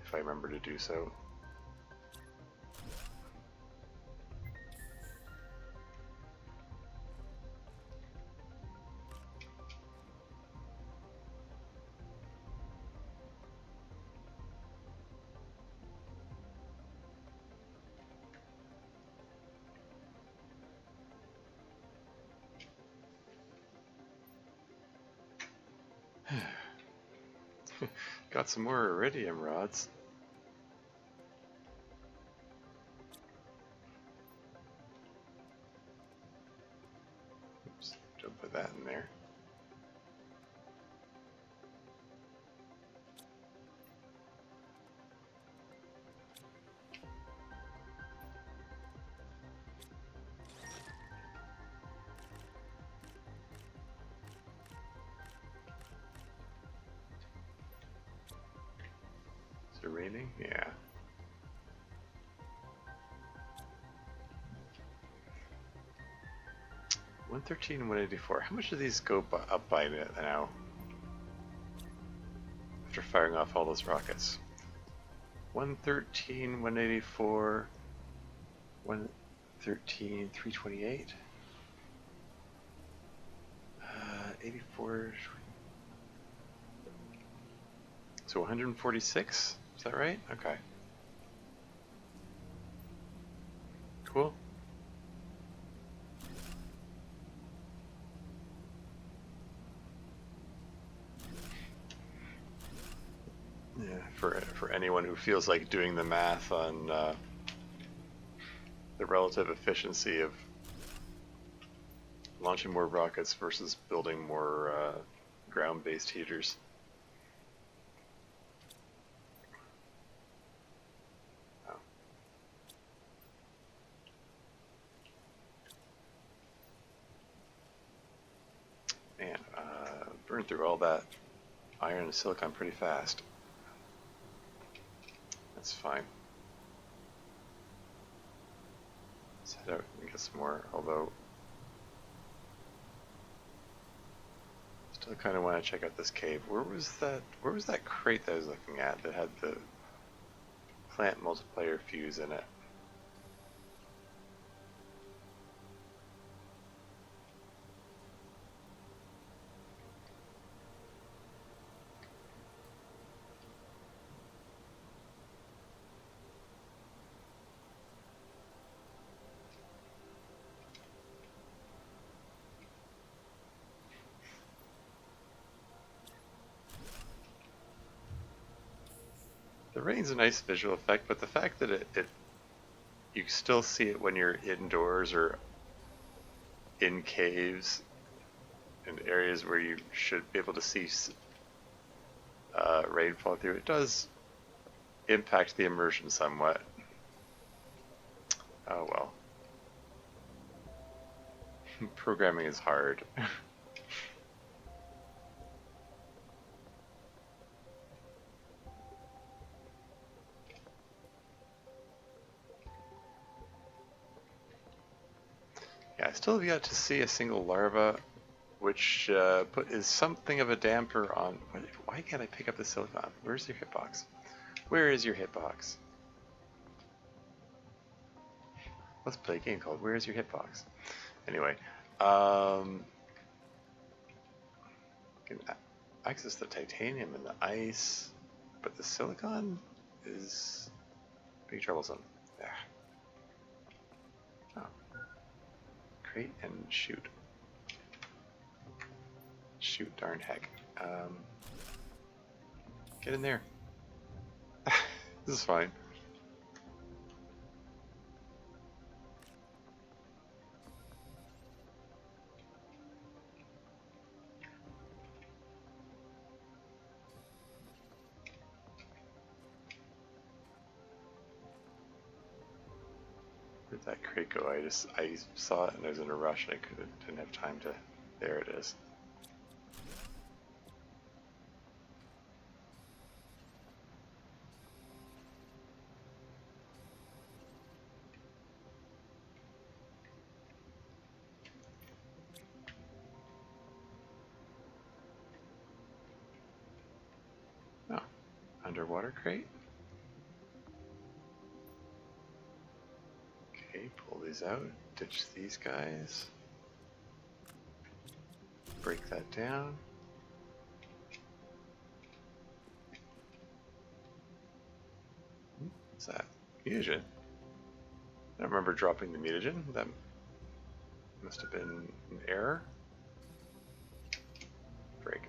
if I remember to do so. Got some more iridium rods. Oops, don't put that in there. Is it raining? Yeah. $113 and $184. How much do these go up by now? After firing off all those rockets. 113, 184, 113, 328. 84. So 146? Is that right? Okay. Cool. Yeah, for anyone who feels like doing the math on the relative efficiency of launching more rockets versus building more ground-based heaters. Oh. Man, burned through all that iron and silicon pretty fast. That's fine. Let's head out and get some more, although still kind of want to check out this cave. Where was that crate that I was looking at that had the plant multiplier fuse in it? The rain's a nice visual effect, but the fact that you still see it when you're indoors or in caves and areas where you should be able to see rain fall through, it does impact the immersion somewhat. Oh well. Programming is hard. Yeah, I still have yet to see a single larva, which is something of a damper on... Why can't I pick up the silicon? Where's your hitbox? Where is your hitbox? Let's play a game called Where is Your Hitbox? Anyway, can access the titanium and the ice, but the silicon is pretty troublesome. Yeah. Oh. Crate and shoot. Shoot, darn heck. Get in there. This is fine. Where'd that crate go? I saw it and I was in a rush and I didn't have time to. There it is. Oh, underwater crate. Okay, pull these out, ditch these guys, break that down. What's that? Mutagen. I don't remember dropping the mutagen. That must have been an error. Frig.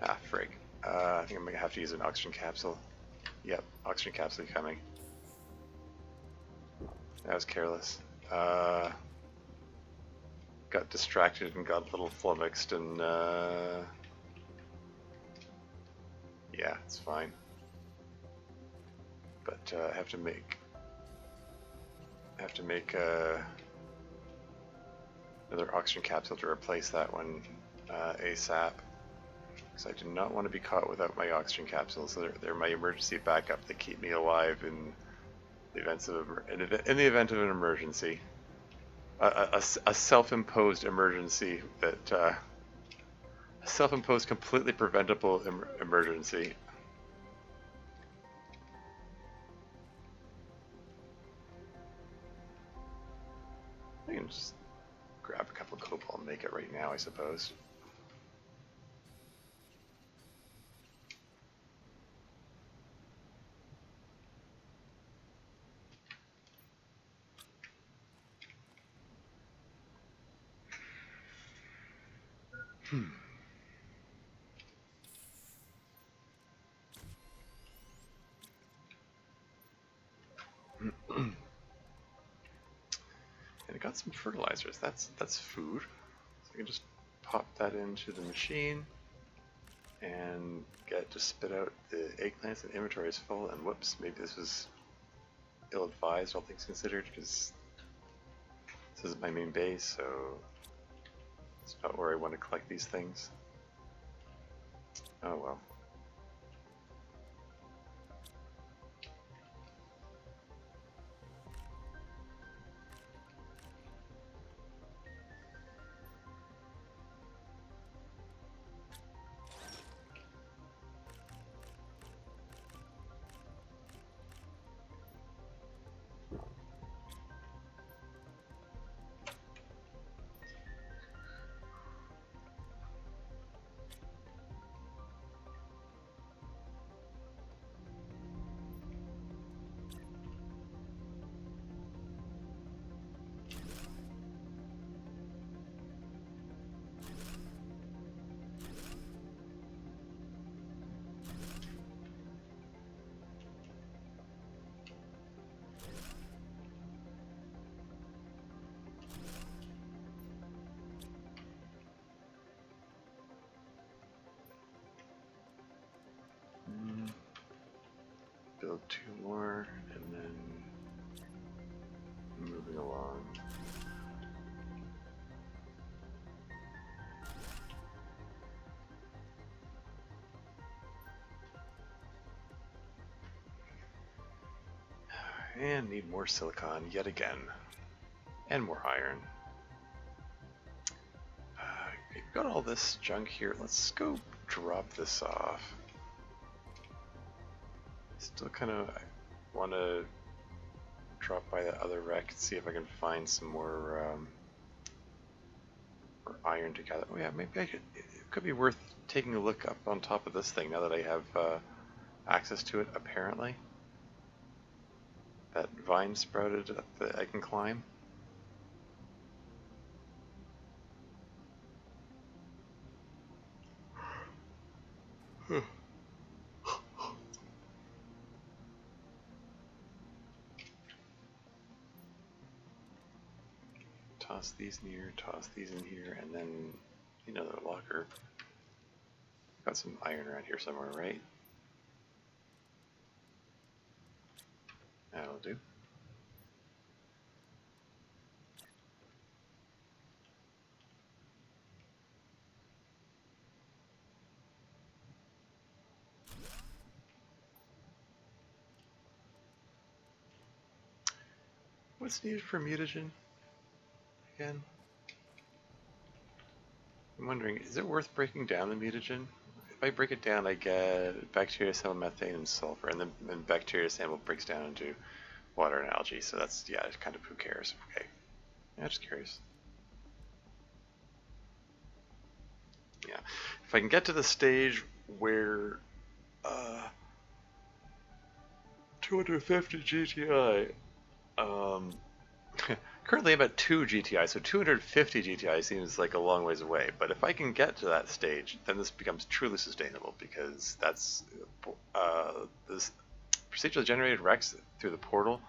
Ah, frig. I think I'm gonna have to use an oxygen capsule. Yep, oxygen capsule coming. That was careless. Got distracted and got a little flummoxed and yeah, it's fine. But I have to make another oxygen capsule to replace that one ASAP. Because I do not want to be caught without my oxygen capsules. So they're my emergency backup. They keep me alive in the events of in the event of an emergency. A self-imposed emergency that a self-imposed completely preventable emergency. I can just grab a couple of cobalt and make it right now, I suppose. And I got some fertilizers. That's food. So I can just pop that into the machine and get to spit out the eggplants, and inventory is full. And whoops, maybe this was ill-advised, all things considered, because this is my main base, so it's not where I want to collect these things. Oh well. Build 2 more, and then moving along. And need more silicon yet again. And more iron. We've got all this junk here. Let's go drop this off. Still kind of want to drop by the other wreck and see if I can find some more iron to gather. Oh yeah, maybe it could be worth taking a look up on top of this thing now that I have access to it, apparently. That vine sprouted up that I can climb. Toss these in here, toss these in here, and then another locker. Got some iron around here somewhere, right? That'll do. What's needed for mutagen? Again? I'm wondering, is it worth breaking down the mutagen? If I break it down, I get bacteria, cell, methane, and sulfur, and then bacteria sample breaks down into water and algae, so that's, yeah, it's kind of who cares. Okay. Yeah, just curious. Yeah. If I can get to the stage where 250 GTI, currently I'm at 2 GTI, so 250 GTI seems like a long ways away, but if I can get to that stage, then this becomes truly sustainable, because that's, this procedurally generated wrecks through the portal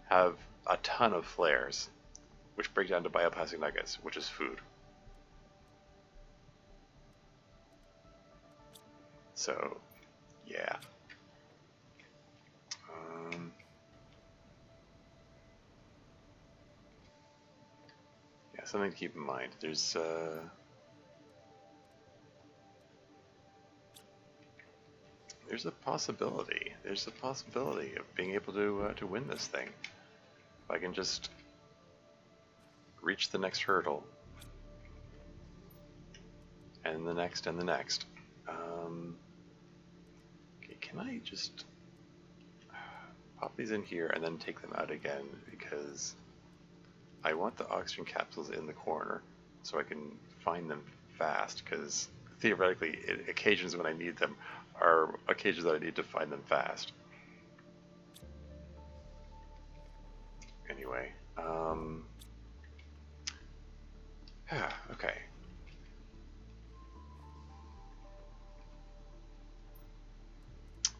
have a ton of flares, which break down to bioplastic nuggets, which is food. So, yeah. Yeah, something to keep in mind. There's a possibility. There's a possibility of being able to win this thing. If I can just reach the next hurdle, and the next, and the next. Okay, can I just pop these in here and then take them out again, because I want the oxygen capsules in the corner so I can find them fast, because theoretically occasions when I need them are occasions that I need to find them fast. Anyway, okay.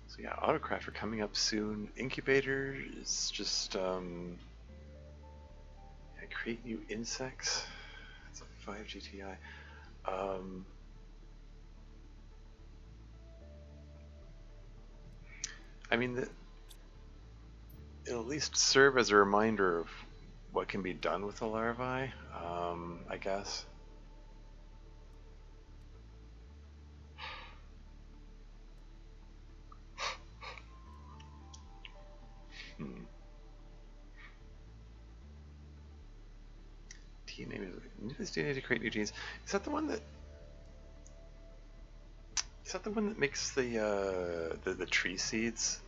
So yeah, autocrafter coming up soon. Incubator is just create new insects. It's a 5 GTI. I mean, it'll at least serve as a reminder of what can be done with the larvae, I guess. DNA, this DNA to create new genes. Is that the one that? Is that the one that makes the tree seeds?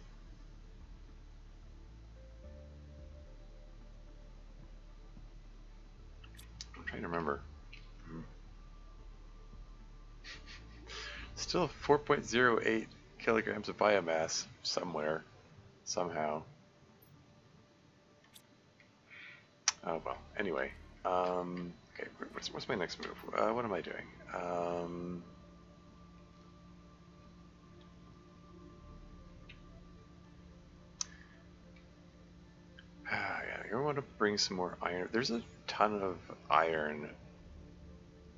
I'm trying to remember. Still 4.08 kilograms of biomass somewhere, somehow. Oh well. Anyway, okay. What's my next move? What am I doing? Yeah, I want to bring some more iron. There's a ton of iron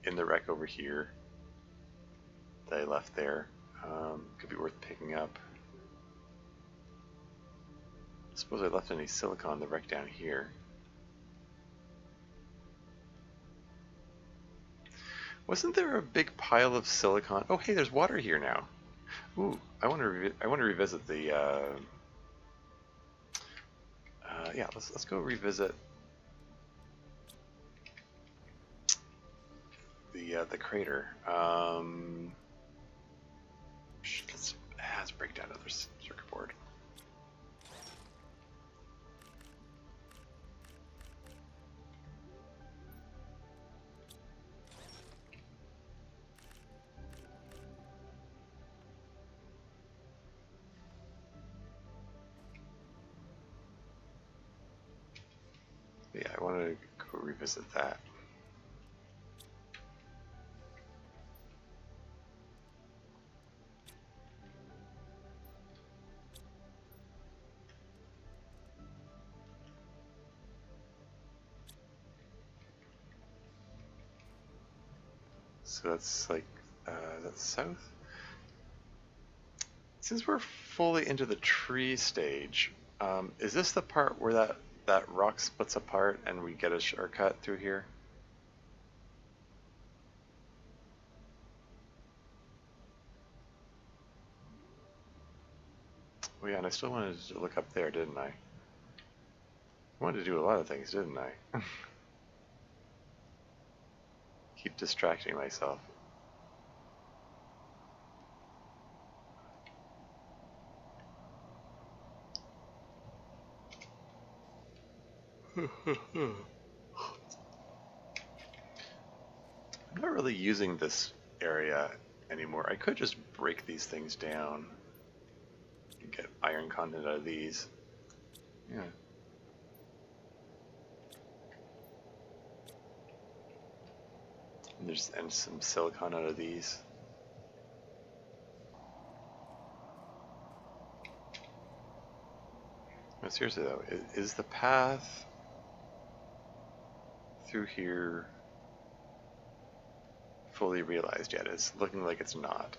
in the wreck over here that I left there. Could be worth picking up. I suppose I left any silicon in the wreck down here. Wasn't there a big pile of silicon? Oh, hey, there's water here now. Ooh, I want to revisit the. Yeah, let's go revisit the crater. Let's break down another circuit board. Yeah, I want to go revisit that. So that's like, that's south. Since we're fully into the tree stage, is this the part where that rock splits apart and we get a shortcut through here? Oh yeah, and I still wanted to look up there, didn't I? I wanted to do a lot of things, didn't I? Keep distracting myself. I'm not really using this area anymore. I could just break these things down and get iron content out of these. Yeah. And some silicon out of these. No, seriously though, is the path through here fully realized yet? It's looking like it's not.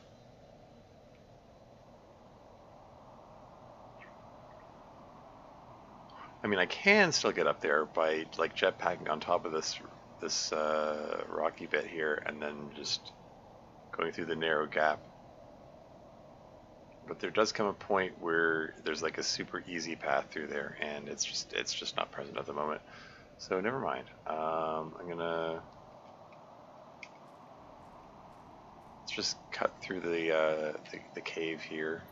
I mean, I can still get up there by like jetpacking on top of this rocky bit here, and then just going through the narrow gap. But there does come a point where there's like a super easy path through there, and it's just not present at the moment. So never mind. I'm gonna let's just cut through the cave here.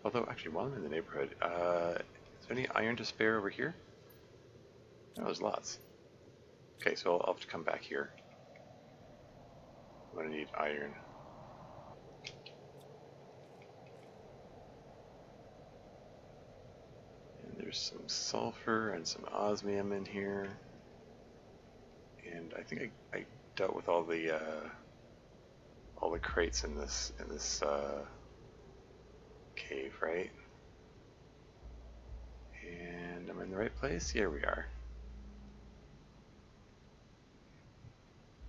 Although actually, while I'm in the neighborhood, is there any iron to spare over here? No, there's lots. Okay, so I'll have to come back here. I'm gonna need iron. And there's some sulfur and some osmium in here. And I think I dealt with all the crates in this cave, right? And am I in the right place? Here we are.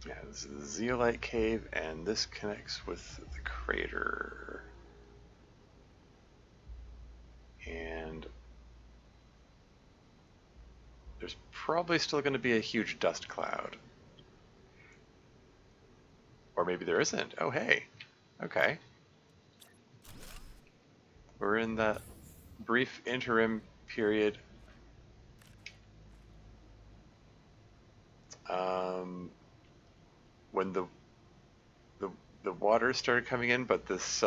Yeah, this is the zeolite cave, and this connects with the crater. And there's probably still going to be a huge dust cloud. Or maybe there isn't. Oh, hey. Okay. We're in that brief interim period. When the water started coming in, but this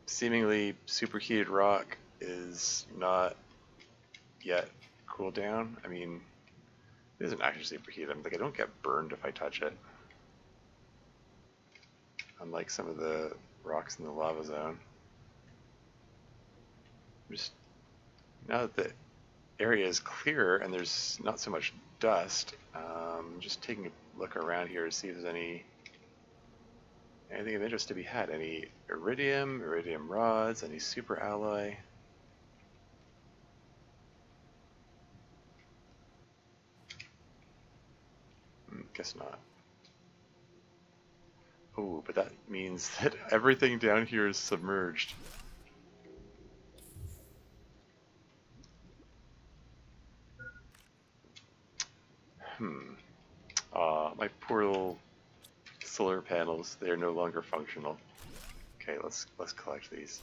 seemingly superheated rock is not yet cooled down. I mean, it isn't actually superheated. I'm like, I don't get burned if I touch it. Unlike some of the rocks in the lava zone. Just now that the area is clearer and there's not so much dust, just taking a look around here to see if there's anything of interest to be had. Any iridium rods, any super alloy. Guess not. Oh, but that means that everything down here is submerged. My poor little solar panels, they are no longer functional. Okay, let's collect these.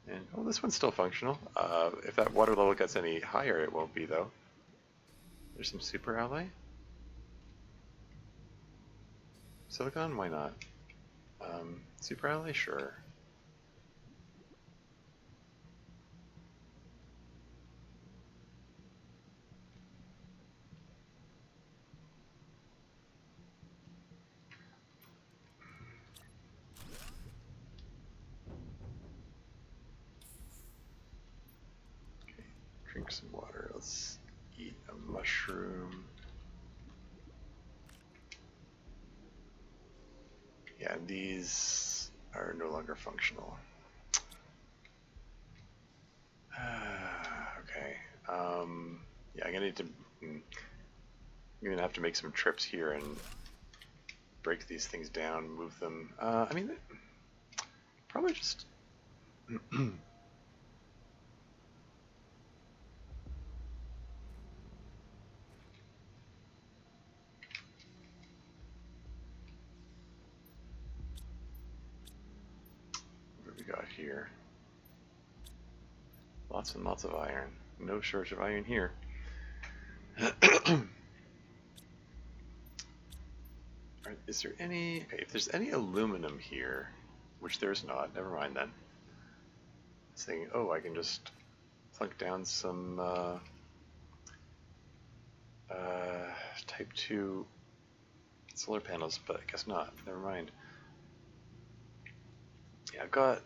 And oh, this one's still functional. If that water level gets any higher, it won't be though. There's some super alloy. Silicon, why not? Super alloy, sure. drink some water. Let's eat a mushroom. Yeah, and these are no longer functional. Okay. Yeah, I'm gonna need to. I'm gonna have to make some trips here and break these things down, move them. I mean, probably just. Where we got here? Lots and lots of iron. No shortage of iron here. Is there any? Okay, if there's any aluminum here, which there's not, never mind then. Saying, oh, I can just plunk down some type 2 solar panels, but I guess not. Never mind. Yeah, I've got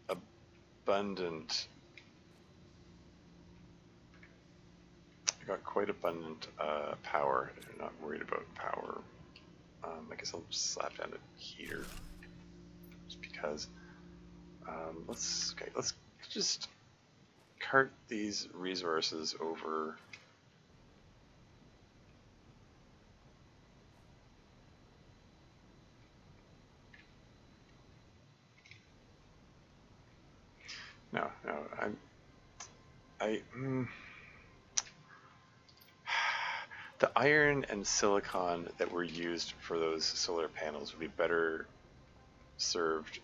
abundant. I got quite abundant power. I'm not worried about power. I guess I'll just slap down a heater, just because. Let's just cart these resources over. No, the iron and silicon that were used for those solar panels would be better served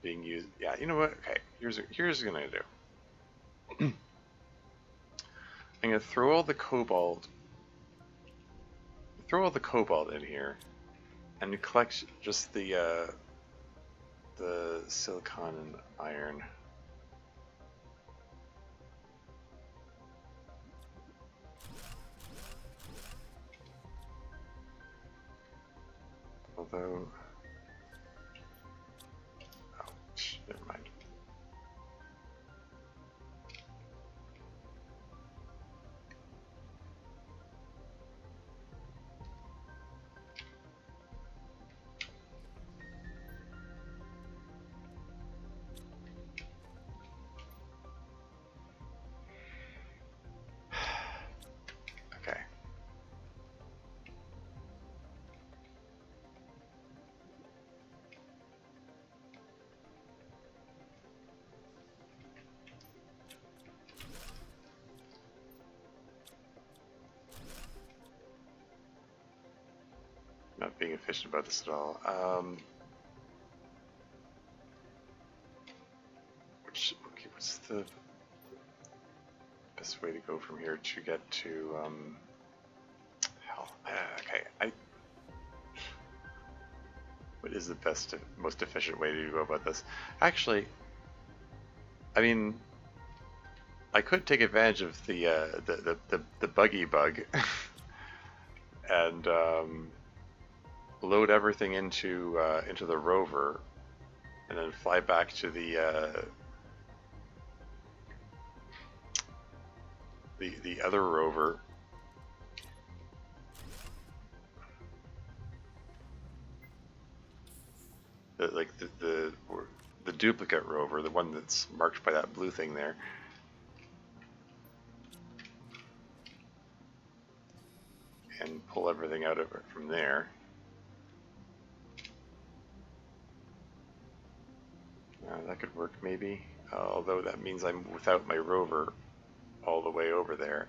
being used. Yeah, you know what? Okay, here's what I'm gonna do. I'm gonna throw all the cobalt in here, and collect just the silicon and iron. Although, oh, never mind. Okay. Not being efficient about this at all. Okay, what's the best way to go from here to get to, hell, okay, what is the most efficient way to go about this? Actually, I mean, I could take advantage of the buggy bug and load everything into the rover, and then fly back to the other rover. The duplicate rover, the one that's marked by that blue thing there. And pull everything out of it from there. That could work maybe, although that means I'm without my rover all the way over there,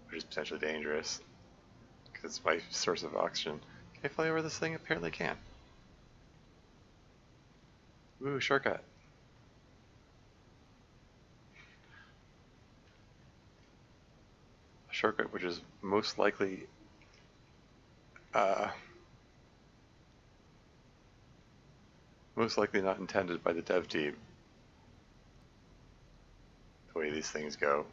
which is potentially dangerous, because it's my source of oxygen. Can I fly over this thing? Apparently I can. Ooh, shortcut. A shortcut which is most likely not intended by the dev team, the way these things go.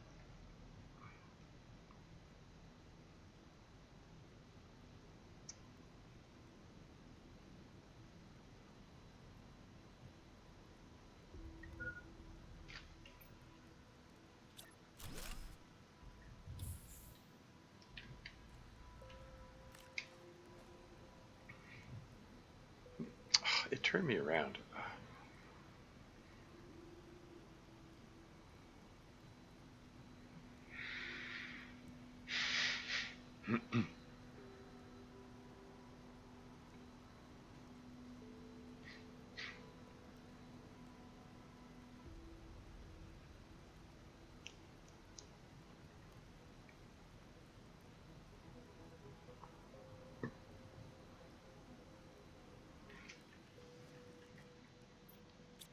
turn me around.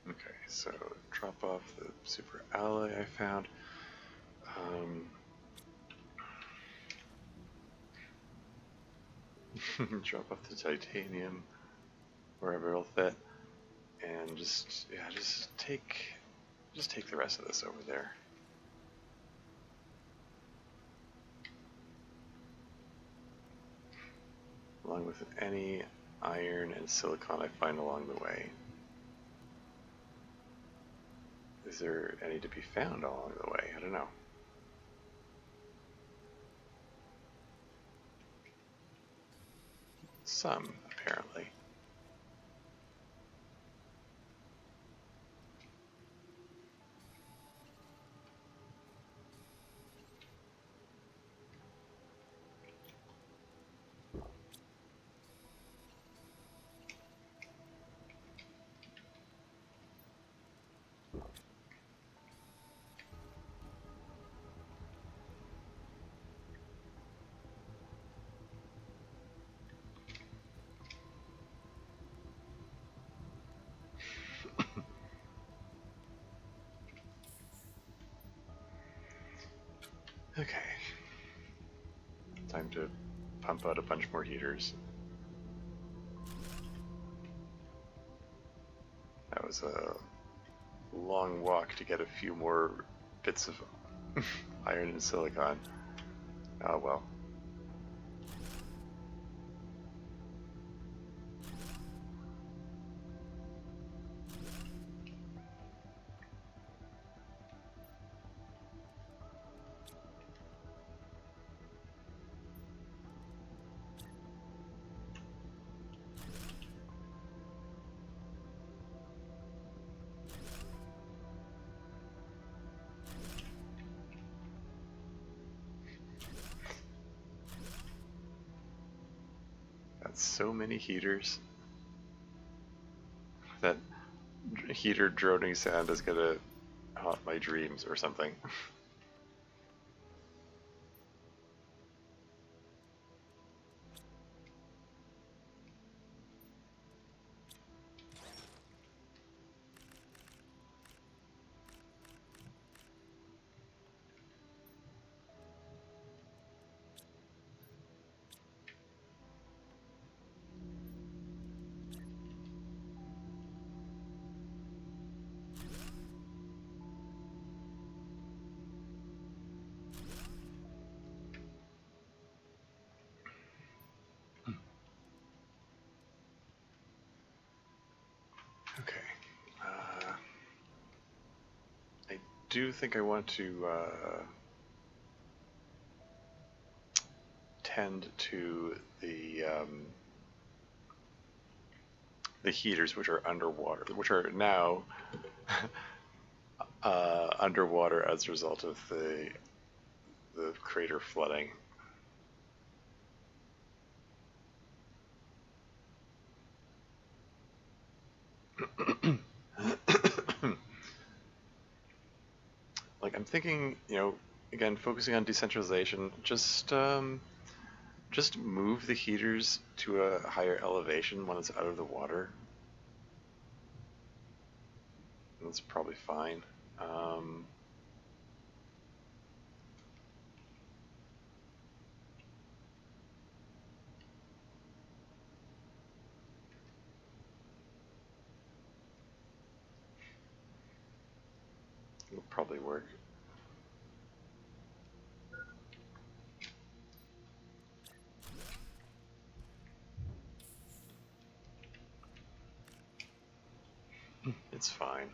Okay, so drop off the super alloy I found. Drop off the titanium wherever it'll fit, and just take the rest of this over there. Along with any iron and silicon I find along the way. Is there any to be found along the way? I don't know. Some, apparently. Okay. Time to pump out a bunch more heaters. That was a long walk to get a few more bits of iron and silicon. Oh well. That's so many heaters. That heater droning sound is gonna haunt my dreams or something. Okay. I do think I want to tend to the heaters, which are underwater, which are now underwater as a result of the crater flooding. Like I'm thinking, again, focusing on decentralization, just move the heaters to a higher elevation when it's out of the water. That's probably fine. It'll probably work. It's fine.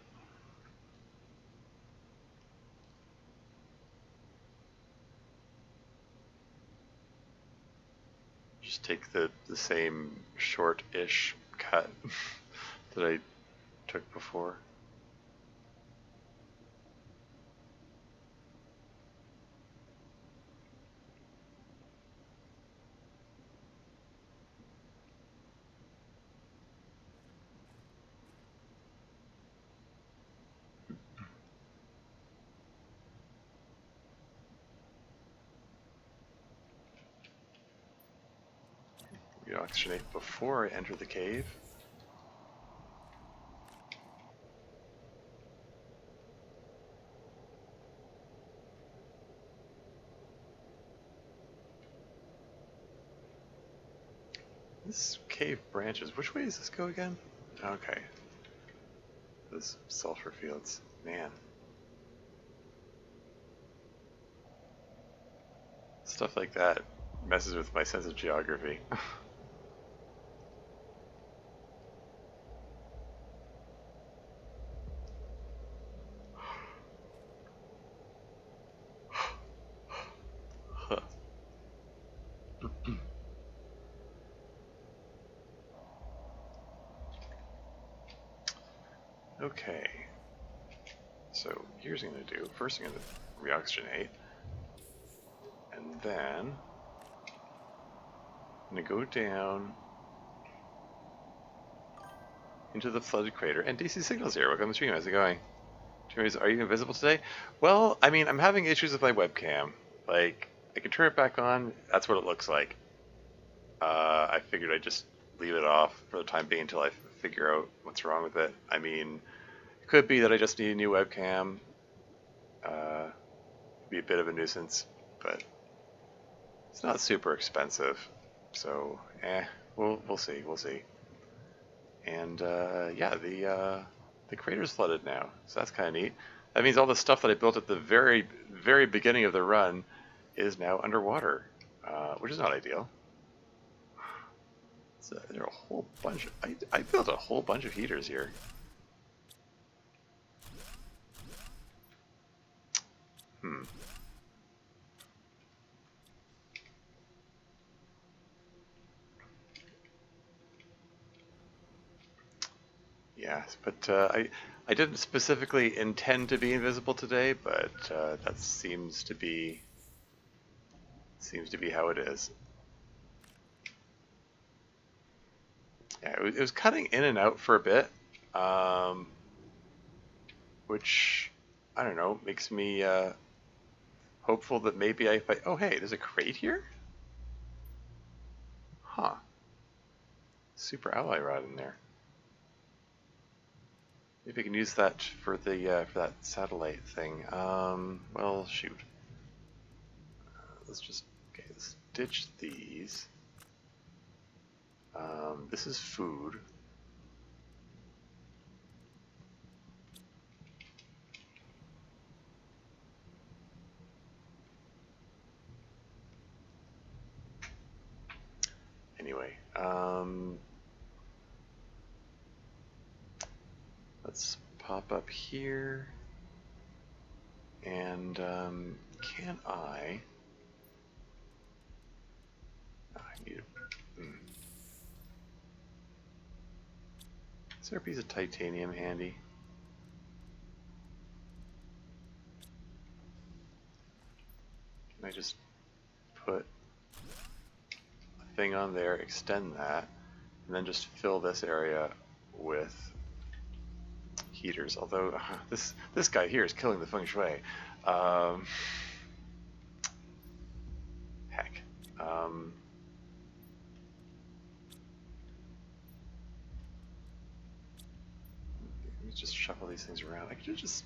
Just take the same short-ish cut that I took before. Reoxygenate before I enter the cave. This cave branches. Which way does this go again? Okay. Those sulfur fields. Man. Stuff like that messes with my sense of geography. Okay. So here's what I'm going to do. First I'm going to reoxygenate. And then I'm going to go down into the flooded crater. And DC Signal's here. Welcome to the stream. How's it going? Are you invisible today? Well, I mean, I'm having issues with my webcam. Like, I can turn it back on. That's what it looks like. I figured I'd just leave it off for the time being until I figure out what's wrong with it. I mean, it could be that I just need a new webcam. Be a bit of a nuisance, but it's not super expensive. So, we'll see. And yeah, the crater's flooded now, so that's kind of neat. That means all the stuff that I built at the very, very beginning of the run is now underwater, which is not ideal. So there are a whole bunch. I built a whole bunch of heaters here. Yes, but I didn't specifically intend to be invisible today, but that seems to be how it is. Yeah, it was cutting in and out for a bit, which I don't know makes me hopeful that maybe if I oh hey, there's a crate here, huh? Super ally rod in there. Maybe I can use that for the for that satellite thing. Well, shoot. Let's just let's ditch these. This is food. Anyway, let's pop up here. And can I need Is there a piece of titanium handy? Can I just put a thing on there, extend that, and then just fill this area with heaters? Although this guy here is killing the feng shui. Heck. Let me just shuffle these things around. I could just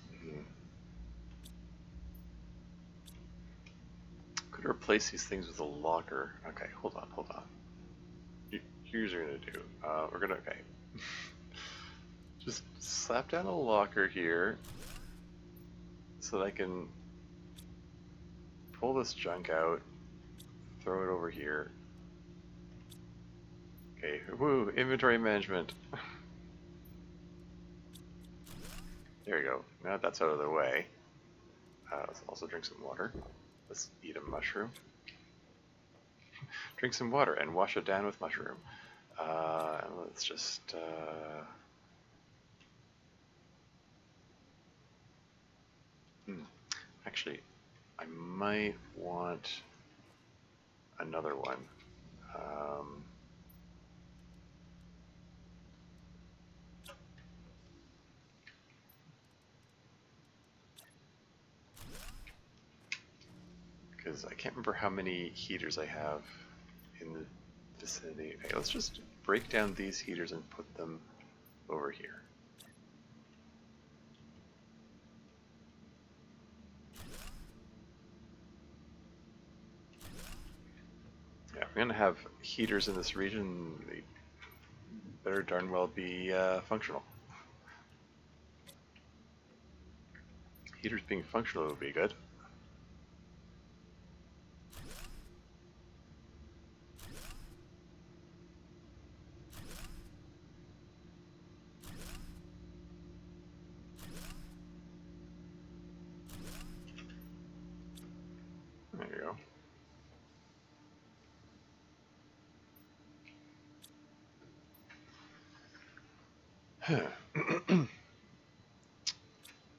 could replace these things with a locker. Okay, hold on. Here's what we're gonna do. We're gonna just slap down a locker here so that I can pull this junk out, throw it over here. Okay, woo, inventory management. There we go. Now that that's out of the way. Let's also drink some water. Let's eat a mushroom. Drink some water and wash it down with mushroom. And let's just Actually, I might want another one. Because I can't remember how many heaters I have in the vicinity. Okay, let's just break down these heaters and put them over here. Yeah, we're gonna have heaters in this region. They better darn well be functional. Heaters being functional would be good. There you go.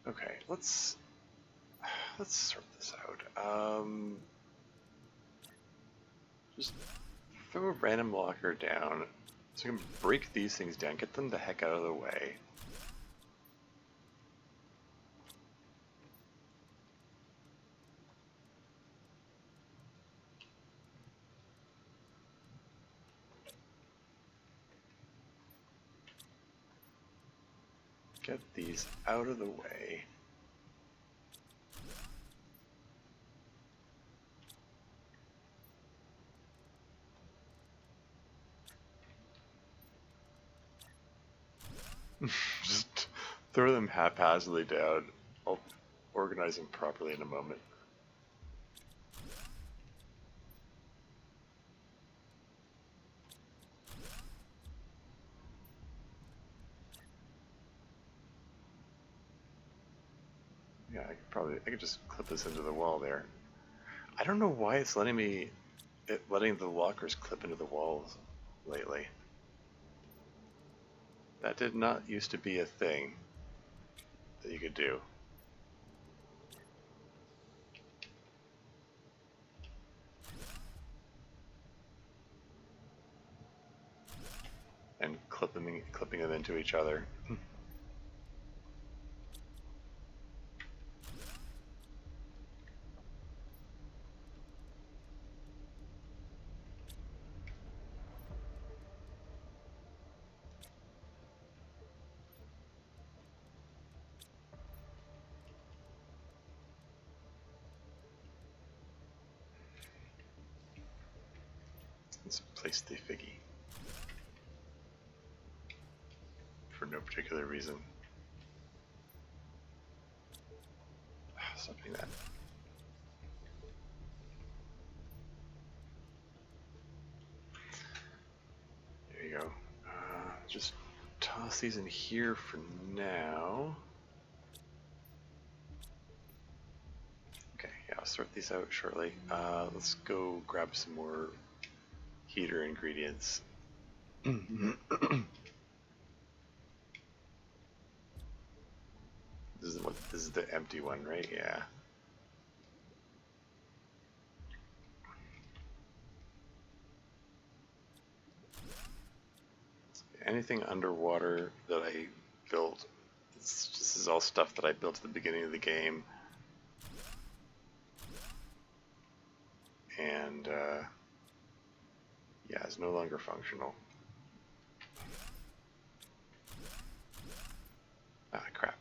Okay, let's sort this out. Just throw a random locker down so I can break these things down, get them the heck out of the way. Get these out of the way. Just throw them haphazardly down. I'll organize them properly in a moment. Yeah, I could just clip this into the wall there. I don't know why it's letting the lockers clip into the walls lately. That did not used to be a thing that you could do. And clipping them into each other. Let's place the figgy. For no particular reason. Stop doing that. There you go. Just toss these in here for now. Okay, yeah, I'll sort these out shortly. Let's go grab some more heater ingredients. This is the empty one, right? Yeah. Anything underwater that I built, this is all stuff that I built at the beginning of the game. And, yeah, it's no longer functional. Ah, crap.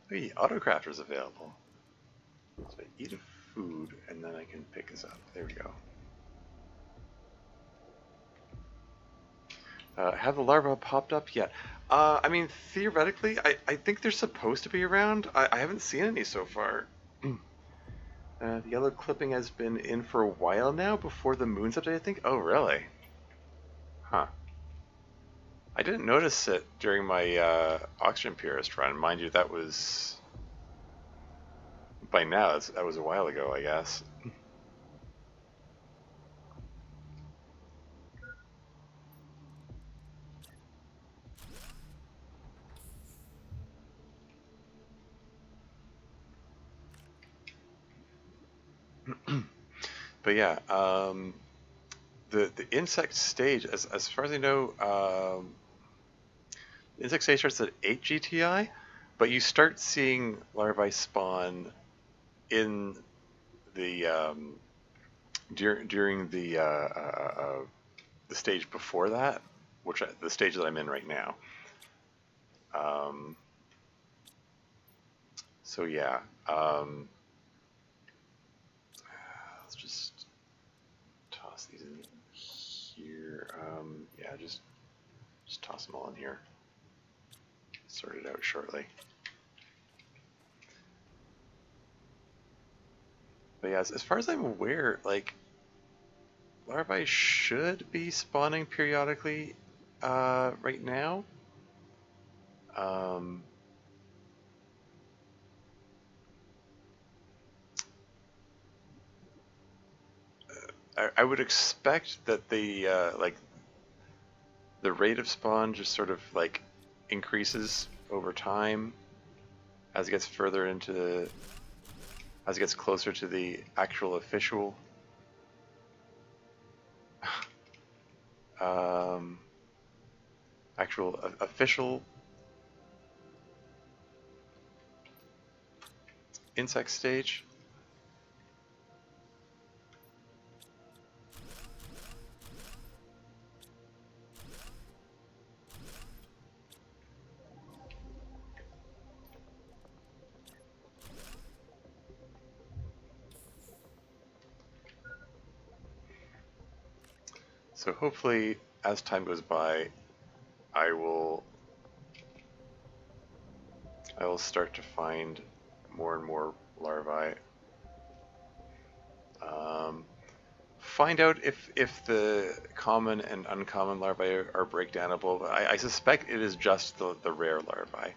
Hey, autocrafter's available. So I eat a food, and then I can pick this up. There we go. Have the larvae popped up yet? I mean, theoretically, I think they're supposed to be around. I haven't seen any so far. The yellow clipping has been in for a while now, before the moon's update, I think. Oh, really? Huh. I didn't notice it during my Oxygen Purist run. Mind you, that was... By now, that was a while ago, I guess. But yeah, the insect stage, as far as I know, insect stage starts at 8 GTI, but you start seeing larvae spawn in the during the stage before that, the stage that I'm in right now. Um, so yeah, let's just toss these in here. Yeah, just toss them all in here. Sort it out shortly. But yeah, as far as I'm aware, like larvae should be spawning periodically right now. Um, I would expect that the rate of spawn just sort of like increases over time as it gets further into as it gets closer to the actual official um, official insect stage. So hopefully, as time goes by, I will start to find more and more larvae. Find out if the common and uncommon larvae are breakdownable. I suspect it is just the rare larvae.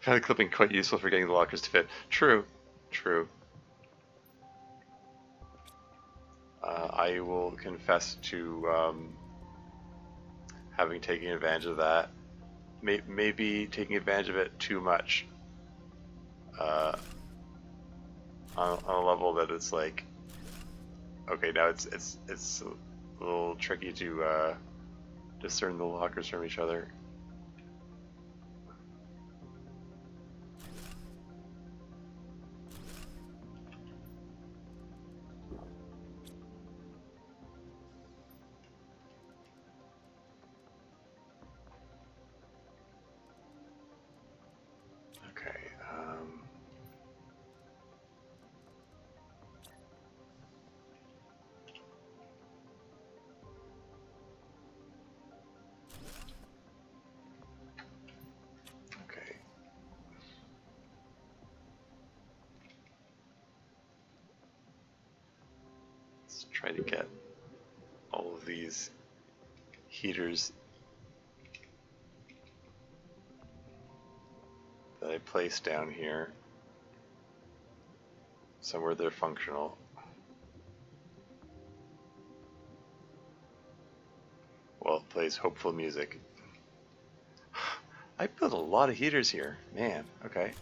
Found the clipping quite useful for getting the lockers to fit. True, true. I will confess to having taken advantage of that. Maybe taking advantage of it too much. Uh, on a level that it's like, okay, now it's a little tricky to discern the lockers from each other. Okay. Okay. Let's try to get all of these heaters that I placed down here somewhere they're functional. Well, it plays hopeful music. I built a lot of heaters here. Man, okay.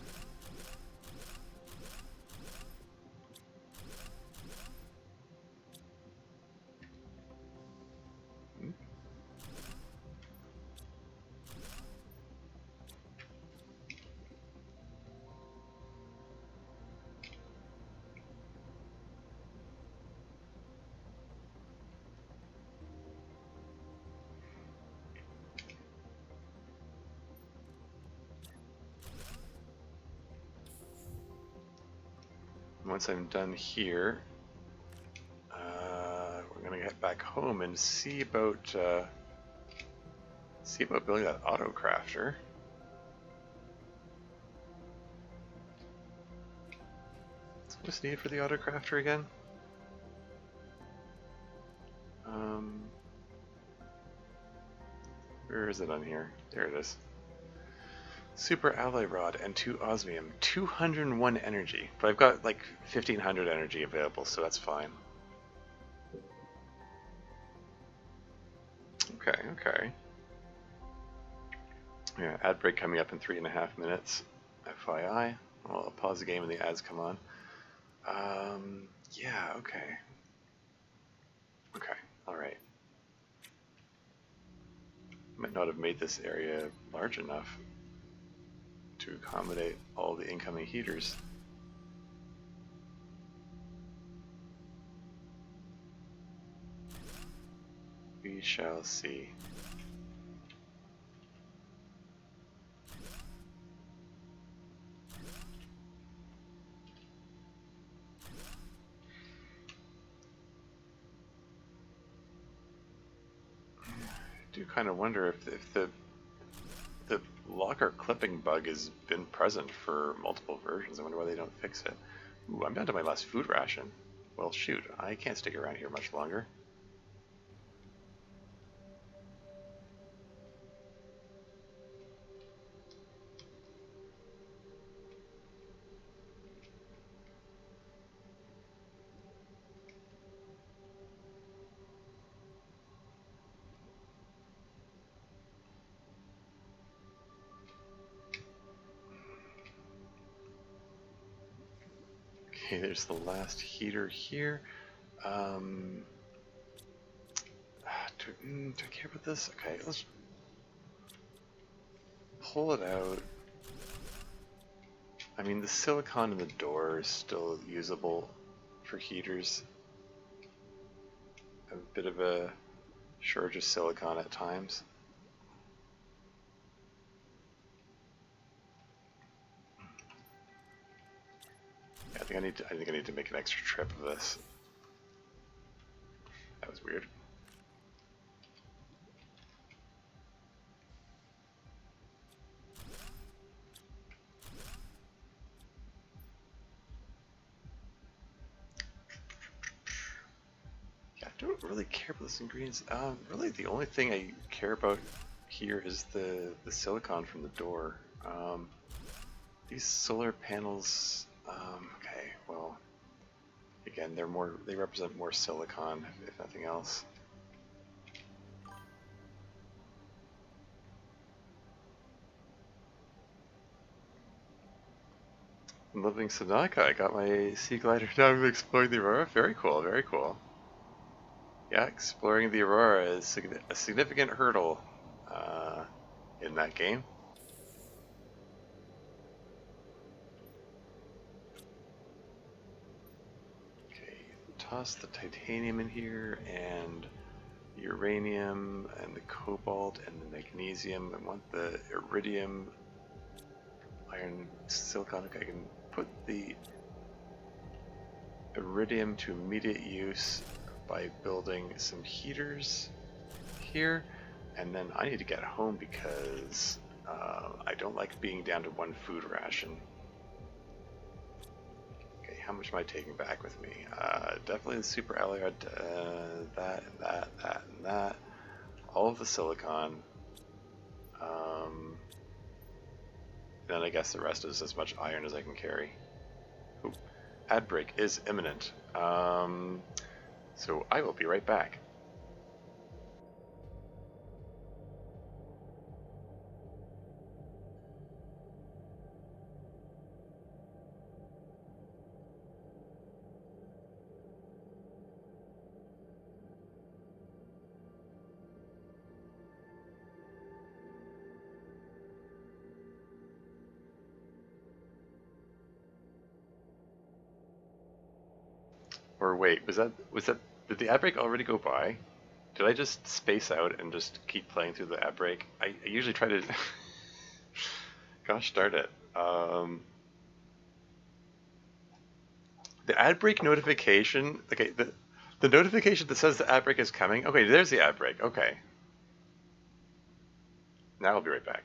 Hmm. Once I'm done here, we're gonna get back home and see about building that auto crafter. What's needed for the auto crafter again? Where is it on here? There it is. Super alloy rod and 2 osmium, 201 energy, but I've got like 1500 energy available, so that's fine. Okay, okay. Yeah, ad break coming up in 3.5 minutes, FYI. Well, I'll pause the game and the ads come on. Yeah, okay. Okay, alright. Might not have made this area large enough to accommodate all the incoming heaters. We shall see. I do kind of wonder if the locker clipping bug has been present for multiple versions. I wonder why they don't fix it. Ooh, I'm down to my last food ration. Well, shoot, I can't stick around here much longer. Okay, there's the last heater here. Do I care about this? Okay, let's pull it out. I mean, the silicon in the door is still usable for heaters. A bit of a shortage of silicon at times. Yeah, I think I need to make an extra trip of this. That was weird. Yeah, I don't really care about those ingredients. Really, the only thing I care about here is the silicon from the door. These solar panels. Okay, well, again, they represent more silicon, if nothing else. I'm living Sanaka. I got my sea glider. Now I'm exploring the Aurora. Very cool, very cool. Yeah, exploring the Aurora is a significant hurdle in that game. Okay, toss the titanium in here and the uranium and the cobalt and the magnesium. I want the iridium, iron, silicon. Okay, I can put the iridium to immediate use by building some heaters here, and then I need to get home because I don't like being down to one food ration. Okay, how much am I taking back with me? Definitely the super alloy, that, and that, and that. All of the silicon. Then I guess the rest is as much iron as I can carry. Ooh, ad break is imminent. So I will be right back. Or wait, did the ad break already go by? Did I just space out and just keep playing through the ad break? I usually try to. Gosh darn it. The ad break notification. Okay, the notification that says the ad break is coming. Okay, there's the ad break. Okay. Now I'll be right back.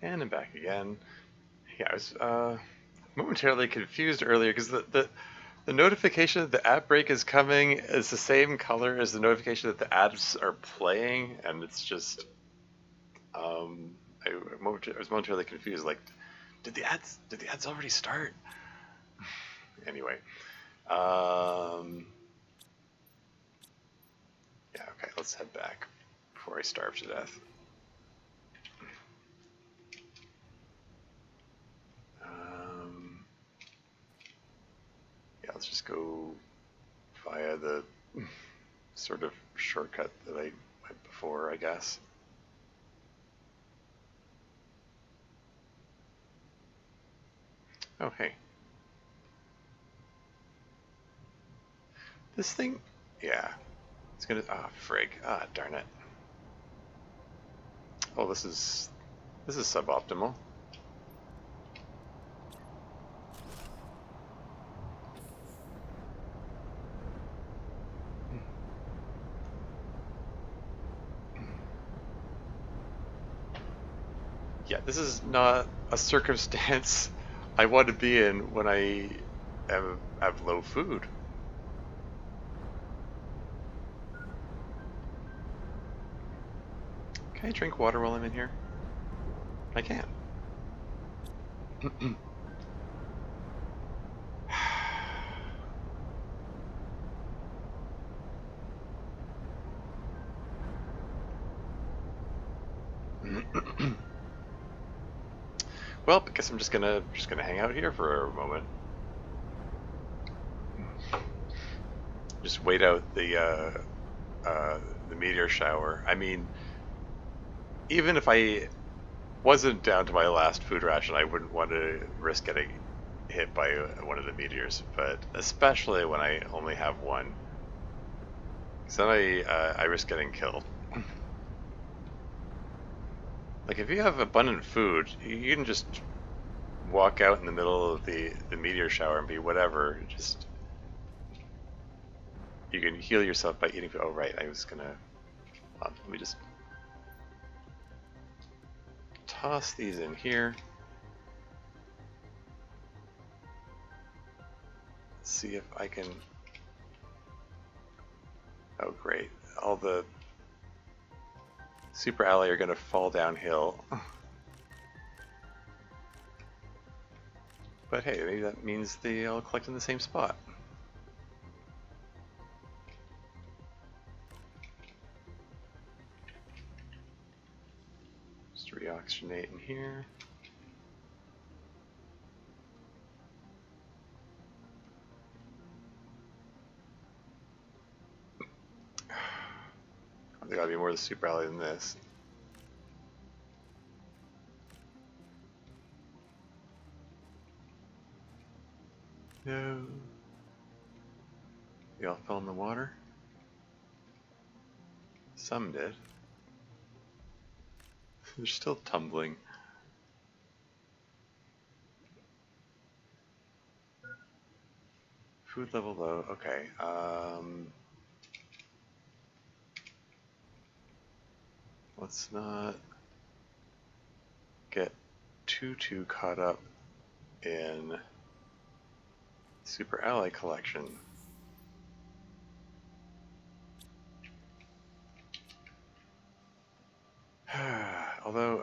And I'm back again. Yeah, I was momentarily confused earlier because the notification that the ad break is coming is the same color as the notification that the ads are playing, and it's just um, I was momentarily confused. Like, did the ads already start? Anyway, um, yeah, okay, let's head back before I starve to death. Yeah, let's just go via the sort of shortcut that I went before, I guess. Oh, hey. This thing, yeah, it's gonna, ah, frig, ah, darn it. Oh, this is suboptimal. Yeah, this is not a circumstance I want to be in when I have low food. Can I drink water while I'm in here? I can. Well, I guess I'm just gonna hang out here for a moment. Just wait out the meteor shower. I mean, even if I wasn't down to my last food ration, I wouldn't want to risk getting hit by one of the meteors. But especially when I only have one, so then I risk getting killed. Like if you have abundant food, you can just walk out in the middle of the meteor shower and be whatever. Just you can heal yourself by eating food. Oh right, I was gonna. Let me just toss these in here. See if I can. Oh great, all the super ally are gonna fall downhill. But hey, maybe that means they all collect in the same spot. Just reoxygenate in here. There gotta be more of the super ally than this. No. They all fell in the water? Some did. They're still tumbling. Food level low. Okay. Let's not get too caught up in super ally collection. Although,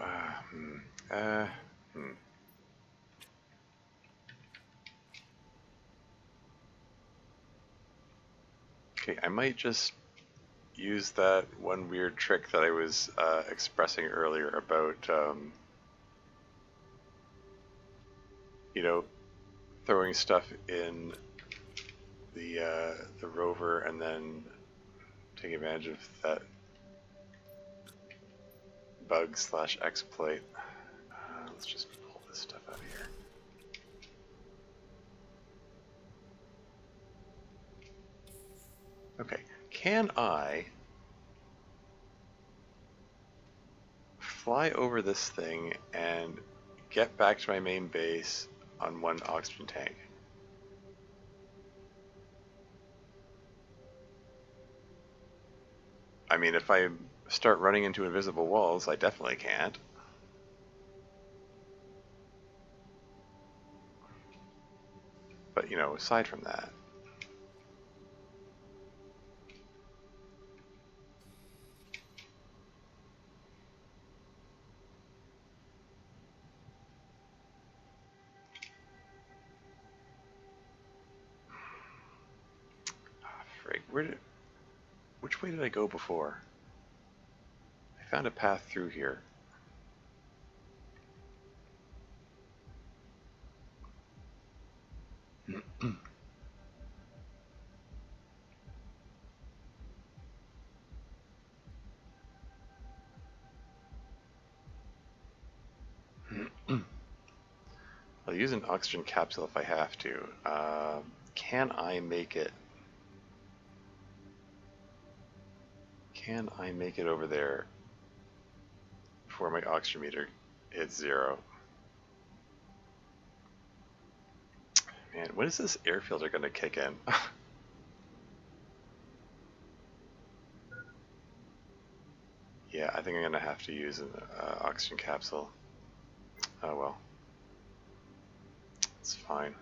Okay, I might just use that one weird trick that I was expressing earlier about, you know, throwing stuff in the rover and then taking advantage of that bug slash exploit. Let's just pull this stuff out of here. Okay, can I fly over this thing and get back to my main base on one oxygen tank? I mean, if I start running into invisible walls, I definitely can't. But, you know, aside from that. Ah, frig, which way did I go before? I found a path through here. I'll use an oxygen capsule if I have to. Can I make it? Can I make it over there before my oxygen meter hits 0? Man, when is this air filter going to kick in? Yeah, I think I'm going to have to use an oxygen capsule. Oh well. It's fine.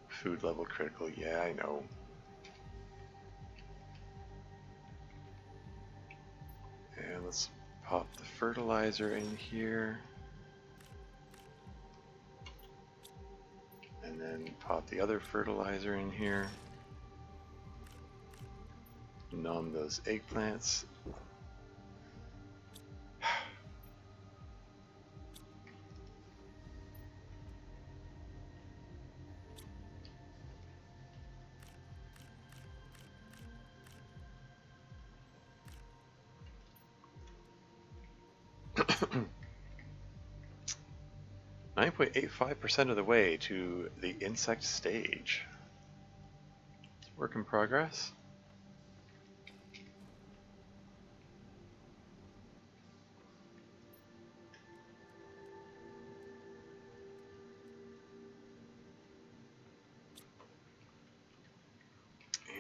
Food level critical, yeah, I know. And let's pop the fertilizer in here. And then pop the other fertilizer in here. Numb those eggplants. 9.85% of the way to the insect stage. Work in progress.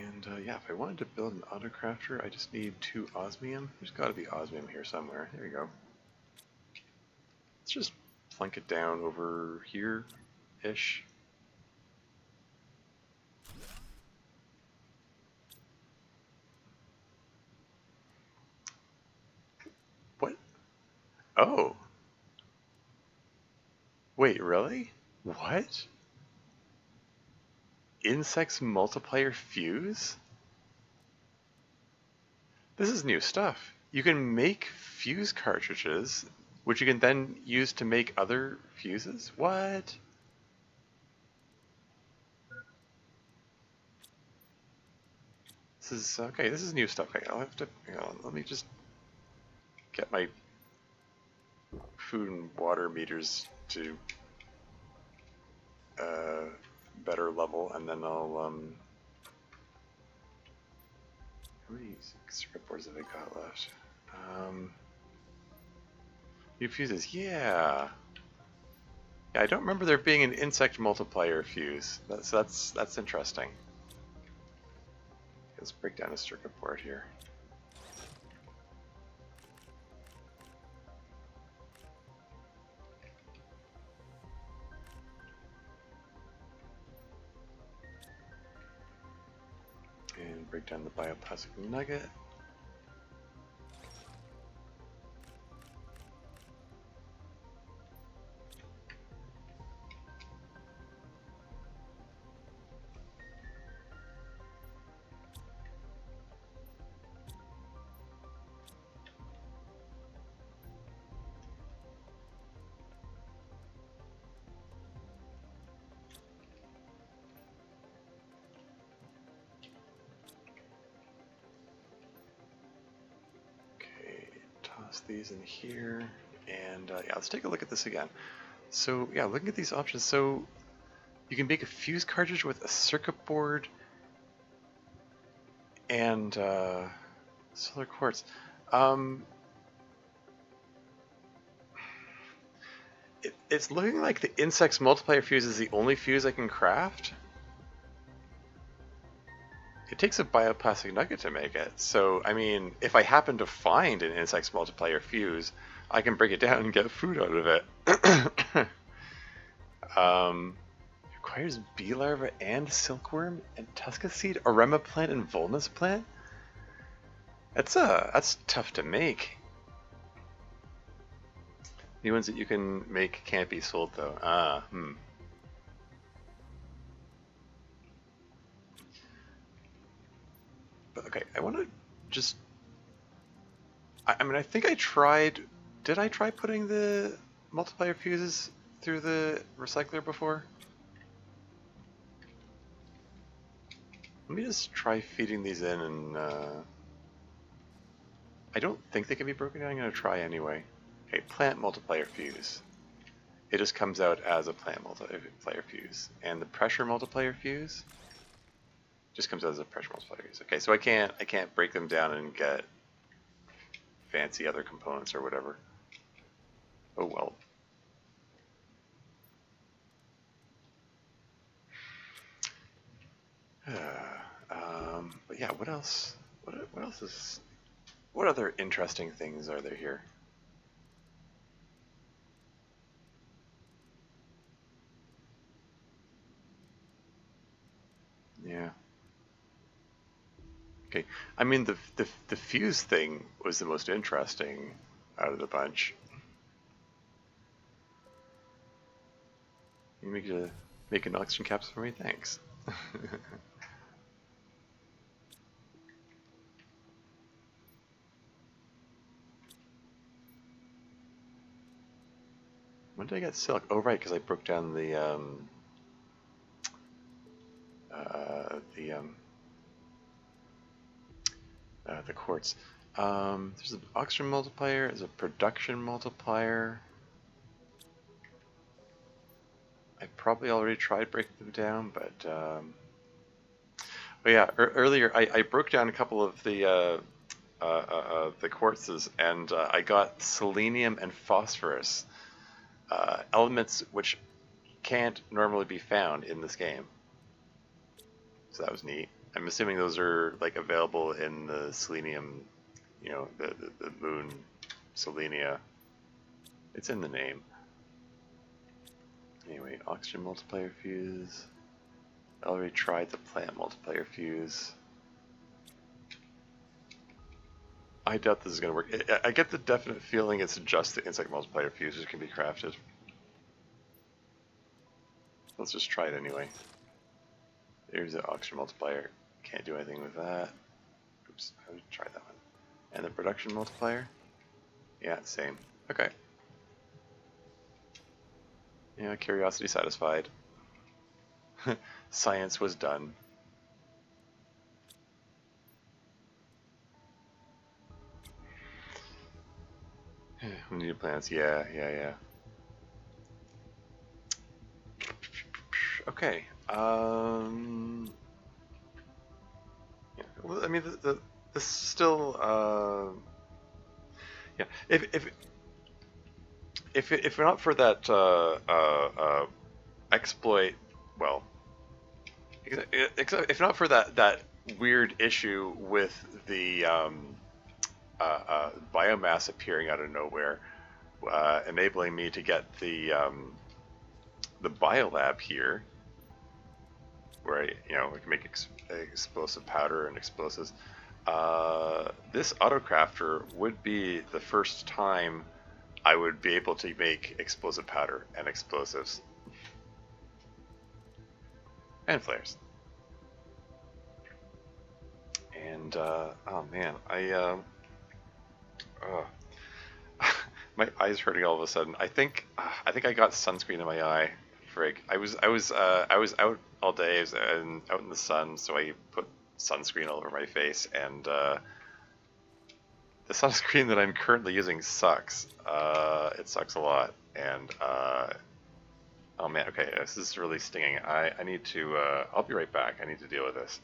And yeah, if I wanted to build an autocrafter, I just need 2 osmium. There's got to be osmium here somewhere. There we go. Let's just plunk it down over here-ish. What? Oh. Wait, really? What? Insects multiplier fuse? This is new stuff. You can make fuse cartridges, which you can then use to make other fuses? What? This is, okay, this is new stuff. Okay, I'll have to, hang on, let me just get my food and water meters to better level, and then I'll, how many circuit boards have I got left? New fuses, yeah. Yeah, I don't remember there being an insect multiplier fuse. That's interesting. Let's break down a circuit board here. And break down the bioplastic nugget. These in here, and yeah, let's take a look at this again. So yeah, looking at these options, so you can make a fuse cartridge with a circuit board and solar quartz. It's looking like the insect's multiplier fuse is the only fuse I can craft. it takes a bioplastic nugget to make it. So, I mean, if I happen to find an insect's multiplier fuse, I can break it down and get food out of it. Requires bee larva and silkworm and tusca seed, arema plant and volnus plant. That's tough to make. New ones that you can make can't be sold though. But okay, I want to just. I mean, I think I tried. Did I try putting the multiplier fuses through the recycler before? Let me just try feeding these in, and I don't think they can be broken down. I'm going to try anyway. Okay, plant multiplier fuse. It just comes out as a plant multiplier fuse, and the pressure multiplier fuse just comes out as a pressure multiplier fuse. Okay, so I can't break them down and get fancy other components or whatever. Oh well. But yeah, what else? What else is? What other interesting things are there here? Yeah. Okay. I mean, the fuse thing was the most interesting out of the bunch. You make an oxygen capsule for me? Thanks. When did I get silk? Oh, right, because I broke down the quartz. There's an oxygen multiplier. There's a production multiplier. I probably already tried breaking them down, but yeah, earlier I broke down a couple of the quartzes, and I got selenium and phosphorus, elements which can't normally be found in this game. So that was neat. I'm assuming those are like available in the selenium, you know, the moon selenia. It's in the name. Anyway, oxygen multiplier fuse. I already tried the plant multiplier fuse. I doubt this is going to work. I get the definite feeling it's just the insect multiplier fuse which can be crafted. Let's just try it anyway. There's the oxygen multiplier. Can't do anything with that. Oops, I would try that one. And the production multiplier? Yeah, same. Okay. Yeah, curiosity satisfied. Science was done. We need plants. Yeah. Okay. Yeah. Well, I mean, this still. Yeah. If not for that exploit, well, if not for that weird issue with the biomass appearing out of nowhere, enabling me to get the biolab here, where I can make explosive powder and explosives. This autocrafter would be the first time I would be able to make explosive powder and explosives. And flares. And, oh man, my eye's hurting all of a sudden. I think I got sunscreen in my eye. Frig. I was out all day and out in the sun, so I put sunscreen all over my face, and the sunscreen that I'm currently using sucks. It sucks a lot, and oh man, okay, this is really stinging. I need to. I'll be right back. I need to deal with this.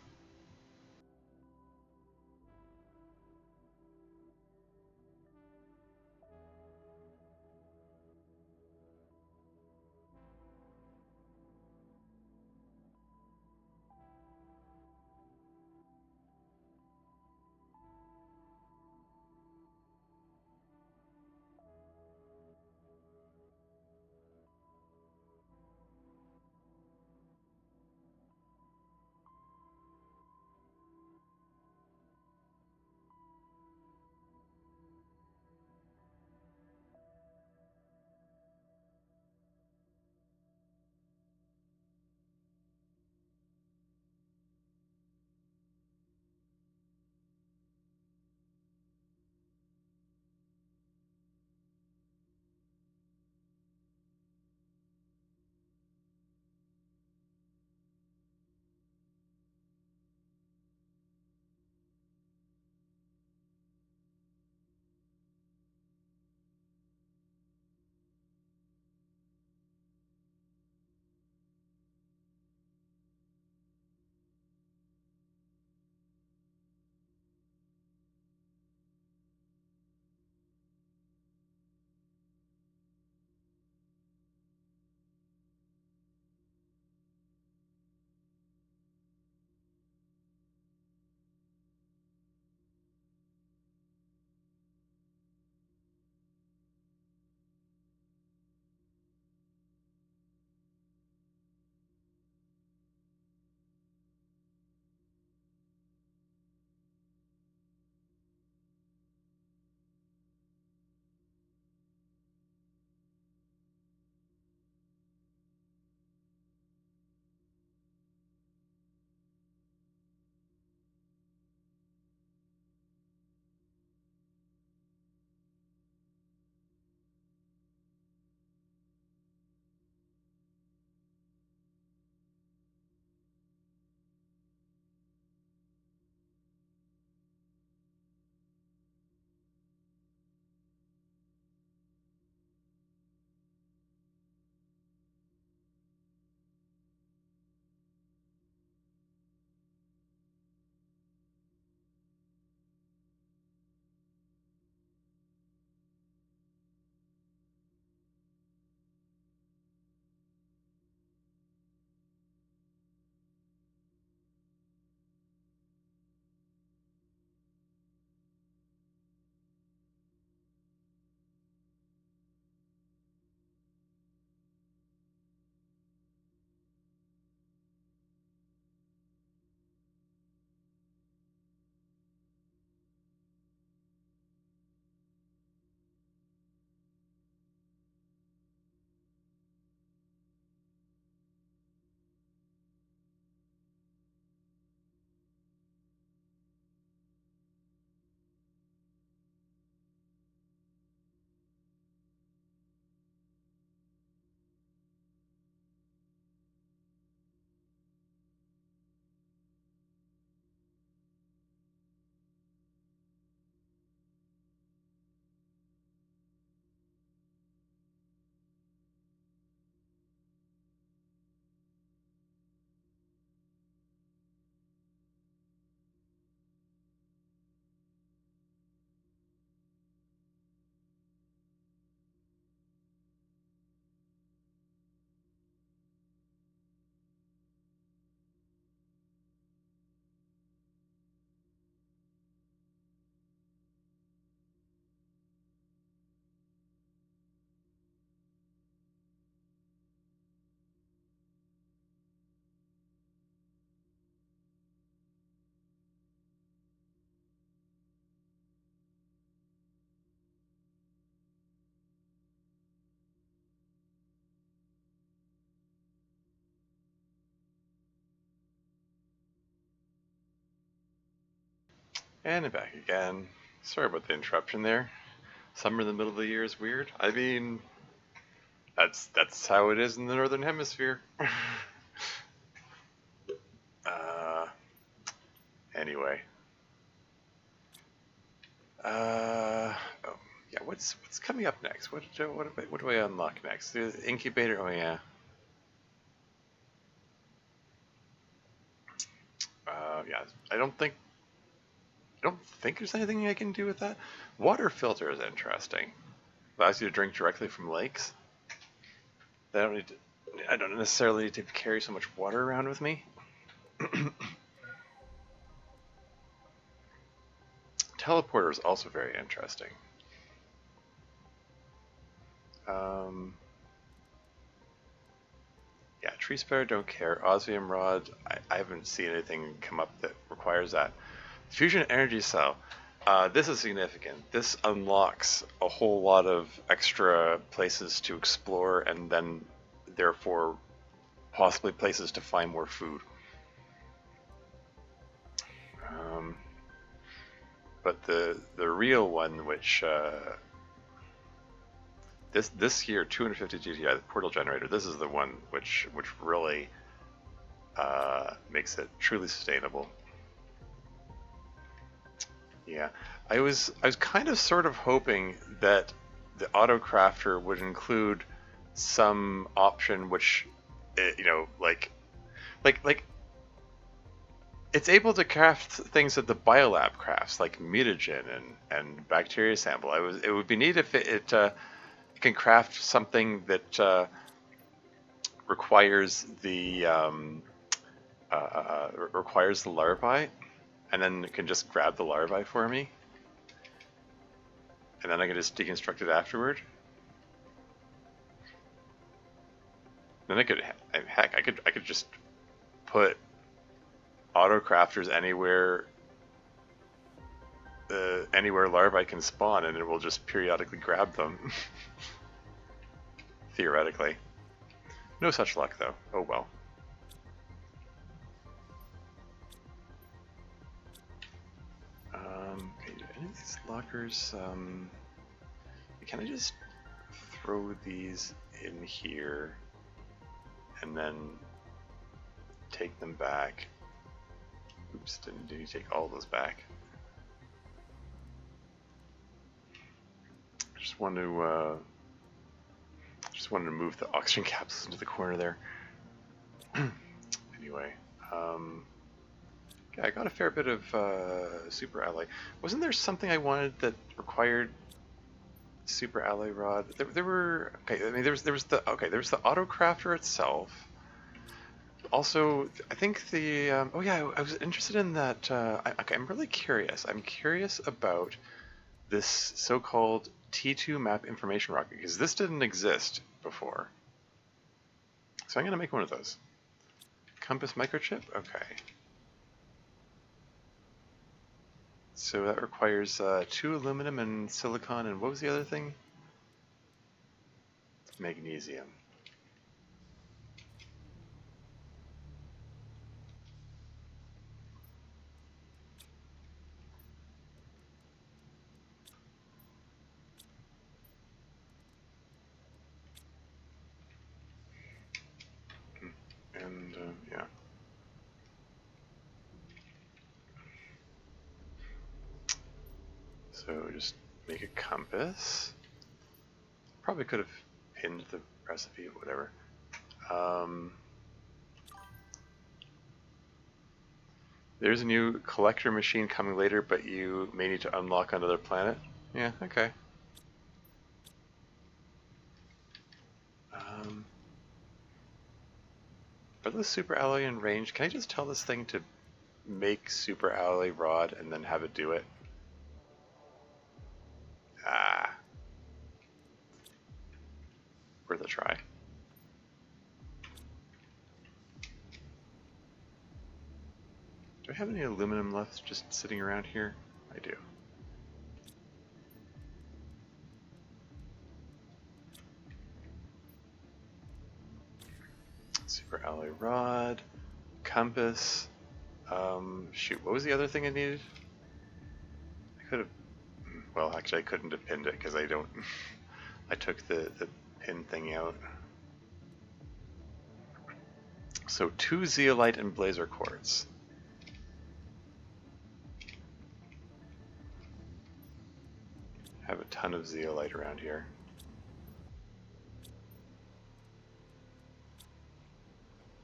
And I'm back again. Sorry about the interruption there. Summer in the middle of the year is weird. I mean, that's how it is in the northern hemisphere. uh, anyway. Oh, yeah. What's coming up next? What do I unlock next? The incubator. Oh yeah. Yeah. I don't think there's anything I can do with that. Water filter is interesting. Allows you to drink directly from lakes. I don't necessarily need to carry so much water around with me. Teleporter is also very interesting. Um, yeah, tree spreader, don't care. Osmium rod, I haven't seen anything come up that requires that. Fusion energy cell. This is significant. This unlocks a whole lot of extra places to explore and then therefore possibly places to find more food. But the real one, which this here 250 GTI, the portal generator, this is the one which really makes it truly sustainable. Yeah, I was kind of sort of hoping that the auto crafter would include some option which, like it's able to craft things that the biolab crafts, like mutagen and bacteria sample. It would be neat if it can craft something that requires the larvae, and then it can just grab the larvae for me, and then I can just deconstruct it afterward. Then I could just put auto crafters anywhere larvae can spawn, and it will just periodically grab them. Theoretically. No such luck though. Oh well. Okay, do any of these lockers, can I just throw these in here and then take them back? Oops, didn't you take all those back? Just wanted to move the oxygen capsules into the corner there. Anyway, yeah, I got a fair bit of super alloy. Wasn't there something I wanted that required super alloy rod? There were, okay. I mean, there was the auto crafter itself. Also, I think the oh yeah, I was interested in that. I'm really curious. I'm curious about this so-called T2 map information rocket, because this didn't exist before. So I'm going to make one of those. Compass microchip? Okay. So that requires 2 aluminum and silicon, and what was the other thing? Magnesium. And yeah. So just make a compass. Probably could have pinned the recipe or whatever. There's a new collector machine coming later, but you may need to unlock another planet. Yeah, okay. Are those super alloy in range? Can I just tell this thing to make super alloy rod and then have it do it? Ah. Worth a try. Do I have any aluminum left just sitting around here? I do. Super alloy rod, compass. Shoot, what was the other thing I needed? could have, well, actually I couldn't have pinned it because I don't, I took the pin thing out. So 2 zeolite and blazer quartz. Have a ton of zeolite around here.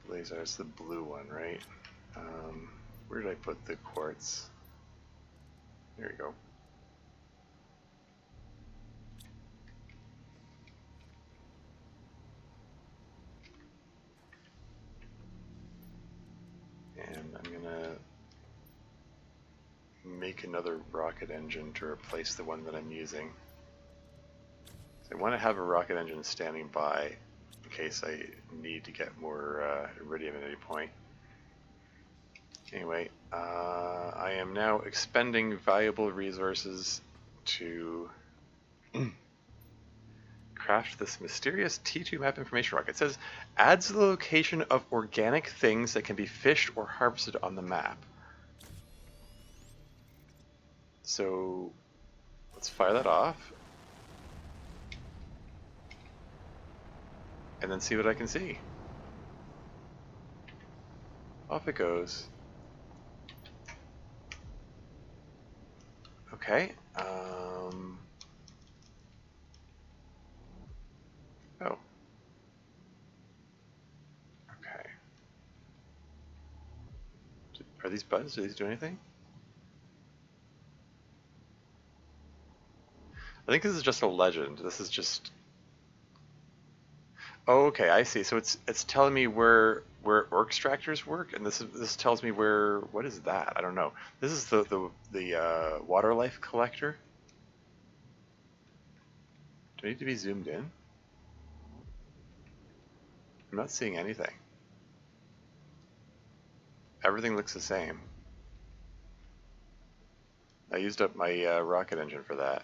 Blazer, it's the blue one, right? Where did I put the quartz? There we go. And I'm gonna make another rocket engine to replace the one that I'm using. So I want to have a rocket engine standing by in case I need to get more iridium at any point. Anyway, I am now expending valuable resources to craft this mysterious T2 map information rocket. It says, adds the location of organic things that can be fished or harvested on the map. So let's fire that off. And then see what I can see. Off it goes. Okay. Oh. Okay. Are these buttons? Do these do anything? I think this is just a legend. This is just. Oh, okay, I see. So it's telling me where orc extractors work, and this tells me where. What is that? I don't know. This is the water life collector. Do I need to be zoomed in? I'm not seeing anything. Everything looks the same. I used up my rocket engine for that.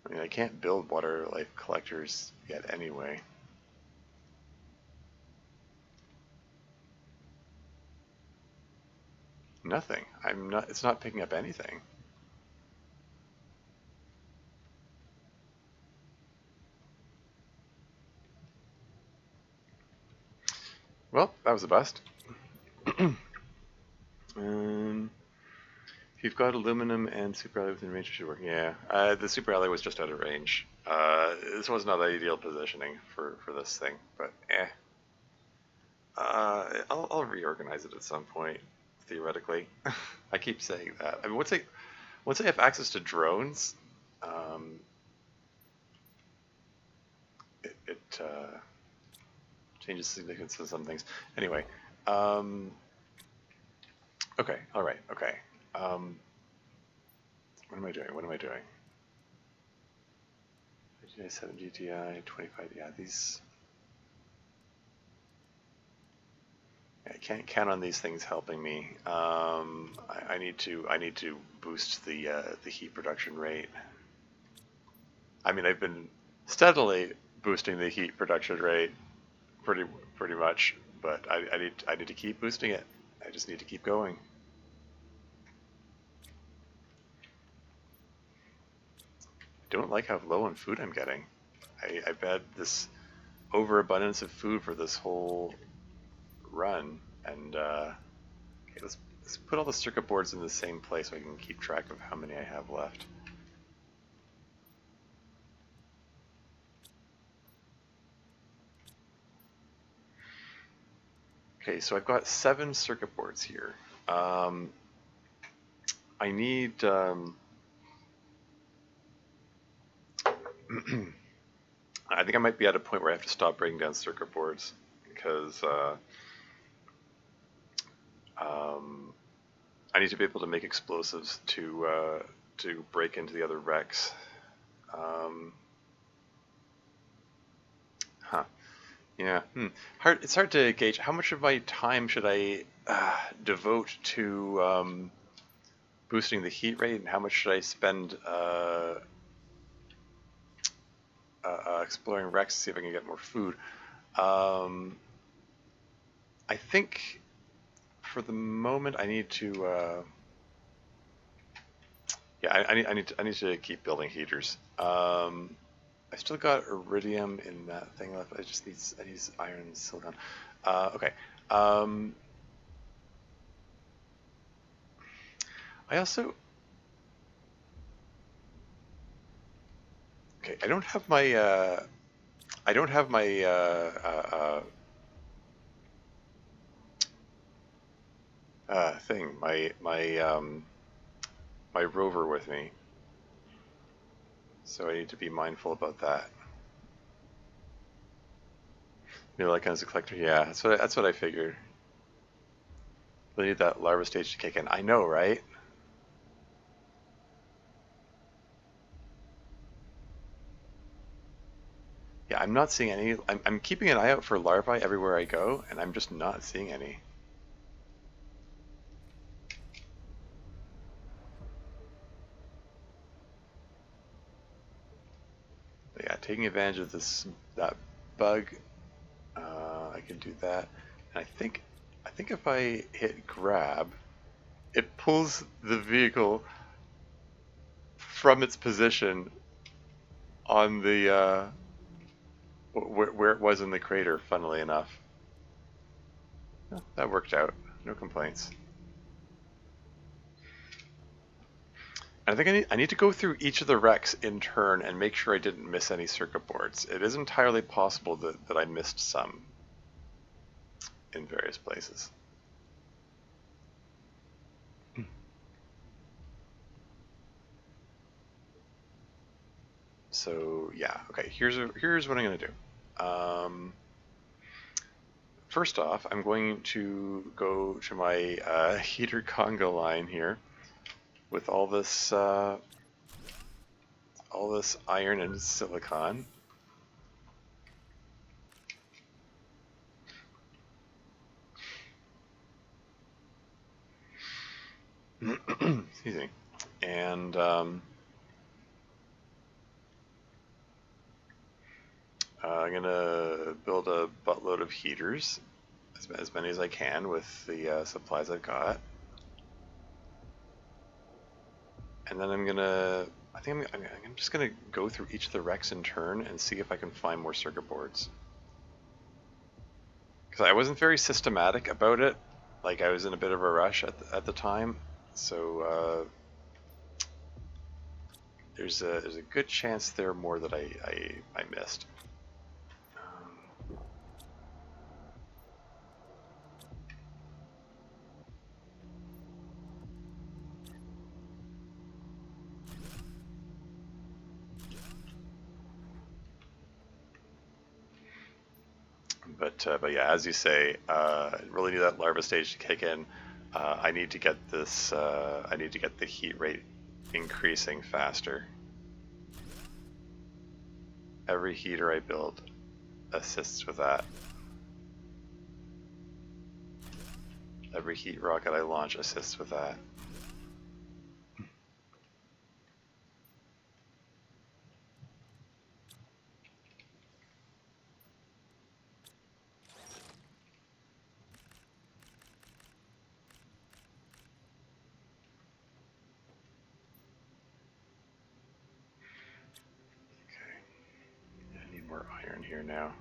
I mean, I can't build water life collectors yet anyway. Nothing. I'm not. It's not picking up anything. Well, that was a bust. If you've got aluminum and super alloy within range, it should work. Yeah, the super alloy was just out of range. This was not ideal positioning for this thing, but eh. I'll reorganize it at some point, theoretically. I keep saying that. I mean, once I have access to drones, it changes significance to some things. Anyway, okay, all right, okay. What am I doing? What am I doing? GTI 7 GTI 25. Yeah, these. I can't count on these things helping me. I need to boost the heat production rate. I mean, I've been steadily boosting the heat production rate, pretty much, but I need to keep boosting it. I just need to keep going. I don't like how low on food I'm getting. I've had this overabundance of food for this whole run, and okay, let's put all the circuit boards in the same place so I can keep track of how many I have left. Okay, so I've got 7 circuit boards here. I need I think I might be at a point where I have to stop breaking down circuit boards because I need to be able to make explosives to break into the other wrecks. Yeah. It's hard to gauge. How much of my time should I devote to boosting the heat rate, and how much should I spend exploring Rex to see if I can get more food. I think for the moment I need to. Yeah, I need to keep building heaters. I still got iridium in that thing left. I need iron and silicon. Okay. Um, I also okay. I don't have my thing. My rover with me, so I need to be mindful about that. You know, like as a collector, yeah, that's what I figured. I need that larva stage to kick in. I know, right? Yeah, I'm not seeing any. I'm keeping an eye out for larvae everywhere I go, and I'm just not seeing any. But yeah, taking advantage of that bug, I can do that. And I think if I hit grab, it pulls the vehicle from its position on the where it was in the crater. Funnily enough, well, that worked out. No complaints. And I think I need to go through each of the wrecks in turn and make sure I didn't miss any circuit boards. It is entirely possible that I missed some in various places. So yeah, okay. Here's what I'm gonna do. First off, I'm going to go to my heater conga line here with all this iron and silicon. Excuse me. And I'm gonna build a buttload of heaters, as many as I can with the supplies I've got. And then I'm just gonna go through each of the wrecks in turn and see if I can find more circuit boards. Because I wasn't very systematic about it. Like I was in a bit of a rush at the time, so there's a good chance there are more that I missed. But yeah, as you say, really need that larva stage to kick in. I need to get this. I need to get the heat rate increasing faster. Every heater I build assists with that. Every heat rocket I launch assists with that. Okay, I need more iron here now.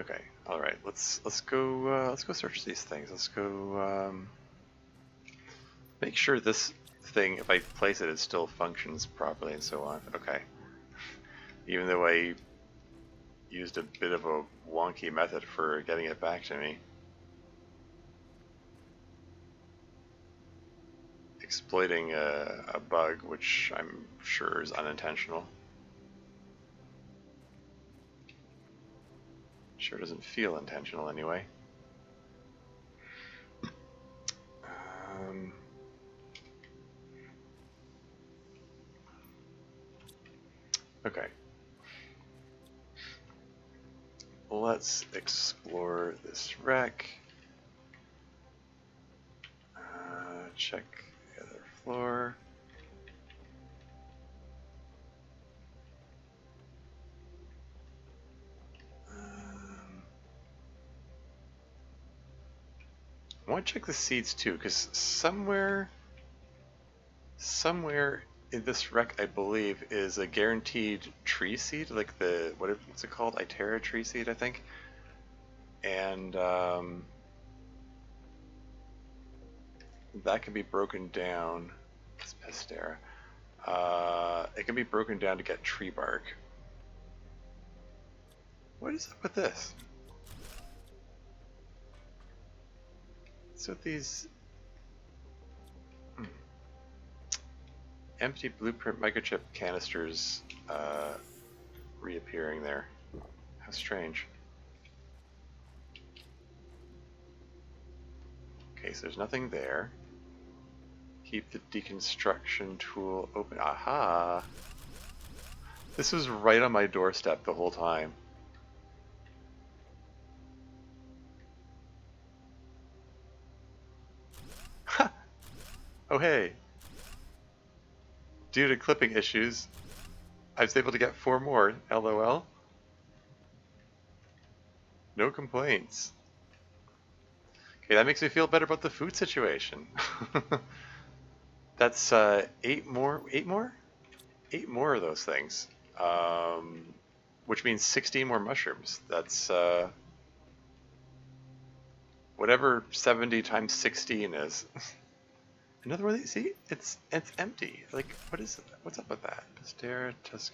Okay, all right. Let's go search these things. Let's go make sure this thing, if I place it, it still functions properly and so on. Okay. Even though I used a bit of a wonky method for getting it back to me. Exploiting a bug, which I'm sure is unintentional. Sure doesn't feel intentional anyway. let's explore this wreck. Check the other floor. I want to check the seeds too, because somewhere in this wreck, I believe, is a guaranteed tree seed, like the what's it called, Itera tree seed, I think. And that can be broken down. It's Pestera. It can be broken down to get tree bark. What is up with this? What's with these empty blueprint microchip canisters reappearing there? How strange. Okay, so there's nothing there. Keep the deconstruction tool open. Aha! This was right on my doorstep the whole time. Ha! Oh hey! Due to clipping issues, I was able to get 4 more. LOL. No complaints. Okay, that makes me feel better about the food situation. That's 8 more. 8 more? 8 more of those things. Which means 16 more mushrooms. That's whatever 70 times 16 is. Another one. See, it's empty. Like, what is it? What's up with that? Pestera, Tusk,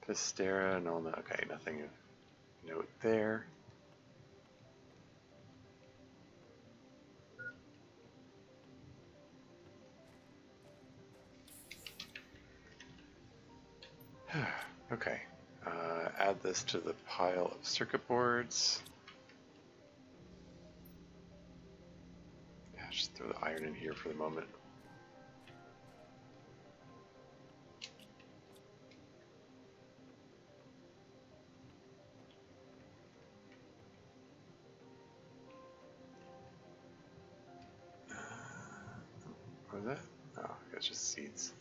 Pestera, no. Okay, nothing of note there. Okay, add this to the pile of circuit boards. Yeah, just throw the iron in here for the moment. What was that? Oh, it's just seeds.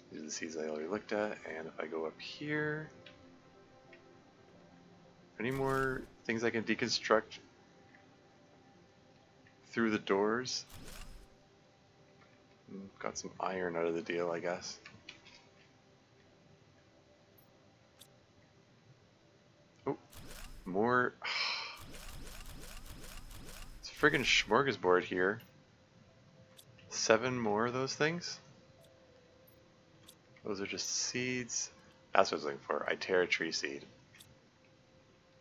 These are the seeds I already looked at, and if I go up here, any more things I can deconstruct through the doors? Got some iron out of the deal, I guess. Oh, more. It's a friggin' smorgasbord here. 7 more of those things? Those are just seeds. That's what I was looking for. Itera tree seed.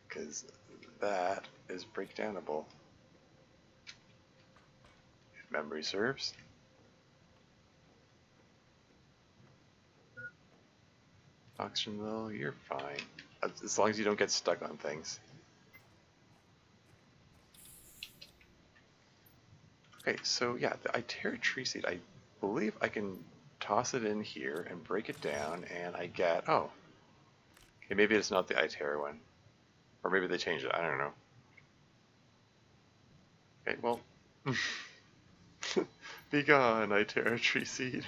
Because that is breakdownable. If memory serves. Oxygen level, you're fine. As long as you don't get stuck on things. Okay, so yeah, the Itera tree seed, I believe I can toss it in here and break it down, and I get, oh, okay, maybe it's not the Itera one. Or maybe they changed it, I don't know. Okay, well, be gone, Itera tree seed.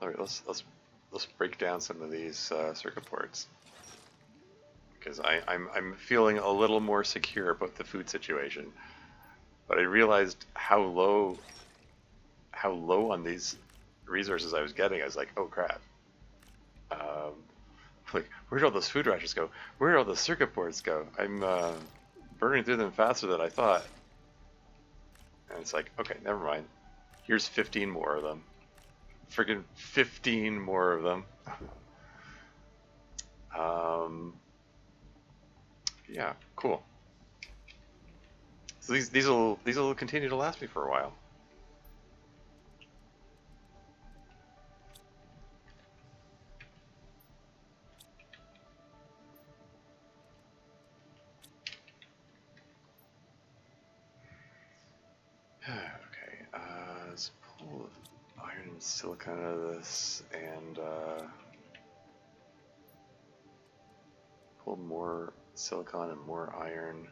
All right, let's break down some of these circuit boards, because I'm feeling a little more secure about the food situation. But I realized how low on these resources I was getting. I was like, oh crap. Like, where'd all those food rations go? Where'd all the circuit boards go? I'm burning through them faster than I thought. And it's like, okay, never mind. Here's 15 more of them. Friggin' 15 more of them. Yeah, cool. So these will continue to last me for a while. silicon out of this and pull more silicon and more iron.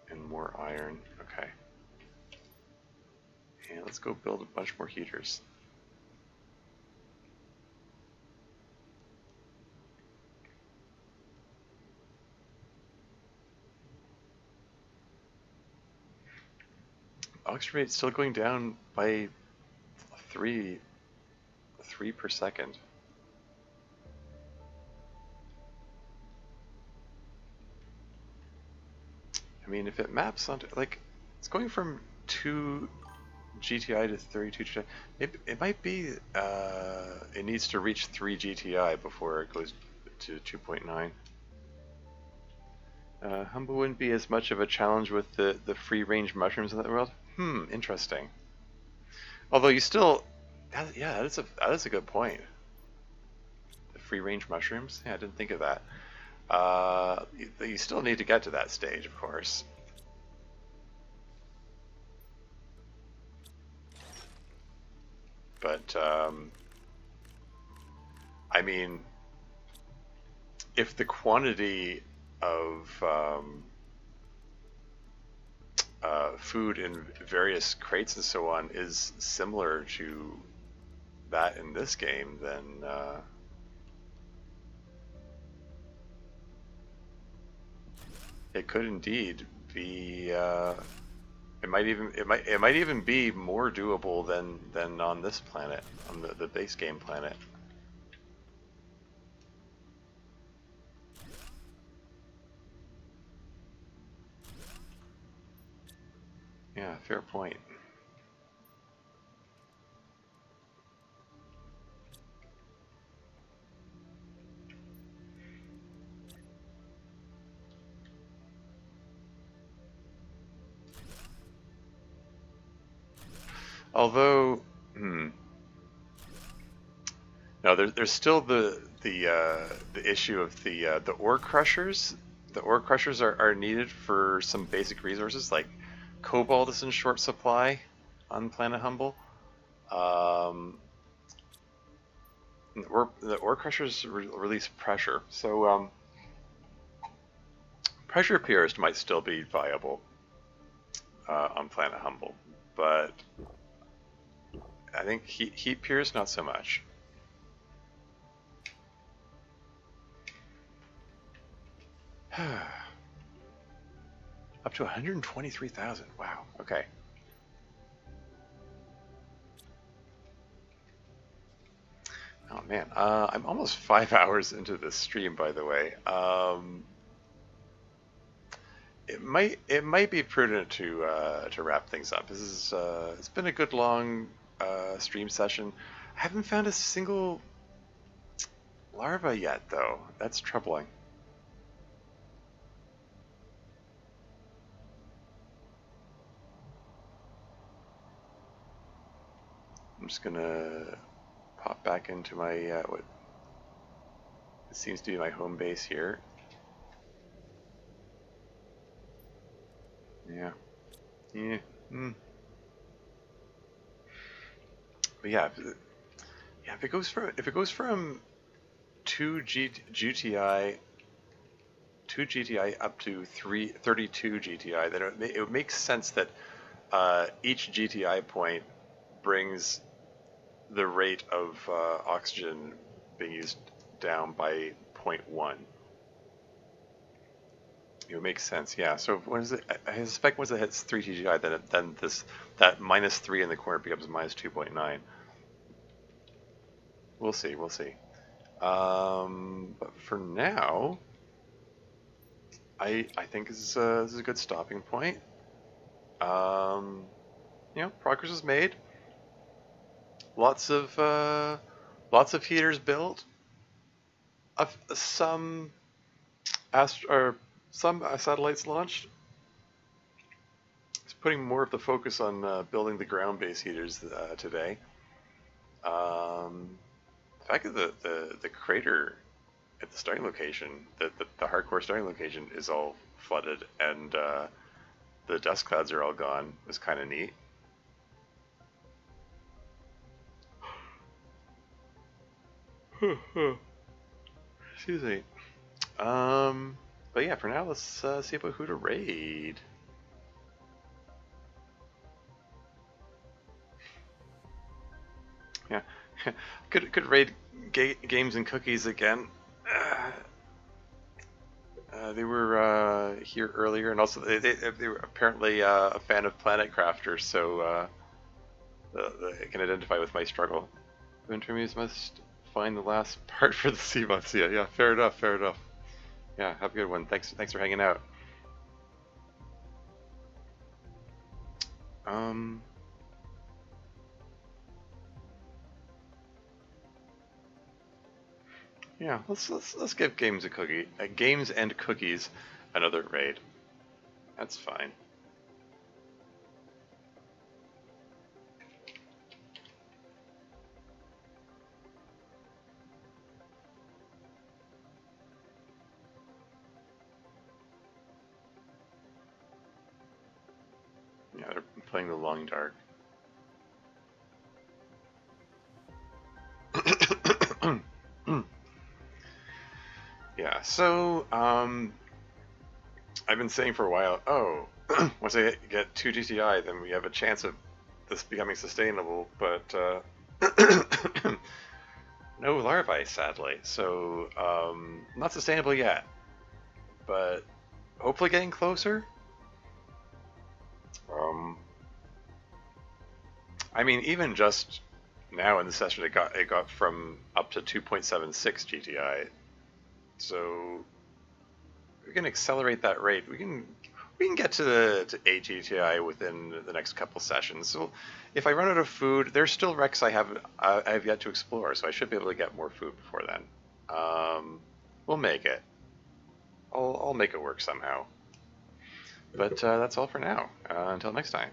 And more iron. Okay. And let's go build a bunch more heaters. Oxygen rate still going down by 3 per second. I mean, if it maps onto, like, it's going from 2 GTI to 32 GTI. It might be, it needs to reach 3 GTI before it goes to 2.9. Humble wouldn't be as much of a challenge with the free-range mushrooms in the world. Interesting. Although you still, yeah, that is a good point. The free-range mushrooms. Yeah, I didn't think of that. You still need to get to that stage, of course. But I mean, if the quantity of food in various crates and so on is similar to that in this game, then it could indeed be. It might even be more doable than on this planet, on the base game planet. Yeah, fair point. Although, no, there's still the issue of the ore crushers. The ore crushers are needed for some basic resources, like cobalt is in short supply on Planet Humble. The ore crushers release pressure, so pressure purist might still be viable on Planet Humble, but I think heat purist not so much. Up to 123,000. Wow. Okay. Oh man, I'm almost 5 hours into this stream, by the way. It might be prudent to wrap things up. This is it's been a good long stream session. I haven't found a single larva yet, though. That's troubling. I'm just gonna pop back into my what seems to be my home base here. Yeah. Yeah. But yeah, if it goes from 2 GTI up to 32 GTI, then it makes sense that each GTI point brings the rate of oxygen being used down by 0.1. It makes sense, yeah. So when is it? I suspect once it hits 3 GTI, then that -3 in the corner becomes -2.9. We'll see. But for now, I think this is a good stopping point. Progress is made. Lots of heaters built. Some satellites launched. It's putting more of the focus on building the ground-based heaters today. The fact that the crater at the starting location, the hardcore starting location, is all flooded and the dust clouds are all gone. It was kind of neat. Excuse me. But yeah, for now, let's see about who to raid. Yeah, could raid games and cookies again. They were here earlier, and also they were apparently a fan of Planet Crafters, so they can identify with my struggle. The interviews must find the last part for the sea bots. Yeah, fair enough, fair enough. Yeah, have a good one. Thanks for hanging out. Yeah, let's give games and cookies another raid. That's fine. Yeah, they're playing the long dark. Yeah, so I've been saying for a while, oh, once I get 2 GTI, then we have a chance of this becoming sustainable, but no larvae, sadly. So, not sustainable yet, but hopefully getting closer. I mean, even just now in the session, it got from up to 2.76 GTI. So we can accelerate that rate. We can get to 8 GTI within the next couple sessions. So if I run out of food, there's still wrecks I have yet to explore, so I should be able to get more food before then. We'll make it. I'll make it work somehow. But that's all for now. Until next time.